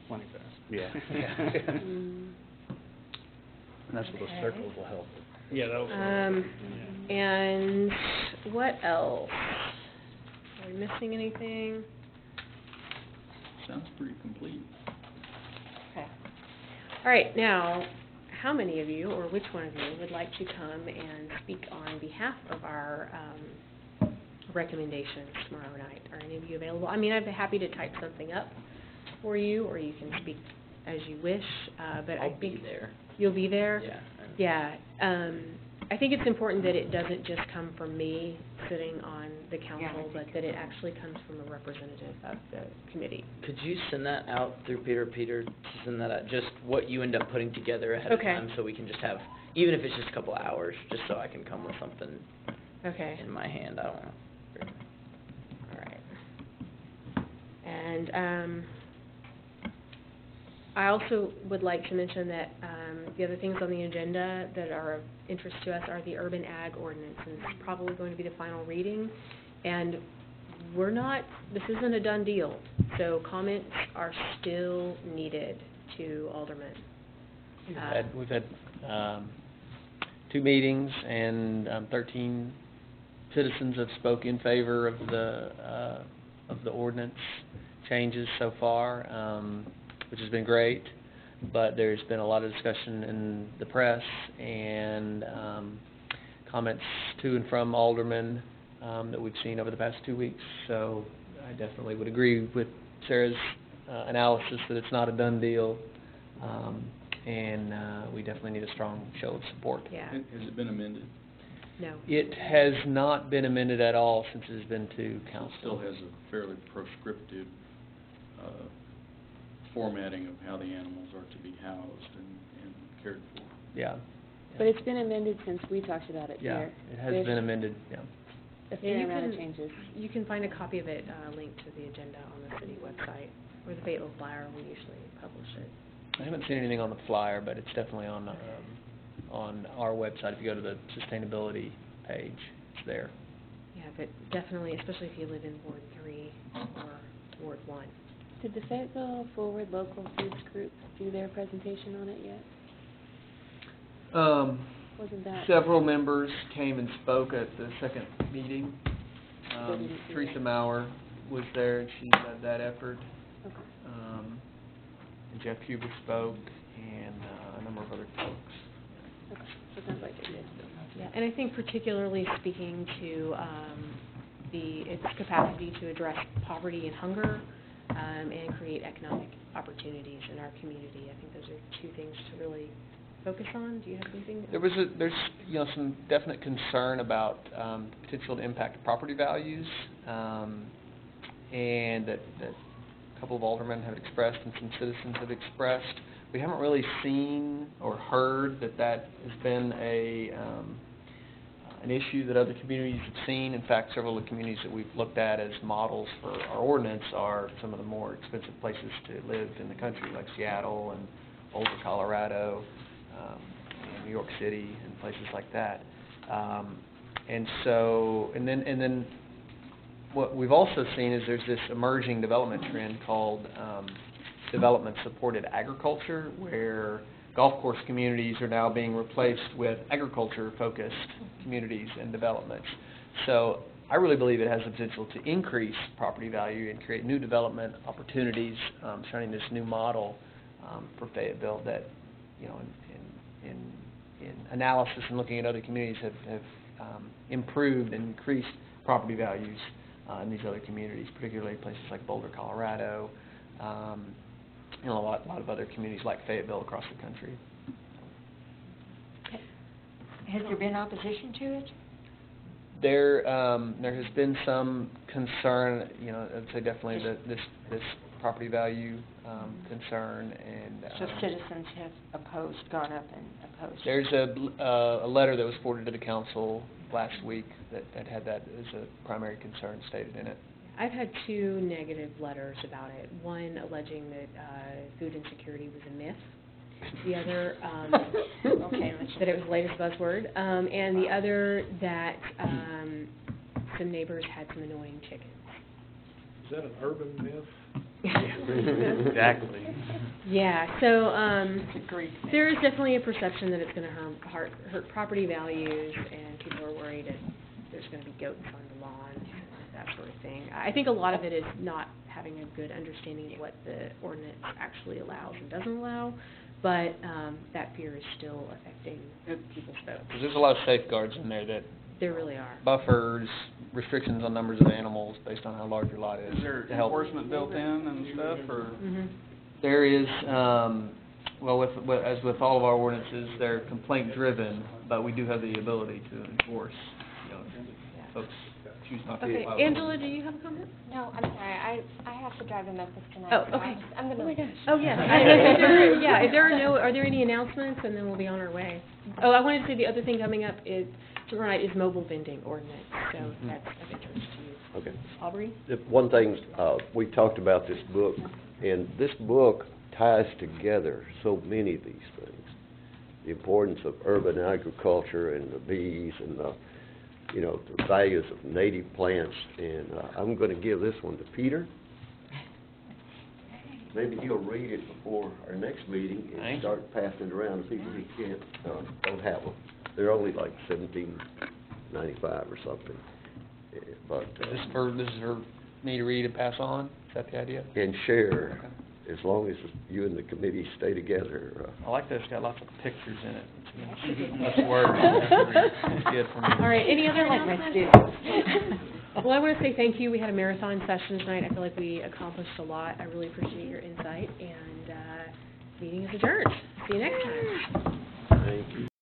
20 fast. Yeah. Mm. And that's where those circles will help. Yeah, that was. And what else? Are we missing anything? Sounds pretty complete. Okay. All right, now, how many of you, or which one of you, would like to come and speak on behalf of our recommendations tomorrow night? Are any of you available? I mean, I'd be happy to type something up for you, or you can speak as you wish, but I I'll think... be there. You'll be there? Yeah. Yeah. I think it's important that it doesn't just come from me sitting on the Yeah, I council, think but that it actually comes from a representative of the committee. Could you send that out through Peter, to send that out, just what you end up putting together ahead of Okay. time, so we can just have, even if it's just a couple hours, just so I can come with something Okay. in my hand, I don't know. All right. And I also would like to mention that the other things on the agenda that are of interest to us are the urban ag ordinance, and it's probably going to be the final reading. And this isn't a done deal, so comments are still needed to aldermen. We've had 2 meetings, and 13 citizens have spoken in favor of the ordinance changes so far, which has been great. But there's been a lot of discussion in the press and comments to and from aldermen that we've seen over the past 2 weeks. So I definitely would agree with Sarah's analysis that it's not a done deal, and we definitely need a strong show of support. Yeah. Has it been amended? No. It has not been amended at all since it's been to It council. still has a fairly prescriptive formatting of how the animals are to be housed and cared for. Yeah. But it's been amended since we talked about it Yeah, here. it has There's been amended, yeah. a Yeah, fair you amount of can- changes. You can find a copy of it linked to the agenda on the city website, or the Fayetteville Flyer, we usually publish it. I haven't seen anything on the flyer, but it's definitely on our website. If you go to the sustainability page, it's there. Yeah, but definitely, especially if you live in Ward 3 or Ward 1. Did the Fayetteville Forward Local Foods Group do their presentation on it yet? Wasn't that? Several members came and spoke at the second meeting. didn't see Teresa that. Maurer was there, and she led that effort. Okay. And Jeff Huber spoke, and a number of other folks. Okay, so it sounds like it did. Yeah, and I think particularly speaking to its capacity to address poverty and hunger and create economic opportunities in our community. I think those are two things to really focus on. Do you have anything? There's some definite concern about potential impact of property values, and that a couple of aldermen have expressed and some citizens have expressed. We haven't really seen or heard that has been an issue that other communities have seen. In fact, several of the communities that we've looked at as models for our ordinance are some of the more expensive places to live in the country, like Seattle and Boulder, Colorado, and New York City, and places like that. And then what we've also seen is there's this emerging development trend called development-supported agriculture, where golf course communities are now being replaced with agriculture-focused communities and developments. So I really believe it has the potential to increase property value and create new development opportunities, starting this new model for Fayetteville that, in analysis and looking at other communities have improved and increased property values in these other communities, particularly places like Boulder, Colorado, a lot of other communities like Fayetteville across the country. Has there been opposition to it? There has been some concern. I'd say definitely this property value concern, and so citizens have gone up and opposed. There's a letter that was forwarded to the council last week that had that as a primary concern stated in it. I've had two negative letters about it. One alleging that food insecurity was a myth. The other, that it was the latest buzzword. And the other that some neighbors had some annoying chickens. Is that an urban myth? Exactly. Yeah, so there is definitely a perception that it's going to hurt property values, and people are worried that there's going to be goats on the lawn, that sort of thing. I think a lot of it is not having a good understanding of what the ordinance actually allows and doesn't allow, but that fear is still affecting people's votes. There's a lot of safeguards in there that there really are. Buffers, restrictions on numbers of animals based on how large your lot is. Is there enforcement built in and stuff, or? Mm-hmm. There is, as with all of our ordinances, they're complaint driven, but we do have the ability to enforce, folks choose not to. Okay, Angela, do you have a comment? No, I'm sorry. I have to drive to Memphis tonight. Oh, so okay. I'm gonna. Oh my gosh. Oh yeah. Are there any announcements, and then we'll be on our way. Oh, I wanted to say the other thing coming up is tomorrow night is mobile vending ordinance, so that's of interest to you. Okay. Aubrey? One thing, we talked about this book, and this book ties together so many of these things. The importance of urban agriculture and the bees and the values of native plants. And I'm going to give this one to Peter. Maybe he'll read it before our next meeting and start passing it around to people who don't have them. They're only like $17.95 or something. But this is for me to read and pass on? Is that the idea? And share. Okay. As long as you and the committee stay together. I like that. It's got lots of pictures in it. Less words. It's good for me. All right. Any other announcements? Well, I want to say thank you. We had a marathon session tonight. I feel like we accomplished a lot. I really appreciate your insight. And meeting is adjourned. See you next time.